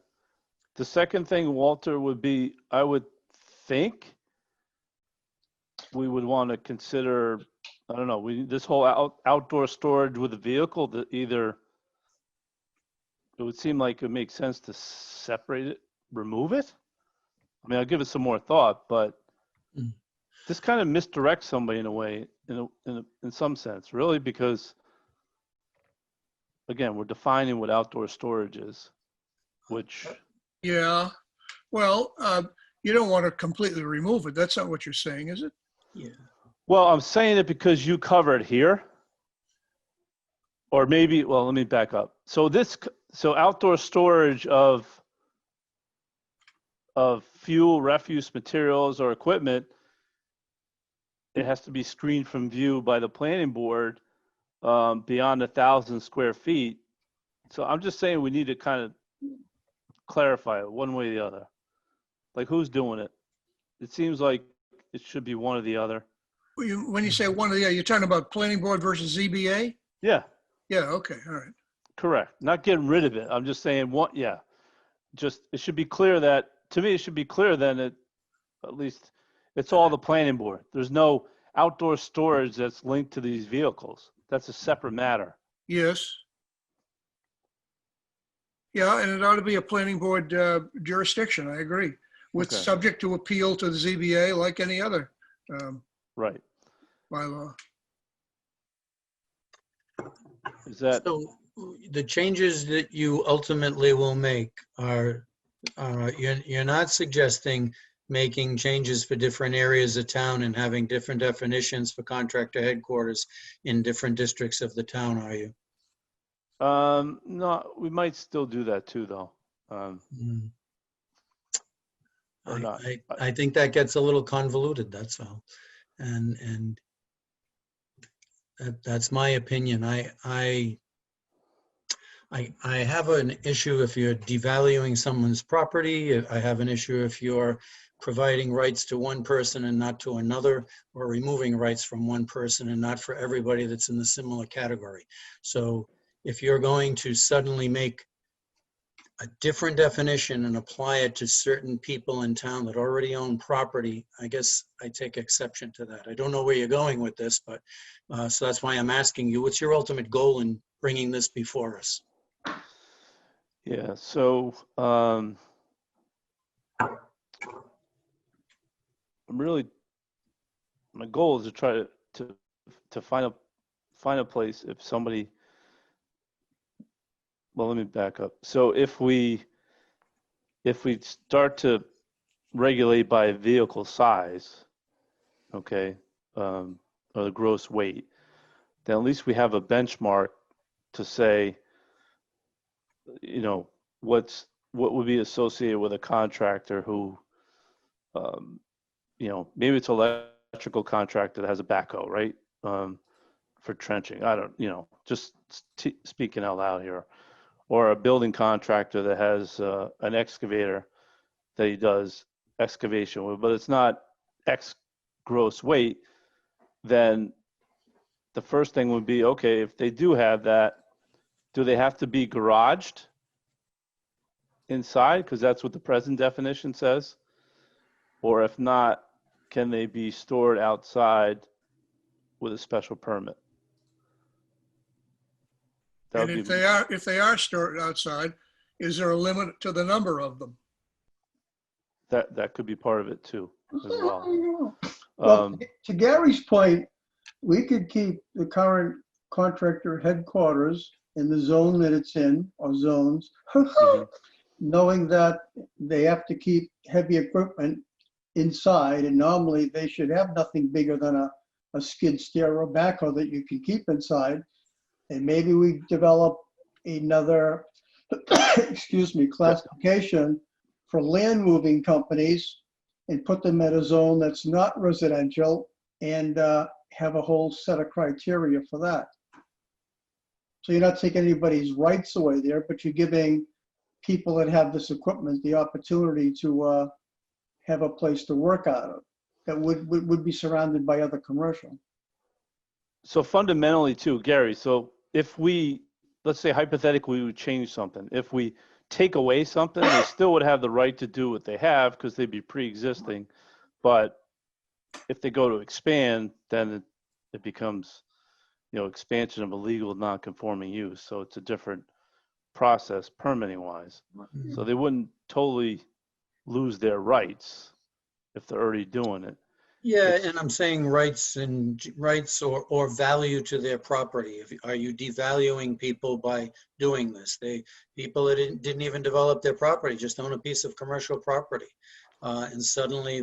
The second thing, Walter, would be, I would think we would want to consider, I don't know, this whole outdoor storage with a vehicle, that either, it would seem like it makes sense to separate it, remove it. I mean, I'll give it some more thought, but this kind of misdirects somebody in a way, in some sense, really, because again, we're defining what outdoor storage is, which. Yeah, well, you don't want to completely remove it. That's not what you're saying, is it? Yeah. Well, I'm saying it because you cover it here. Or maybe, well, let me back up. So outdoor storage of fuel, refuse, materials, or equipment, it has to be screened from view by the planning board beyond 1,000 square feet. So I'm just saying we need to kind of clarify it one way or the other. Like, who's doing it? It seems like it should be one or the other. When you say one or the other, you're talking about planning board versus ZBA? Yeah. Yeah, okay, all right. Correct. Not getting rid of it. I'm just saying what, yeah. Just, it should be clear that, to me, it should be clear then that at least it's all the planning board. There's no outdoor storage that's linked to these vehicles. That's a separate matter. Yes. Yeah, and it ought to be a planning board jurisdiction, I agree. With Okay. subject to appeal to the ZBA like any other Right. bylaw. Is that, So the changes that you ultimately will make are, you're not suggesting making changes for different areas of town and having different definitions for contractor headquarters in different districts of the town, are you? no, we might still do that too, though. Or not. I think that gets a little convoluted, that's all. And that's my opinion. I have an issue if you're devaluing someone's property. I have an issue if you're providing rights to one person and not to another, or removing rights from one person and not for everybody that's in the similar category. So if you're going to suddenly make a different definition and apply it to certain people in town that already own property, I guess I take exception to that. I don't know where you're going with this, but so that's why I'm asking you, what's your ultimate goal in bringing this before us? Yeah, so I'm really, my goal is to try to find a place if somebody, well, let me back up. So if we start to regulate by vehicle size, okay, or the gross weight, then at least we have a benchmark to say, you know, what would be associated with a contractor who, you know, maybe it's an electrical contractor that has a backhoe, right? For trenching. I don't, you know, just speaking out loud here. Or a building contractor that has an excavator that he does excavation with, but it's not X gross weight, then the first thing would be, okay, if they do have that, do they have to be garaged inside? Because that's what the present definition says. Or if not, can they be stored outside with a special permit? And if they are stored outside, is there a limit to the number of them? That could be part of it too, as well. Well, to Gary's point, we could keep the current contractor headquarters in the zone that it's in, or zones, knowing that they have to keep heavy equipment inside, and normally they should have nothing bigger than a skid steer or a backhoe that you can keep inside. And maybe we develop another, excuse me, classification for land moving companies and put them at a zone that's not residential and have a whole set of criteria for that. So you're not taking anybody's rights away there, but you're giving people that have this equipment the opportunity to have a place to work out of that would be surrounded by other commercial. So fundamentally too, Gary, so if we, let's say hypothetically, we would change something. If we take away something, they still would have the right to do what they have because they'd be pre-existing. But if they go to expand, then it becomes, expansion of a legal non-conforming use. So it's a different process permitting wise. So they wouldn't totally lose their rights if they're already doing it. Yeah, and I'm saying rights or value to their property. Are you devaluing people by doing this? People that didn't even develop their property, just own a piece of commercial property. And suddenly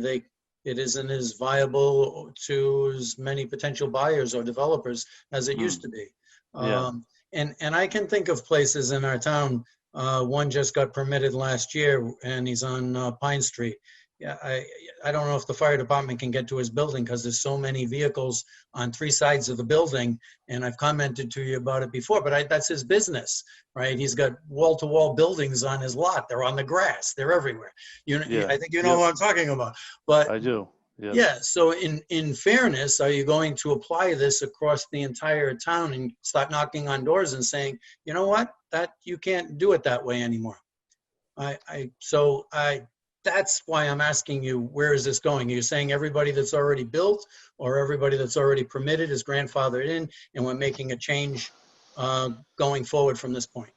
it isn't as viable to as many potential buyers or developers as it used to be. Yeah. And I can think of places in our town, one just got permitted last year and he's on Pine Street. Yeah, I don't know if the fire department can get to his building because there's so many vehicles on 3 sides of the building. And I've commented to you about it before, but that's his business, right? He's got wall-to-wall buildings on his lot. They're on the grass. They're everywhere. I think you know what I'm talking about. But I do. Yes. Yeah. So in fairness, are you going to apply this across the entire town and start knocking on doors and saying, you know what, that you can't do it that way anymore? That's why I'm asking you, where is this going? You're saying everybody that's already built or everybody that's already permitted is grandfathered in, and we're making a change going forward from this point?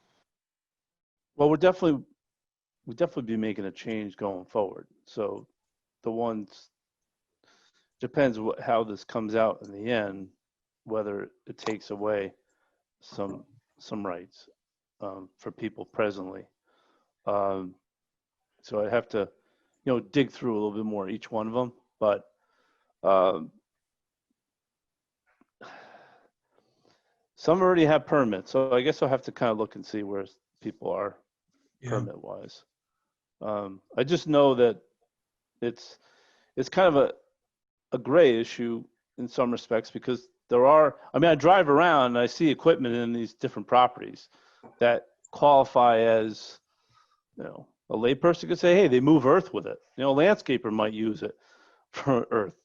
Well, we'll definitely be making a change going forward. So the ones, depends how this comes out in the end, whether it takes away some rights for people presently. So I have to, dig through a little bit more each one of them. But some already have permits, so I guess I'll have to kind of look and see where people are permit-wise. I just know that it's kind of a gray issue in some respects because I drive around and I see equipment in these different properties that qualify as, a layperson could say, hey, they move earth with it. A landscaper might use it for earth,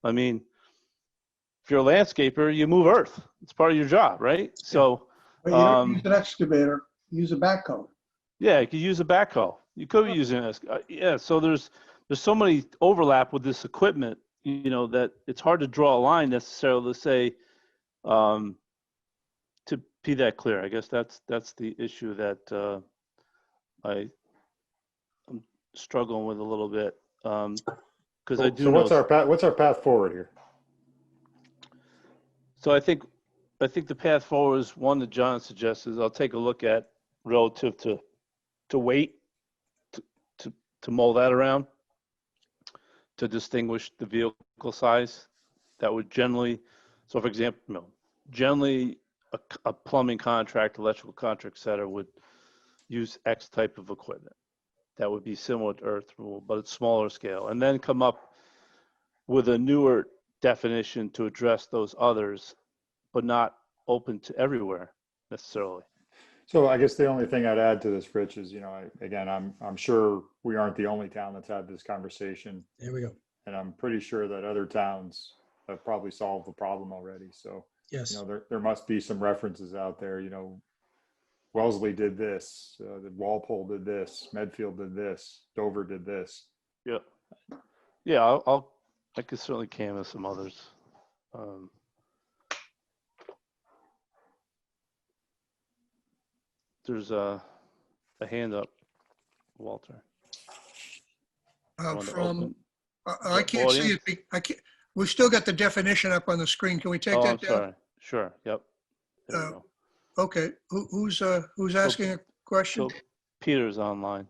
I mean, if you're a landscaper, you move earth. It's part of your job, right? Yeah. So, but you don't use an excavator, use a backhoe. Yeah, you could use a backhoe. You could be using it. Yeah, so there's so many overlap with this equipment, that it's hard to draw a line necessarily to say, to be that clear. I guess that's the issue that I'm struggling with a little bit, because I do. So what's our path forward here? So I think the path forward is one that John suggested. I'll take a look at relative to weight, to mull that around, to distinguish the vehicle size. That would generally, so for example, generally a plumbing contract, electrical contract setter would use X type of equipment. That would be similar to earth removal, but it's smaller scale, and then come up with a newer definition to address those others, but not open to everywhere necessarily. So I guess the only thing I'd add to this, Rich, is, I'm sure we aren't the only town that's had this conversation. There we go. And I'm pretty sure that other towns have probably solved the problem already. So, yes, there must be some references out there. Wellesley did this, Walpole did this, Medfield did this, Dover did this. Yeah. Yeah, I could certainly canvas some others. There's a hand up, Walter. I can't see it. We've still got the definition up on the screen. Can we take that down? Sorry. Sure. Yep. There we go. Okay. Who's asking a question? So Peter's online.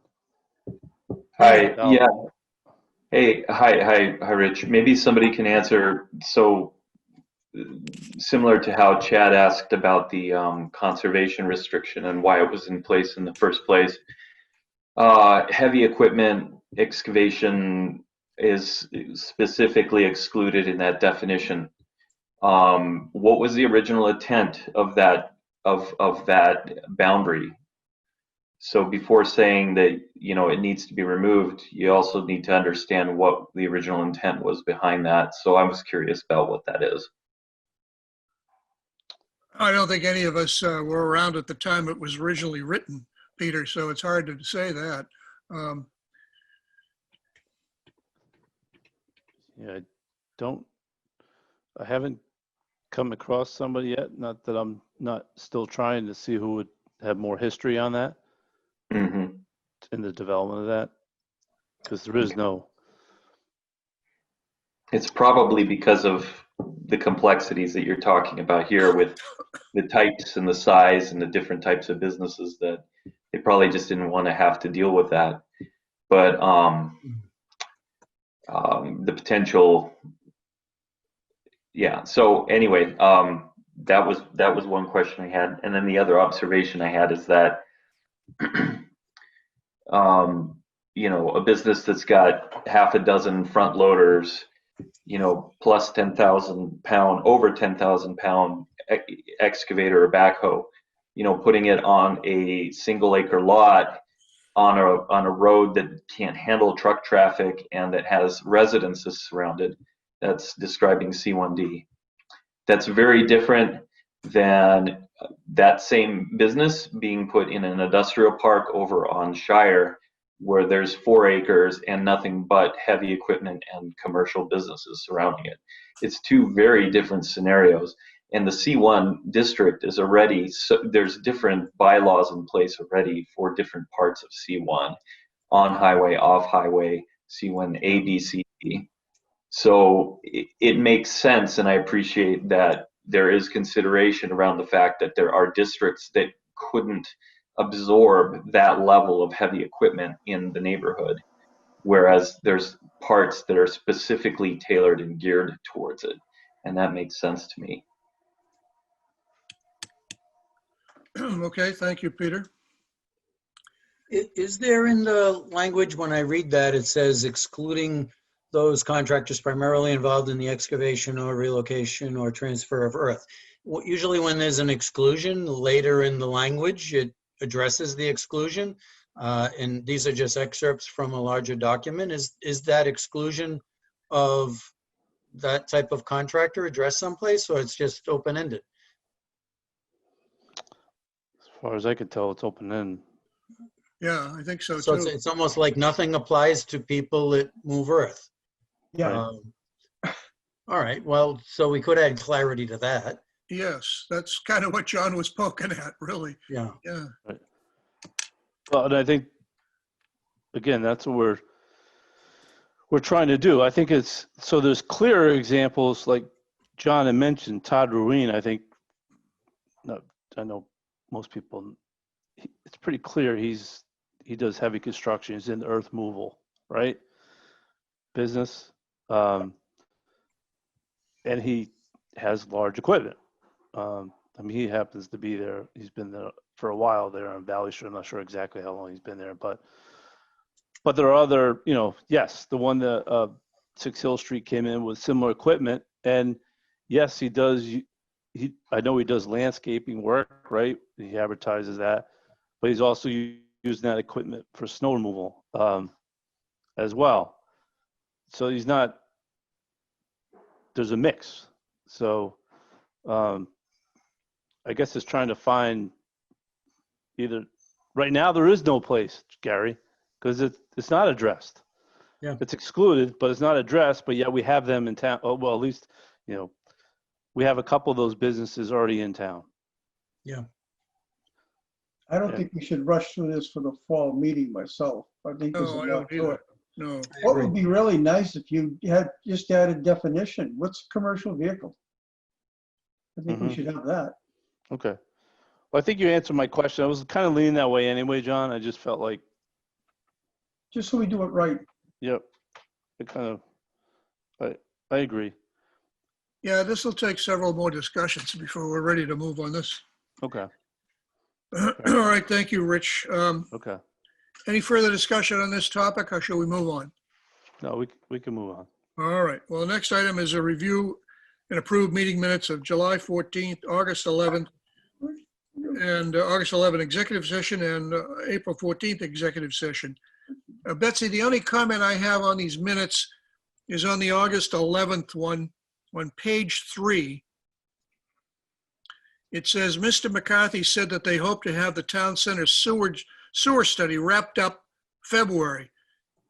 Hi. Yeah. Hey. Hi, Rich. Maybe somebody can answer. So, similar to how Chad asked about the conservation restriction and why it was in place in the first place. Heavy equipment excavation is specifically excluded in that definition. What was the original intent of that boundary? So before saying that, you know, it needs to be removed, you also need to understand what the original intent was behind that. So I was curious about what that is. I don't think any of us were around at the time it was originally written, Peter, so it's hard to say that. Yeah, I haven't come across somebody yet, not that I'm not still trying to see who would have more history on that in the development of that, because there is no. It's probably because of the complexities that you're talking about here with the types and the size and the different types of businesses that they probably just didn't want to have to deal with that. But the potential, yeah. So anyway, that was one question I had, and then the other observation I had is that you know, a business that's got half a dozen front loaders, you know, plus 10,000 pound, over 10,000 pound excavator or backhoe, you know, putting it on a single acre lot on a road that can't handle truck traffic and that has residences surrounded, that's describing C1D. That's very different than that same business being put in an industrial park over on Shire, where there's 4 acres and nothing but heavy equipment and commercial businesses surrounding it. It's two very different scenarios. And the C1 district is already, so there's different bylaws in place already for different parts of C1, on highway, off highway, C1 A, B, C, D. So it makes sense, and I appreciate that there is consideration around the fact that there are districts that couldn't absorb that level of heavy equipment in the neighborhood, whereas there's parts that are specifically tailored and geared towards it, and that makes sense to me. Okay, thank you, Peter. Is there in the language, when I read that, it says excluding those contractors primarily involved in the excavation or relocation or transfer of earth? Usually when there's an exclusion, later in the language, it addresses the exclusion. And these are just excerpts from a larger document. Is that exclusion of that type of contractor addressed someplace, or it's just open-ended? As far as I can tell, it's open-ended. Yeah, I think so So too. it's almost like nothing applies to people that move earth. Yeah. All right, well, so we could add clarity to that. Yes, that's kind of what John was poking at, really. Yeah. Yeah. Right. Well, and I think, again, that's what we're trying to do. I think it's, so there's clear examples like John had mentioned, Todd Ruin, I think, no, I know most people, it's pretty clear he does heavy construction. He's in earth movable, right? Business. And he has large equipment. I mean, he happens to be there. He's been there for a while there on Valley Street. I'm not sure exactly how long he's been there, but there are other, you know, yes, the one that 6 Hill Street came in with similar equipment, and yes, he does. I know he does landscaping work, right? He advertises that, but he's also using that equipment for snow removal as well. So he's not. There's a mix. So I guess it's trying to find either, right now there is no place, Gary, because it's not addressed. Yeah. It's excluded, but it's not addressed, but yet we have them in town. Oh, well, at least, you know, we have a couple of those businesses already in town. Yeah. I don't think we should rush through this for the fall meeting myself. I think there's a No, I lot don't to either. it. No. What would be really nice if you had just added definition? What's a commercial vehicle? I think we should have that. Okay. Well, I think you answered my question. I was kind of leaning that way anyway, John. I just felt like. Just so we do it right. Yep. It kind of, I agree. Yeah, this will take several more discussions before we're ready to move on this. Okay. All right, thank you, Rich. Okay. Any further discussion on this topic, or shall we move on? No, we can move on. All right. Well, the next item is a review and approve meeting minutes of July 14th, August 11th, and August 11th executive session and April 14th executive session. Betsy, the only comment I have on these minutes is on the August 11th one, on page 3. It says, Mr. McCarthy said that they hope to have the town center sewer study wrapped up February.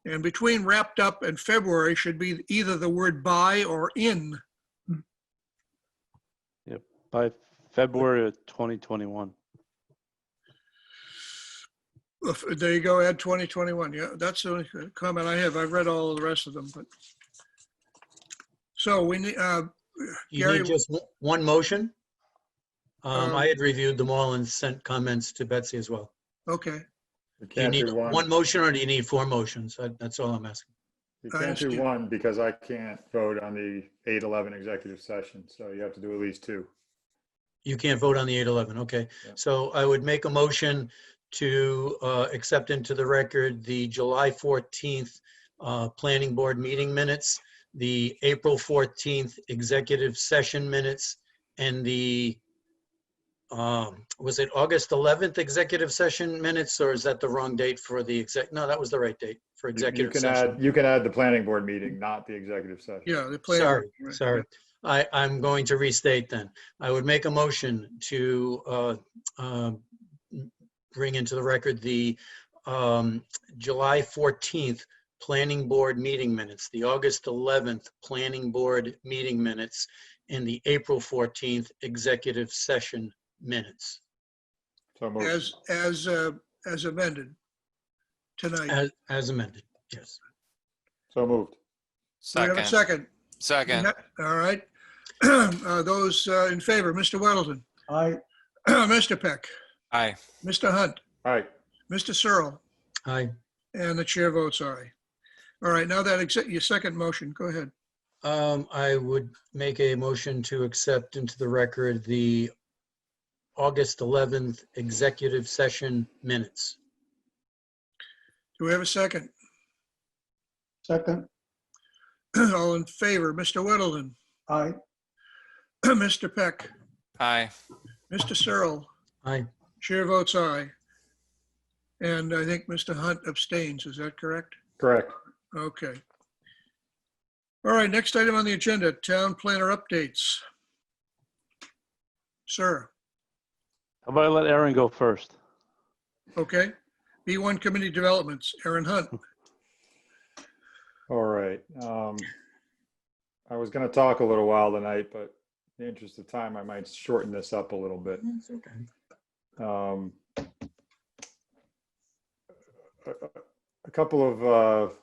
And between wrapped up and February should be either the word by or in. Yep, by February of 2021. There you go, add 2021. Yeah, that's the only comment I have. I've read all of the rest of them, but. So we need, You Gary, need just one motion? I had reviewed them all and sent comments to Betsy as well. okay. You Do you can't need do one motion or do you need 4 motions? That's all I'm asking. You I can't do understand. one because I can't vote on the 8/11 executive session, so you have to do at least 2. You can't vote on the 8/11, okay. Yeah. So I would make a motion to accept into the record the July 14th Planning Board meeting minutes, the April 14th executive session minutes, and the, was it August 11th executive session minutes, or is that the wrong date for the no, that was the right date for executive session. You can add the planning board meeting, not the executive session. Yeah, the plan. Sorry, right, sorry. I'm going to restate then. I would make a motion to bring into the record the July 14th Planning Board meeting minutes, the August 11th Planning Board meeting minutes, and the April 14th executive session minutes. So moved. As amended tonight. As amended, yes. So moved. Do we have a second? Second. All right. Those in favor, Mr. Weddleton, Aye. Mr. Peck, Aye. Mr. Hunt, All right. Mr. Searle, Aye. and the chair votes aye. All right, now that your second motion, go ahead. I would make a motion to accept into the record the August 11th executive session minutes. Do we have a second? Second. All in favor, Mr. Weddleton, Aye. Mr. Peck, Aye. Mr. Searle, Aye. chair votes aye. And I think Mr. Hunt abstains, is that correct? Correct. Okay. All right, next item on the agenda, town planner updates. Sir, How about I let Aaron go first? okay. B1 Committee Developments, Aaron Hunt. All right. I was going to talk a little while tonight, but in the interest of time, I might shorten this up a little bit. That's okay. A couple of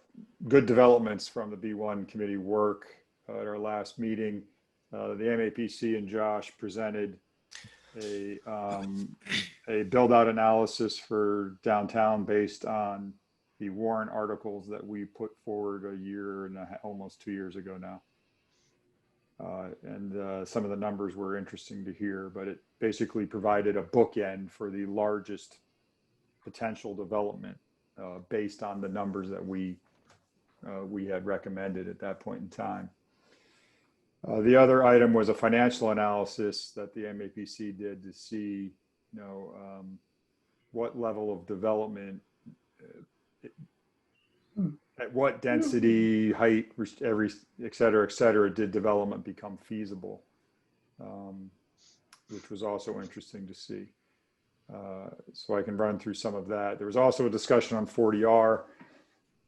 good developments from the B1 committee work at our last meeting. The MAPC and Josh presented a build-out analysis for downtown based on the warrant articles that we put forward a year and almost 2 years ago now. And some of the numbers were interesting to hear, but it basically provided a bookend for the largest potential development based on the numbers that we had recommended at that point in time. The other item was a financial analysis that the MAPC did to see, what level of development, at what density, height, et cetera, did development become feasible, which was also interesting to see. So I can run through some of that. There was also a discussion on 40R,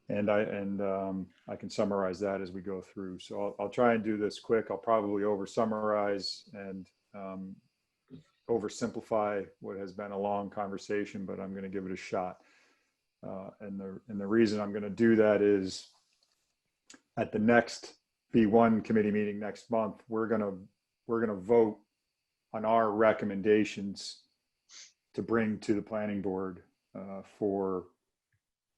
and I can summarize that as we go through. So I'll try and do this quick. I'll probably over summarize and oversimplify what has been a long conversation, but I'm going to give it a shot. And the reason I'm going to do that is at the next B1 committee meeting next month, we're going to vote on our recommendations to bring to the planning board for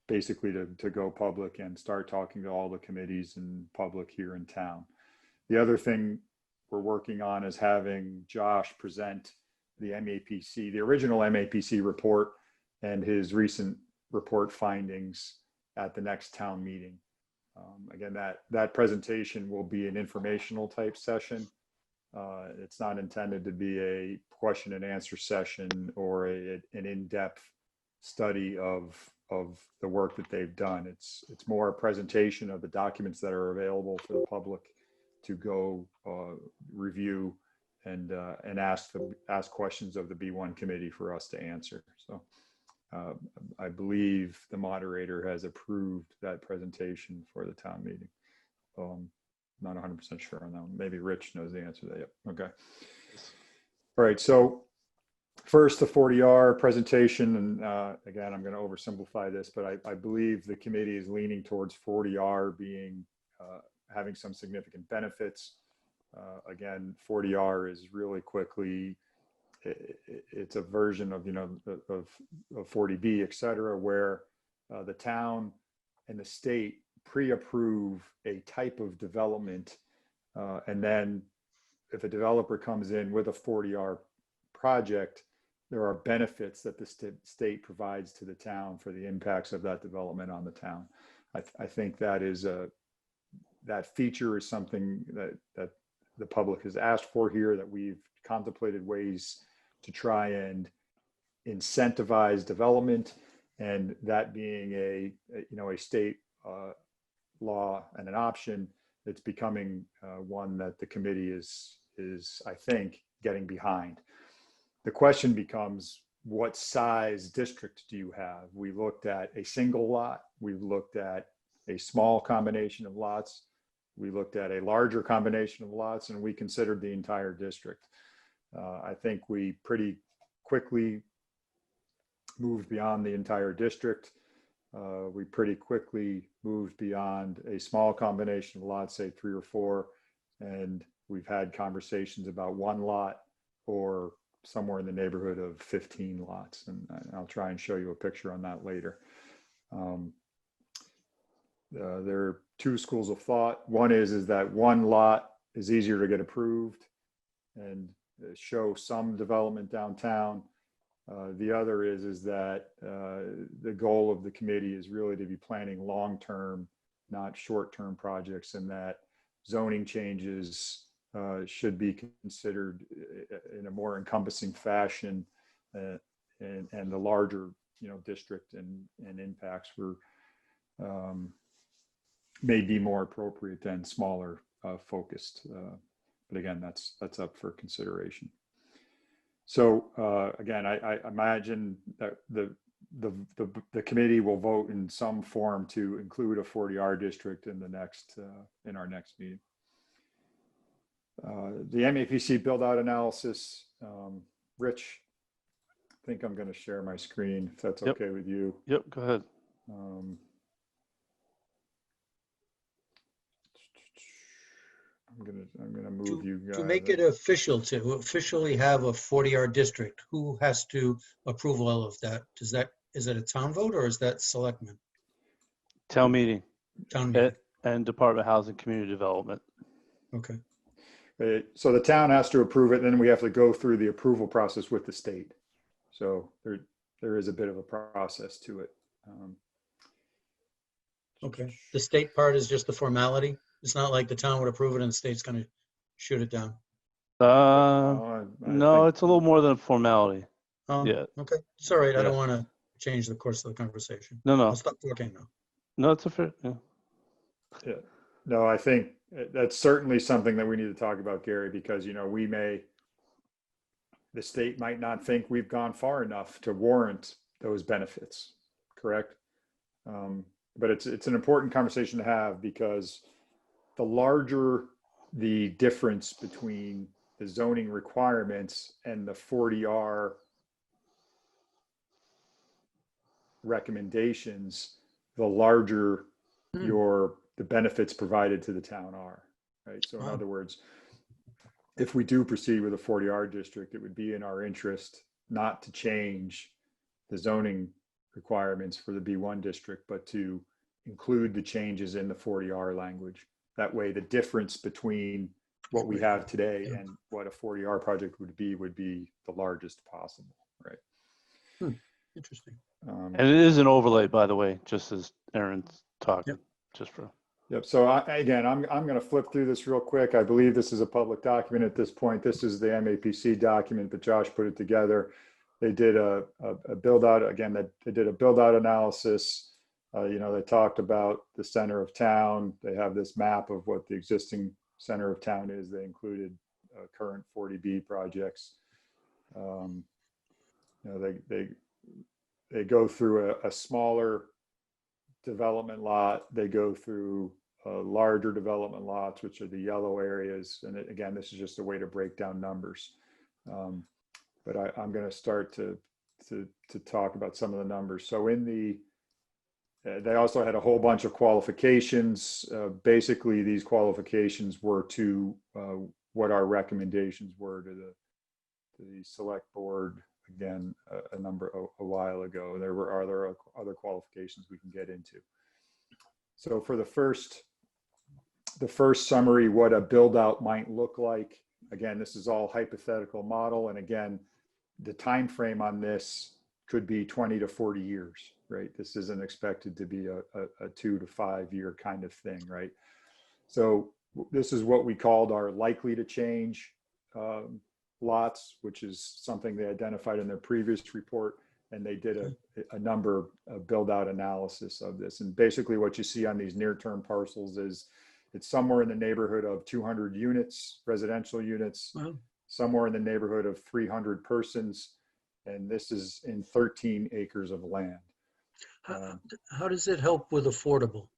basically to go public and start talking to all the committees and public here in town. The other thing we're working on is having Josh present the MAPC, the original MAPC report, and his recent report findings at the next town meeting. Again, that presentation will be an informational type session. It's not intended to be a question and answer session or an in-depth study of the work that they've done. It's more a presentation of the documents that are available for the public to go review and ask questions of the B1 committee for us to answer. So I believe the moderator has approved that presentation for the town meeting. Not 100% sure on that one. Maybe Rich knows the answer to that. Yep. Okay. All right. So first, the 40R presentation, and again, I'm going to oversimplify this, but I believe the committee is leaning towards 40R being having some significant benefits. Again, 40R is really quickly, it's a version of, of 40B, et cetera, where the town and the state pre-approve a type of development. And then if a developer comes in with a 40R project, there are benefits that the state provides to the town for the impacts of that development on the town. I think that is that feature is something that the public has asked for here, that we've contemplated ways to try and incentivize development, and that being a state law and an option, it's becoming one that the committee is I think getting behind. The question becomes, what size district do you have? We looked at a single lot. We've looked at a small combination of lots. We looked at a larger combination of lots, and we considered the entire district. I think we pretty quickly moved beyond the entire district. We pretty quickly moved beyond a small combination of lots, say 3 or 4, and we've had conversations about 1 lot or somewhere in the neighborhood of 15 lots. And I'll try and show you a picture on that later. There are 2 schools of thought. One is that 1 lot is easier to get approved and show some development downtown. The other is that the goal of the committee is really to be planning long-term, not short-term projects, and that zoning changes should be considered in a more encompassing fashion, and the larger, district and impacts were may be more appropriate than smaller focused. But again, that's up for consideration. So again, I imagine that the committee will vote in some form to include a 40R district in the next in our next meeting. The MAPC build out analysis, Rich, I think I'm going to share my screen if that's okay with you. Yep, go ahead. I'm gonna move you guys. To make it official, to officially have a 40R district, who has to approve all of that? Is it a town vote or is that selectmen? Town meeting. Town meeting. And Department of Housing Community Development. Okay. So the town has to approve it, and then we have to go through the approval process with the state. So there is a bit of a process to it. Okay. The state part is just the formality. It's not like the town would approve it and the state's going to shoot it down. No, it's a little more than a formality. Yeah. Okay. It's all right. Yeah. I don't want to change the course of the conversation. No. I'll stop talking now. No, it's a fair. Yeah. Yeah. No, I think that's certainly something that we need to talk about, Gary, because, the state might not think we've gone far enough to warrant those benefits, correct? But it's an important conversation to have, because the larger the difference between the zoning requirements and the 40R recommendations, the larger the benefits provided to the town are, right? So in other words, if we do proceed with a 40R district, it would be in our interest not to change the zoning requirements for the B1 district, but to include the changes in the 40R language. That way, the difference between what we have today and what a 40R project would be the largest possible, right? Interesting. And it is an overlay, by the way, just as Aaron's talking, just for. Yep. So again, I'm going to flip through this real quick. I believe this is a public document at this point. This is the MAPC document, but Josh put it together. They did a build out, again, they did a build out analysis. They talked about the center of town. They have this map of what the existing center of town is. They included current 40B projects. They go through a smaller development lot. They go through larger development lots, which are the yellow areas. And again, this is just a way to break down numbers. But I'm going to start to talk about some of the numbers. So they also had a whole bunch of qualifications. Basically, these qualifications were to what our recommendations were to the select board. Again, a while ago. There were other qualifications we can get into. So for the first summary, what a build out might look like. Again, this is all hypothetical model, and again, the time frame on this could be 20 to 40 years, right? This isn't expected to be a 2 to 5 year kind of thing, right? So this is what we called our likely to change lots, which is something they identified in their previous report, and they did a number of build out analysis of this. And basically what you see on these near-term parcels is it's somewhere in the neighborhood of 200 units, residential units, somewhere in the neighborhood of 300 persons, and this is in 13 acres of land. How does it help with affordable?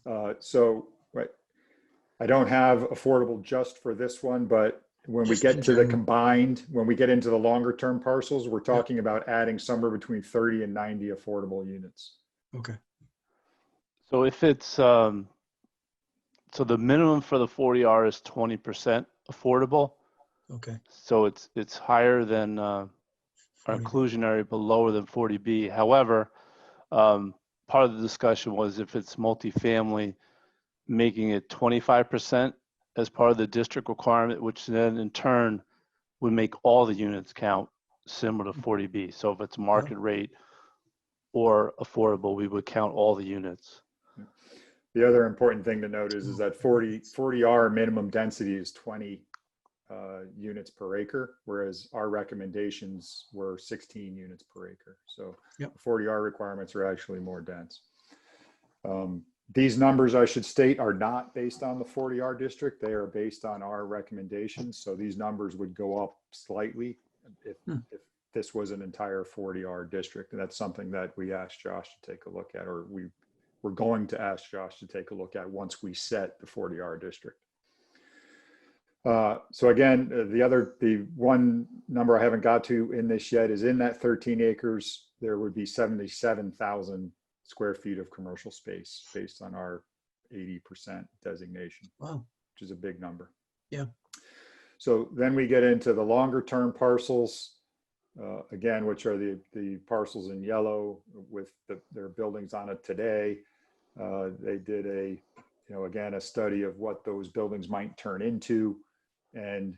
Right, I don't have affordable just for this one, but when we get to the combined, when we get into the longer term parcels, we're talking about adding somewhere between 30 and 90 affordable units. Okay. So if it's, so the minimum for the 40R is 20% affordable. Okay. So it's higher than our inclusionary, but lower than 40B. However, part of the discussion was if it's multifamily, making it 25% as part of the district requirement, which then in turn would make all the units count similar to 40B. So if it's market rate or affordable, we would count all the units. The other important thing to note is that 40R minimum density is 20 units per acre, whereas our recommendations were 16 units per acre. So 40R requirements are actually more dense. These numbers, I should state, are not based on the 40R district. They are based on our recommendations. So these numbers would go up slightly if this was an entire 40R district. And that's something that we asked Josh to take a look at, or we're going to ask Josh to take a look at once we set the 40R district. So again, the one number I haven't got to in this yet is in that 13 acres, there would be 77,000 square feet of commercial space based on our 80% designation. Wow. Which is a big number. Yeah. So then we get into the longer term parcels, again, which are the parcels in yellow with their buildings on it today. They did again, a study of what those buildings might turn into. And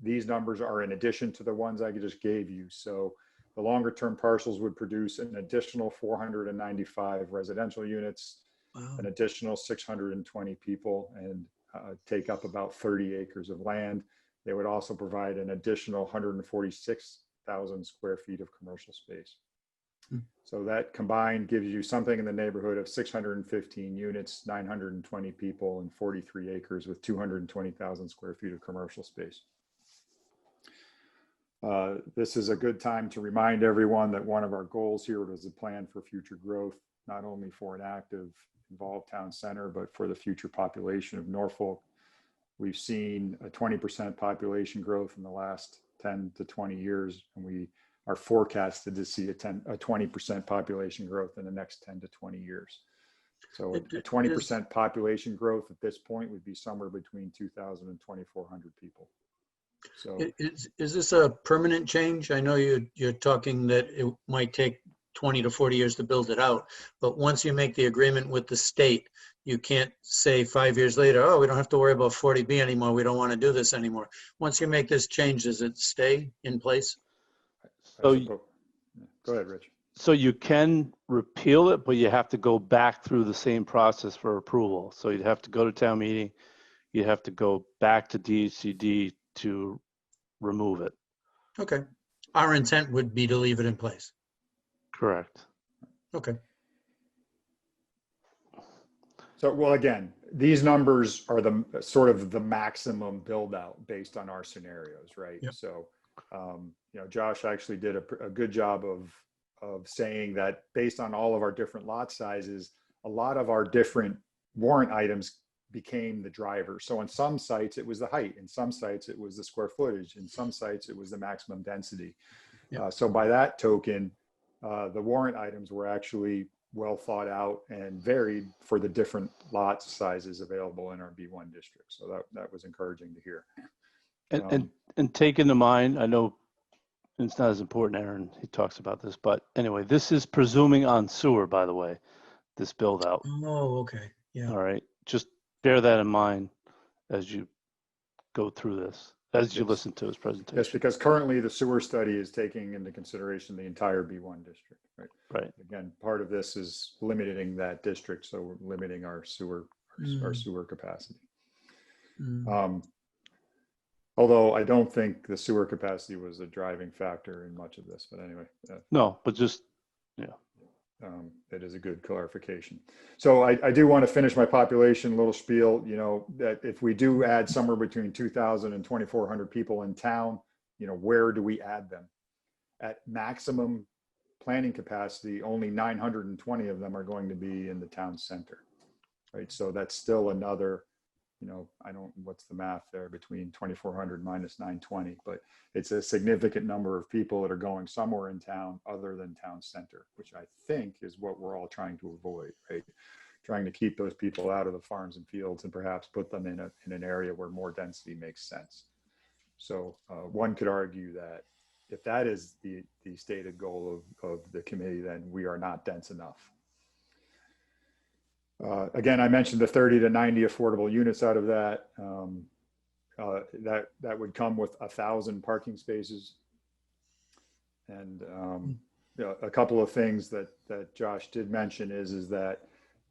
these numbers are in addition to the ones I just gave you. So the longer term parcels would produce an additional 495 residential units, an additional 620 people, and take up about 30 acres of land. They would also provide an additional 146,000 square feet of commercial space. So that combined gives you something in the neighborhood of 615 units, 920 people, and 43 acres with 220,000 square feet of commercial space. This is a good time to remind everyone that one of our goals here was a plan for future growth, not only for an active, involved town center, but for the future population of Norfolk. We've seen a 20% population growth in the last 10 to 20 years, and we are forecasted to see a 20% population growth in the next 10 to 20 years. So a 20% population growth at this point would be somewhere between 2,000 and 2,400 people. So is this a permanent change? I know you're talking that it might take 20 to 40 years to build it out, but once you make the agreement with the state, you can't say 5 years later, oh, we don't have to worry about 40B anymore. We don't want to do this anymore. Once you make this change, does it stay in place? So Go ahead, Rich. So you can repeal it, but you have to go back through the same process for approval. So you'd have to go to town meeting, you'd have to go back to DHCD to remove it. Okay. Our intent would be to leave it in place. Correct. Okay. So, well, again, these numbers are the sort of the maximum build out based on our scenarios, right? Yep. So, Josh actually did a good job of saying that based on all of our different lot sizes, a lot of our different warrant items became the driver. So on some sites, it was the height. In some sites, it was the square footage. In some sites, it was the maximum density. Yep. So by that token, the warrant items were actually well thought out and varied for the different lot sizes available in our B1 district. So that was encouraging to hear. And take into mind, I know it's not as important, Aaron, he talks about this, but anyway, this is presuming on sewer, by the way, this build out. Oh, okay. Yeah. All right. Just bear that in mind as you go through this, as you listen to his presentation. Yes, because currently the sewer study is taking into consideration the entire B1 district, right? Right. Again, part of this is limiting that district, so we're limiting our sewer capacity. Although I don't think the sewer capacity was a driving factor in much of this, but anyway. No, but just, yeah. It is a good clarification. So I do want to finish my population little spiel, that if we do add somewhere between 2,000 and 2,400 people in town, where do we add them? At maximum planning capacity, only 920 of them are going to be in the town center, right? So that's still another, what's the math there between 2,400 minus 920, but it's a significant number of people that are going somewhere in town other than town center, which I think is what we're all trying to avoid, right? Trying to keep those people out of the farms and fields and perhaps put them in an area where more density makes sense. So one could argue that if that is the stated goal of the committee, then we are not dense enough. Again, I mentioned the 30 to 90 affordable units out of that. That would come with 1,000 parking spaces. And a couple of things that Josh did mention is that,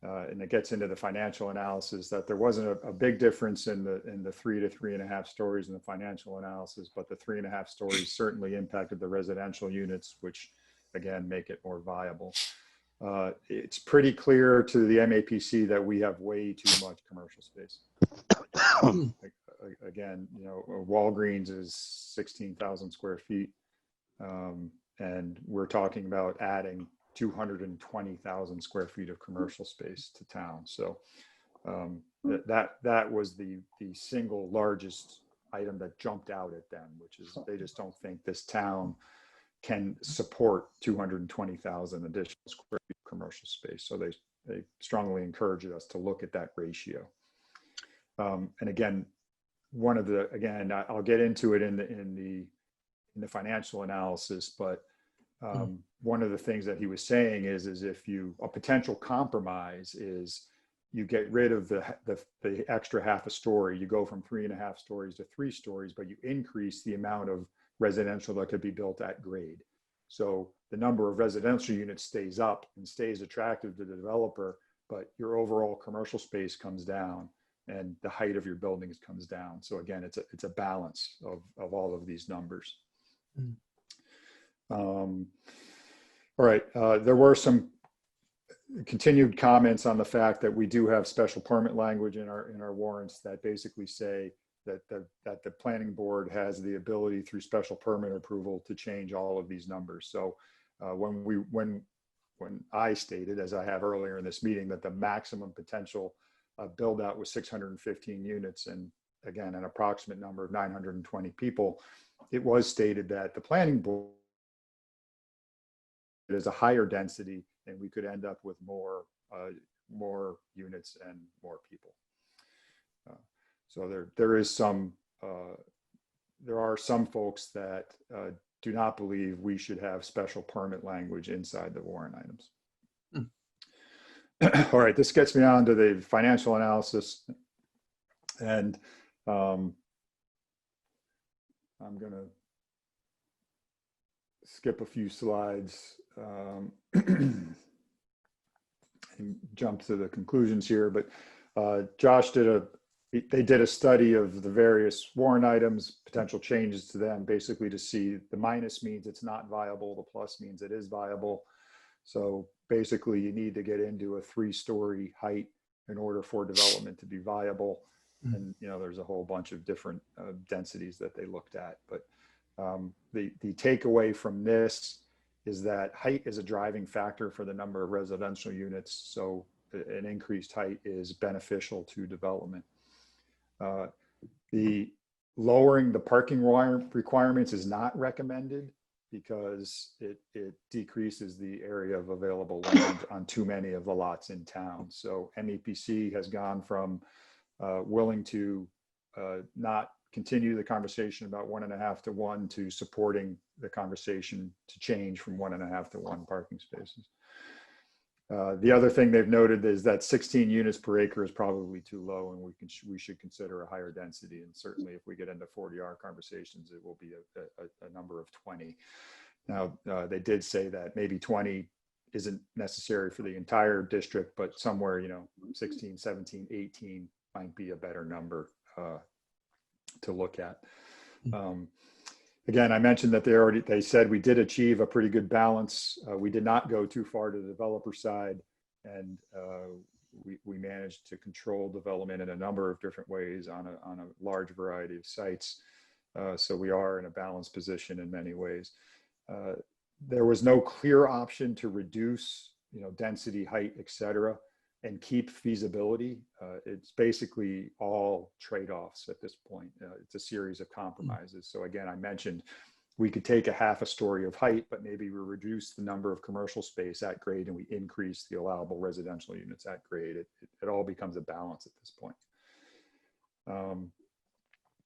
and it gets into the financial analysis, that there wasn't a big difference in the 3 to 3.5 stories in the financial analysis, but the 3.5 stories certainly impacted the residential units, which again make it more viable. It's pretty clear to the MAPC that we have way too much commercial space. Again, Walgreens is 16,000 square feet. And we're talking about adding 220,000 square feet of commercial space to town. So that was the single largest item that jumped out at them, which is they just don't think this town can support 220,000 additional square feet of commercial space. So they strongly encouraged us to look at that ratio. And again, I'll get into it in the financial analysis, but one of the things that he was saying is if a potential compromise is you get rid of the extra half a story, you go from 3.5 stories to 3 stories, but you increase the amount of residential that could be built at grade. So the number of residential units stays up and stays attractive to the developer, but your overall commercial space comes down and the height of your buildings comes down. So again, it's a balance of all of these numbers. All right, there were some continued comments on the fact that we do have special permit language in our warrants that basically say that the planning board has the ability through special permit approval to change all of these numbers. So when I stated, as I have earlier in this meeting, that the maximum potential build out was 615 units and again an approximate number of 920 people, it was stated that the planning board is a higher density and we could end up with more units and more people. So there are some folks that do not believe we should have special permit language inside the warrant items. All right, this gets me on to the financial analysis, and I'm going to skip a few slides and jump to the conclusions here, but Josh they did a study of the various warrant items, potential changes to them, basically to see the minus means it's not viable, the plus means it is viable. So basically you need to get into a 3-story height in order for development to be viable. And, you know, there's a whole bunch of different densities that they looked at. But the takeaway from this is that height is a driving factor for the number of residential units. So an increased height is beneficial to development. The lowering the parking requirements is not recommended because it decreases the area of available land on too many of the lots in town. So MEPC has gone from willing to not continue the conversation about 1.5 to 1 to supporting the conversation to change from 1.5 to 1 parking spaces. The other thing they've noted is that 16 units per acre is probably too low, and we should consider a higher density. And certainly, if we get into 40R conversations, it will be a number of 20. Now, they did say that maybe 20 isn't necessary for the entire district, but somewhere, you know, 16, 17, 18 might be a better number to look at. Again, I mentioned that they said we did achieve a pretty good balance. We did not go too far to the developer side, and we managed to control development in a number of different ways on a large variety of sites. So we are in a balanced position in many ways. There was no clear option to reduce, you know, density, height, et cetera, and keep feasibility. It's basically all trade-offs at this point. It's a series of compromises. So again, I mentioned we could take a 1/2 story of height, but maybe we reduce the number of commercial space at grade and we increase the allowable residential units at grade. It all becomes a balance at this point.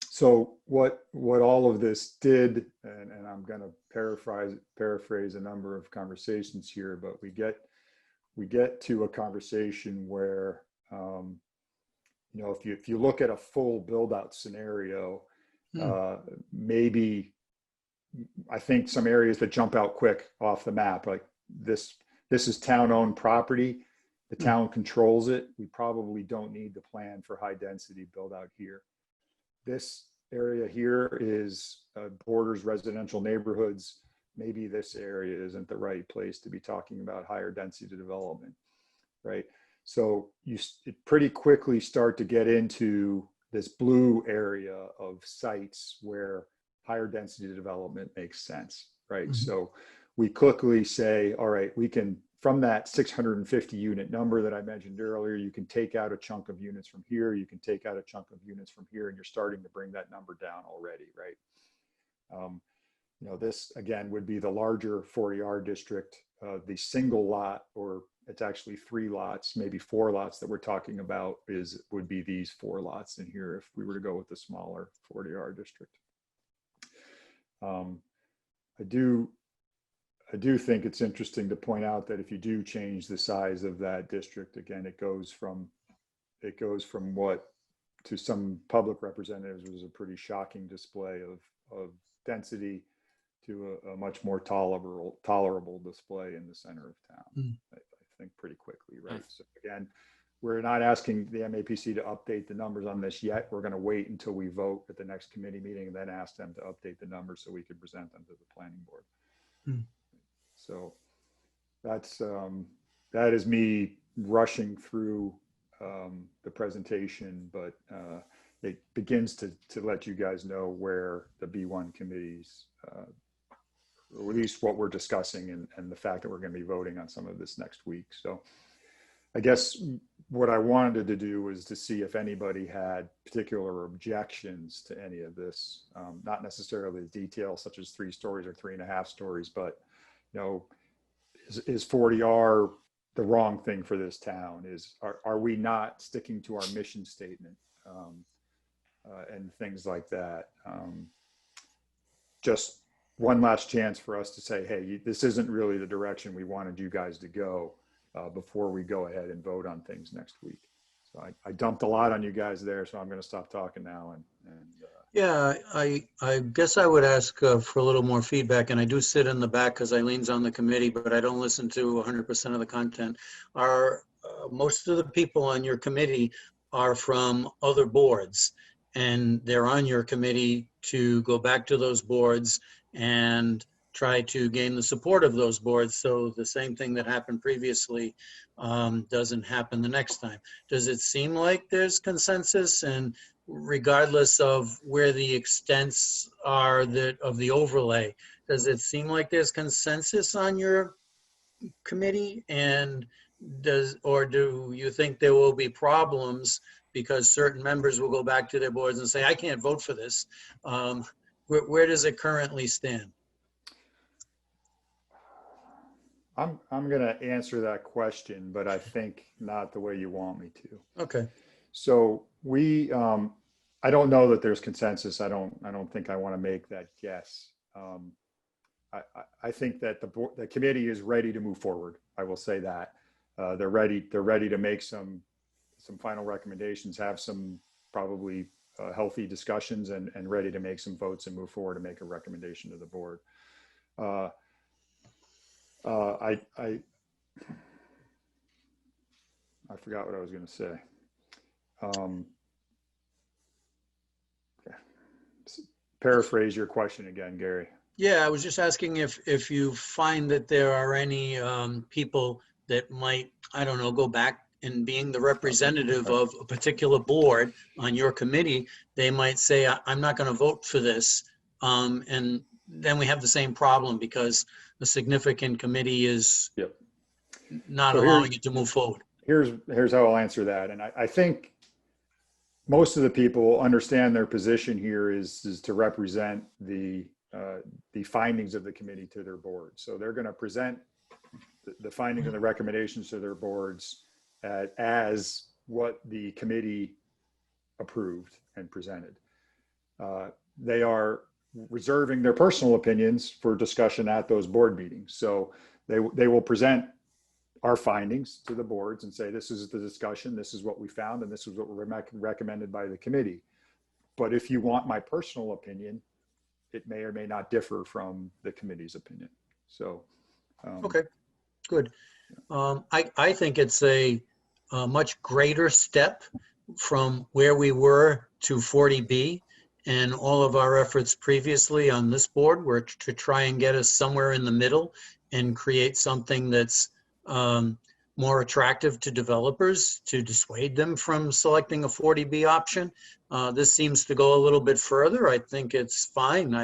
So what all of this did, and I'm going to paraphrase a number of conversations here, but we get to a conversation where, you know, if you look at a full build out scenario, maybe I think some areas that jump out quick off the map, like this is town owned property. The town controls it. We probably don't need to plan for high density build out here. This area here is borders residential neighborhoods. Maybe this area isn't the right place to be talking about higher density development, right? So you pretty quickly start to get into this blue area of sites where higher density development makes sense, right? So we quickly say, all right, we can, from that 650 unit number that I mentioned earlier, you can take out a chunk of units from here, you can take out a chunk of units from here, and you're starting to bring that number down already, right? You know, this again would be the larger 40R district. The single lot, or it's actually 3 lots, maybe 4 lots that we're talking about would be these 4 lots in here if we were to go with the smaller 40R district. I do think it's interesting to point out that if you do change the size of that district, again, it goes from what to some public representatives was a pretty shocking display of density to a much more tolerable display in the center of town. I think pretty quickly, right? So again, we're not asking the MAPC to update the numbers on this yet. We're going to wait until we vote at the next committee meeting and then ask them to update the numbers so we can present them to the planning board. So that is me rushing through the presentation, but it begins to let you guys know where the B1 committees, or at least what we're discussing, and the fact that we're going to be voting on some of this next week. So I guess what I wanted to do was to see if anybody had particular objections to any of this, not necessarily the details such as 3 stories or 3.5 stories, but, you know, is 40R the wrong thing for this town? Are we not sticking to our mission statement, and things like that? Just one last chance for us to say, hey, this isn't really the direction we wanted you guys to go, before we go ahead and vote on things next week. So I dumped a lot on you guys there, so I'm going to stop talking now and Yeah, I guess I would ask for a little more feedback, and I do sit in the back because Eileen's on the committee, but I don't listen to 100% of the content. Are most of the people on your committee are from other boards, and they're on your committee to go back to those boards and try to gain the support of those boards, so the same thing that happened previously doesn't happen the next time. Does it seem like there's consensus, and regardless of where the extents are of the overlay, does it seem like there's consensus on your committee? And do you think there will be problems because certain members will go back to their boards and say, I can't vote for this? Where does it currently stand? I'm going to answer that question, but I think not the way you want me to. Okay. So I don't know that there's consensus. I don't think I want to make that guess. I think that the committee is ready to move forward. I will say that they're ready to make some final recommendations, have some probably healthy discussions, and ready to make some votes and move forward and make a recommendation to the board. I forgot what I was going to say. Paraphrase your question again, Gary. Yeah, I was just asking if you find that there are any people that might, I don't know, go back and being the representative of a particular board on your committee, they might say, I'm not going to vote for this. And then we have the same problem because a significant committee is not allowing it to move forward. Here's how I'll answer that. And I think most of the people understand their position here is to represent the findings of the committee to their board. So they're going to present the findings and the recommendations to their boards as what the committee approved and presented. They are reserving their personal opinions for discussion at those board meetings. So they will present our findings to the boards and say, this is the discussion, this is what we found, and this is what were recommended by the committee. But if you want my personal opinion, it may or may not differ from the committee's opinion. So, okay, good. I think it's a much greater step from where we were to 40B, and all of our efforts previously on this board were to try and get us somewhere in the middle and create something that's more attractive to developers to dissuade them from selecting a 40B option. This seems to go a little bit further. I think it's fine.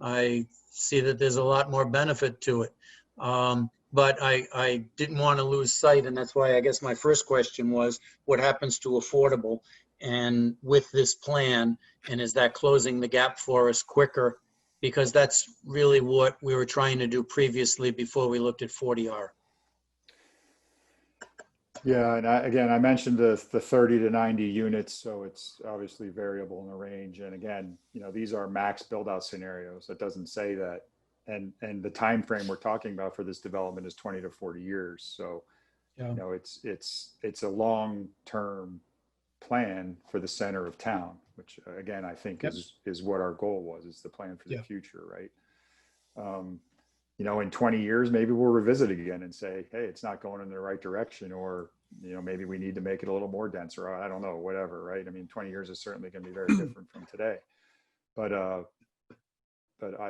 I see that there's a lot more benefit to it. But I didn't want to lose sight, and that's why I guess my first question was, what happens to affordable and with this plan, and is that closing the gap for us quicker? Because that's really what we were trying to do previously before we looked at 40R. Yeah, and I mentioned the 30 to 90 units, so it's obviously variable in the range. And again, these are max build out scenarios. That doesn't say that, and the time frame we're talking about for this development is 20 to 40 years. So, yeah. It's a long-term plan for the center of town, which again I think is what our goal was. Is the plan for the future, right? In 20 years, maybe we'll revisit again and say, hey, it's not going in the right direction, or, maybe we need to make it a little more dense, or I don't know, whatever, right? I mean, 20 years is certainly going to be very different from today. But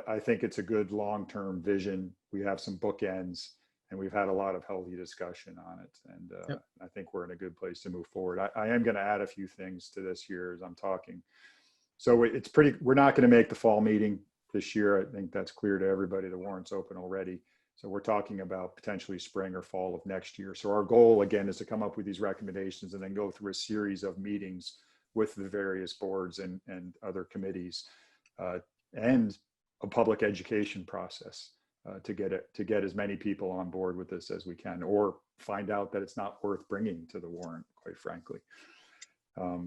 I think it's a good long-term vision. We have some bookends, and we've had a lot of healthy discussion on it. And I think we're in a good place to move forward. I am going to add a few things to this here as I'm talking. So we're not going to make the fall meeting this year. I think that's clear to everybody. The warrant's open already. So we're talking about potentially spring or fall of next year. So our goal, again, is to come up with these recommendations and then go through a series of meetings with the various boards and other committees, and a public education process to get as many people on board with this as we can, or find out that it's not worth bringing to the warrant, quite frankly.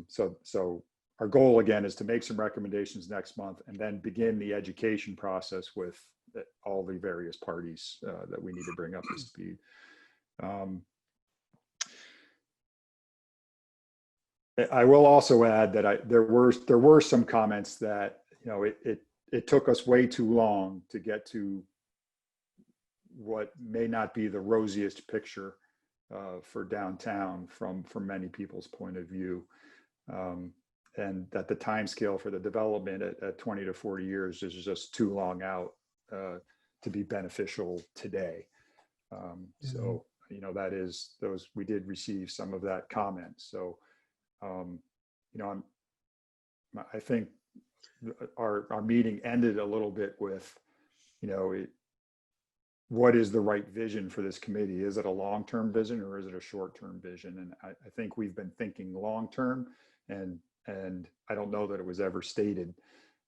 So our goal, again, is to make some recommendations next month and then begin the education process with all the various parties that we need to bring up to speed. I will also add that there were some comments that, you know, it took us way too long to get to what may not be the rosiest picture for downtown from many people's point of view. And that the time scale for the development at 20 to 40 years is just too long out to be beneficial today. So, you know, that is we did receive some of that comment. So, you know, I think our meeting ended a little bit with, you know, what is the right vision for this committee? Is it a long-term vision or is it a short-term vision? And I think we've been thinking long-term, and I don't know that it was ever stated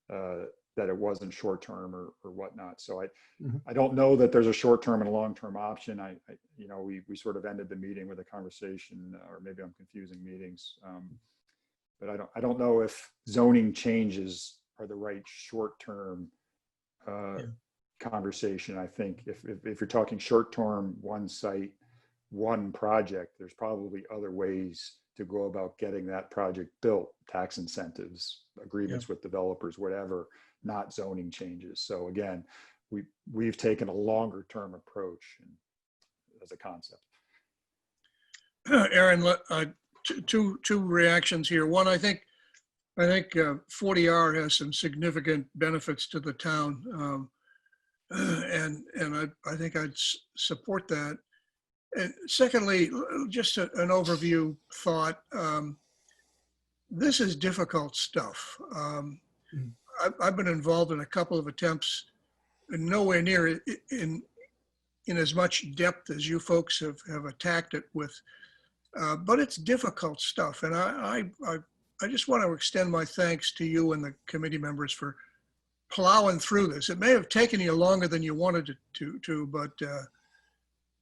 that it wasn't short-term or whatnot. So I don't know that there's a short-term and a long-term option. You know, we sort of ended the meeting with a conversation, or maybe I'm confusing meetings. But I don't know if zoning changes are the right short-term conversation. I think if you're talking short-term, one site, one project, there's probably other ways to go about getting that project built, tax incentives, agreements with developers, whatever, not zoning changes. So again, we've taken a longer-term approach as a concept. Aaron, two reactions here. One, I think 40R has some significant benefits to the town, and I think I'd support that. And secondly, just an overview thought. This is difficult stuff. I've been involved in a couple of attempts, and nowhere near in as much depth as you folks have attacked it with. But it's difficult stuff, and I just want to extend my thanks to you and the committee members for plowing through this. It may have taken you longer than you wanted it to, but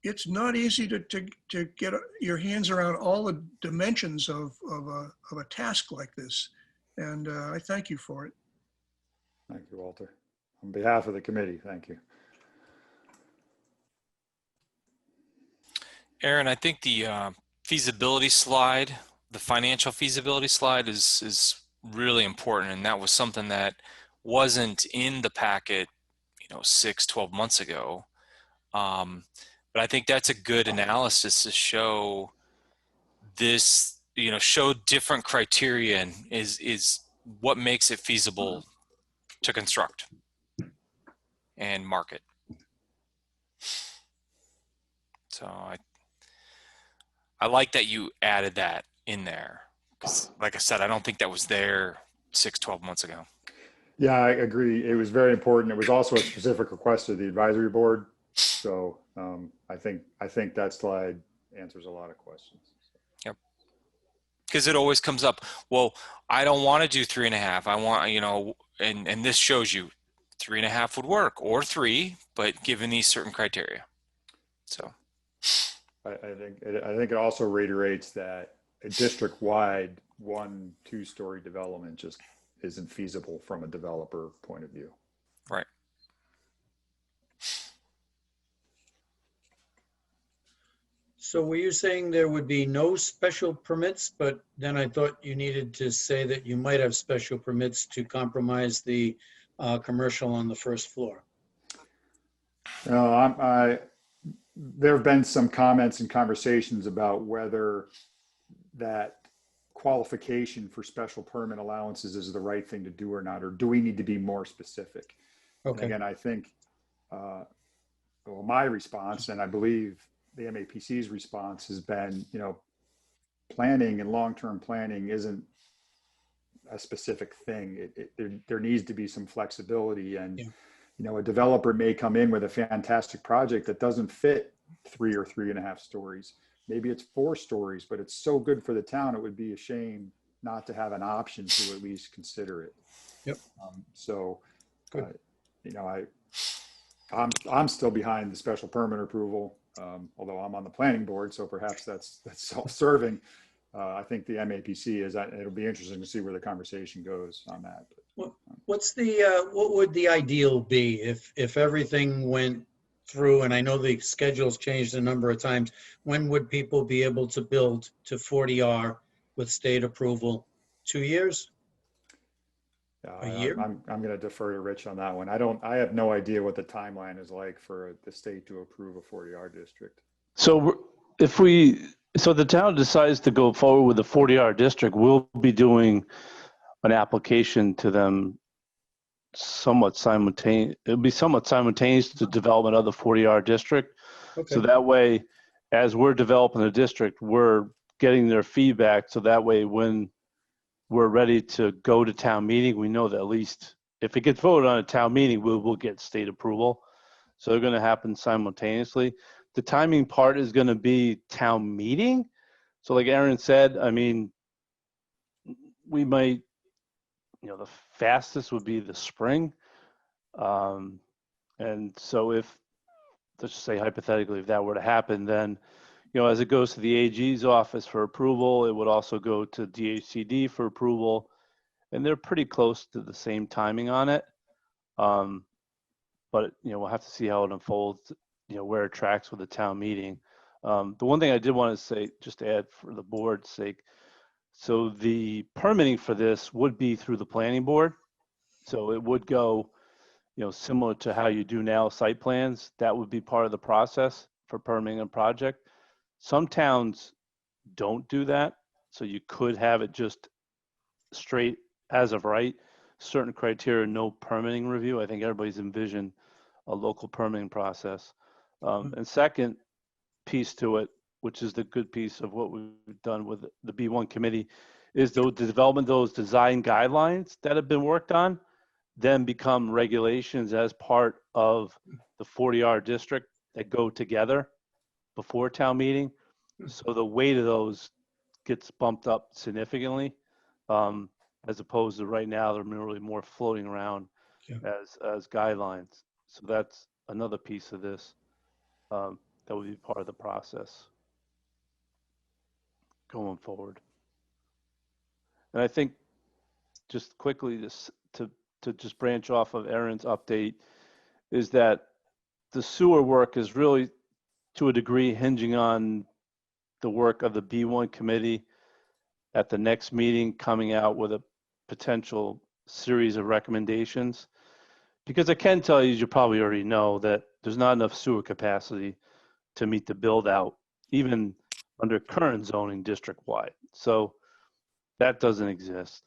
it's not easy to get your hands around all the dimensions of a task like this, and I thank you for it. Thank you, Walter. On behalf of the committee, thank you. Aaron, I think the feasibility slide, the financial feasibility slide is really important. And that was something that wasn't in the packet, 6-12 months ago. But I think that's a good analysis to show this, show different criteria and is what makes it feasible to construct and market. So I like that you added that in there, because like I said, I don't think that was there 6-12 months ago. Yeah, I agree. It was very important. It was also a specific request of the advisory board. So I think that slide answers a lot of questions. Yep. Because it always comes up, well, I don't want to do 3.5. I want, and this shows you 3.5 would work, or 3, but given these certain criteria. So I think it also reiterates that a district-wide 1-2-story development just isn't feasible from a developer point of view. Right. So were you saying there would be no special permits, but then I thought you needed to say that you might have special permits to compromise the commercial on the first floor? No, there have been some comments and conversations about whether that qualification for special permit allowances is the right thing to do or not, or do we need to be more specific? Okay. And again, I think, my response, and I believe the MAPC's response has been, planning and long-term planning isn't a specific thing. There needs to be some flexibility, and a developer may come in with a fantastic project that doesn't fit 3 or 3.5 stories. Maybe it's 4 stories, but it's so good for the town, it would be a shame not to have an option to at least consider it. Yep. I'm still behind the special permit approval, although I'm on the planning board, so perhaps that's self-serving. I think the MAPC is. It'll be interesting to see where the conversation goes on that. What would the ideal be if everything went through? And I know the schedule's changed a number of times. When would people be able to build to 40R with state approval, 2 years? A year? I'm going to defer to Rich on that one. I have no idea what the timeline is like for the state to approve a 40R district. So so the town decides to go forward with the 40R district, we'll be doing an application to them somewhat simultaneous. It'll be somewhat simultaneous to development of the 40R district. Okay. So that way, as we're developing the district, we're getting their feedback. So that way, when we're ready to go to town meeting, we know that at least if it gets voted on at town meeting, we'll get state approval. So they're going to happen simultaneously. The timing part is going to be town meeting. So like Aaron said, I mean, we might, the fastest would be the spring. And so if, let's just say hypothetically, if that were to happen, then, as it goes to the AG's office for approval, it would also go to DHCD for approval. And they're pretty close to the same timing on it. But, we'll have to see how it unfolds, where it tracks with the town meeting. The one thing I did want to say, just to add for the board's sake, so the permitting for this would be through the planning board. So it would go, similar to how you do now site plans. That would be part of the process for permitting a project. Some towns don't do that. So you could have it just straight as of right, certain criteria, no permitting review. I think everybody's envisioned a local permitting process. And second piece to it, which is the good piece of what we've done with the B1 committee, is the development of those design guidelines that have been worked on, then become regulations as part of the 40R district that go together before town meeting. So the weight of those gets bumped up significantly, as opposed to right now, they're really more floating around as guidelines. So that's another piece of this that would be part of the process going forward. And I think just quickly to just branch off of Aaron's update is that the sewer work is really to a degree hinging on the work of the B1 committee at the next meeting coming out with a potential series of recommendations. Because I can tell you, as you probably already know, that there's not enough sewer capacity to meet the build out, even under current zoning district wide. So that doesn't exist.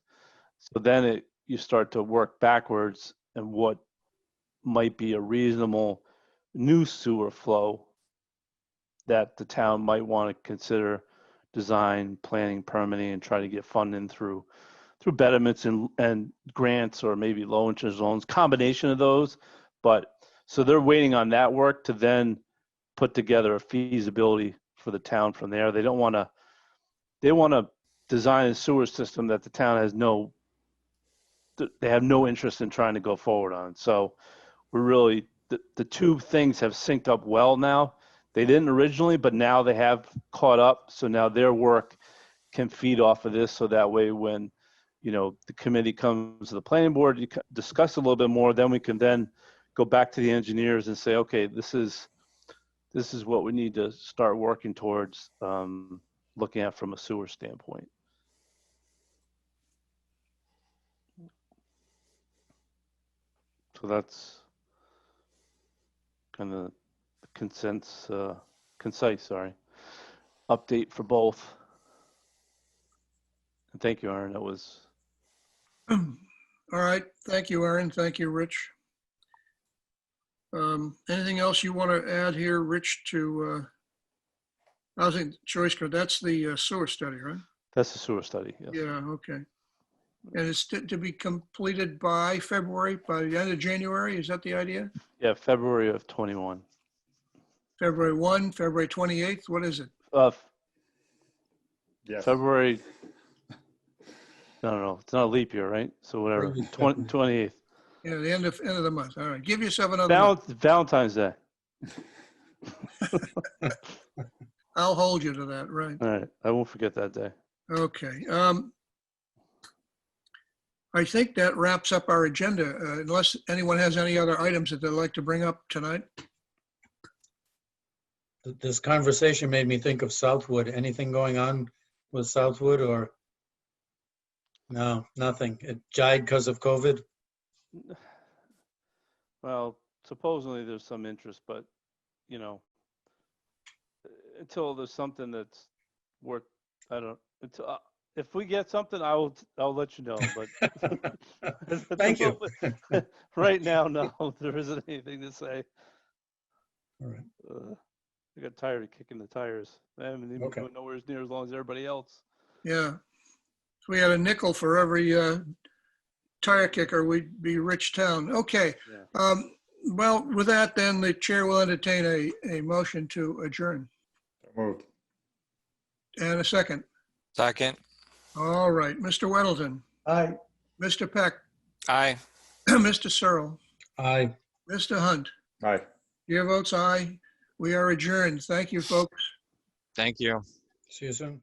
So then you start to work backwards and what might be a reasonable new sewer flow that the town might want to consider design, planning, permitting, and try to get funding through betterments and grants or maybe low interest loans, combination of those. But so they're waiting on that work to then put together a feasibility for the town from there. They want to design a sewer system that the town has they have no interest in trying to go forward on. So we're really, the two things have synced up well now. They didn't originally, but now they have caught up. So now their work can feed off of this. So that way when, the committee comes to the planning board, you discuss a little bit more, then we can then go back to the engineers and say, okay, this is what we need to start working towards, looking at from a sewer standpoint. So that's kind of the concise update for both. And thank you, Aaron. That was. All right. Thank you, Aaron. Thank you, Rich. Anything else you want to add here, Rich, to housing choice code? That's the sewer study, right? That's the sewer study. Yes. Yeah, okay. And it's to be completed by February, by the end of January? Is that the idea? Yeah, February of 21. February 1, February 28th? What is it? Yes. February. No. It's not a leap year, right? So whatever. 28th. Yeah, the end of the month. All right. Give yourself another month. Valentine's Day. I'll hold you to that, right? All right. I won't forget that day. Okay. I think that wraps up our agenda, unless anyone has any other items that they'd like to bring up tonight. This conversation made me think of Southwood. Anything going on with Southwood or No, nothing. It died because of COVID. Well, supposedly there's some interest, but, you know, until there's something that's worth, I don't, until, if we get something, I'll let you know, but. Thank you. Right now, no, there isn't anything to say. All right. I got tired of kicking the tires. I haven't even Okay. going nowhere near as long as everybody else. Yeah. If we had a nickel for every tire kicker, we'd be rich town. Okay. Yeah. Well, with that, then the chair will entertain a motion to adjourn. Moved. And a second. Second. All right. Mr. Weddleton, Aye. Mr. Peck, Aye. Mr. Searle, Aye. Mr. Hunt. Aye. Your vote's aye. We are adjourned. Thank you, folks. Thank you. See you soon.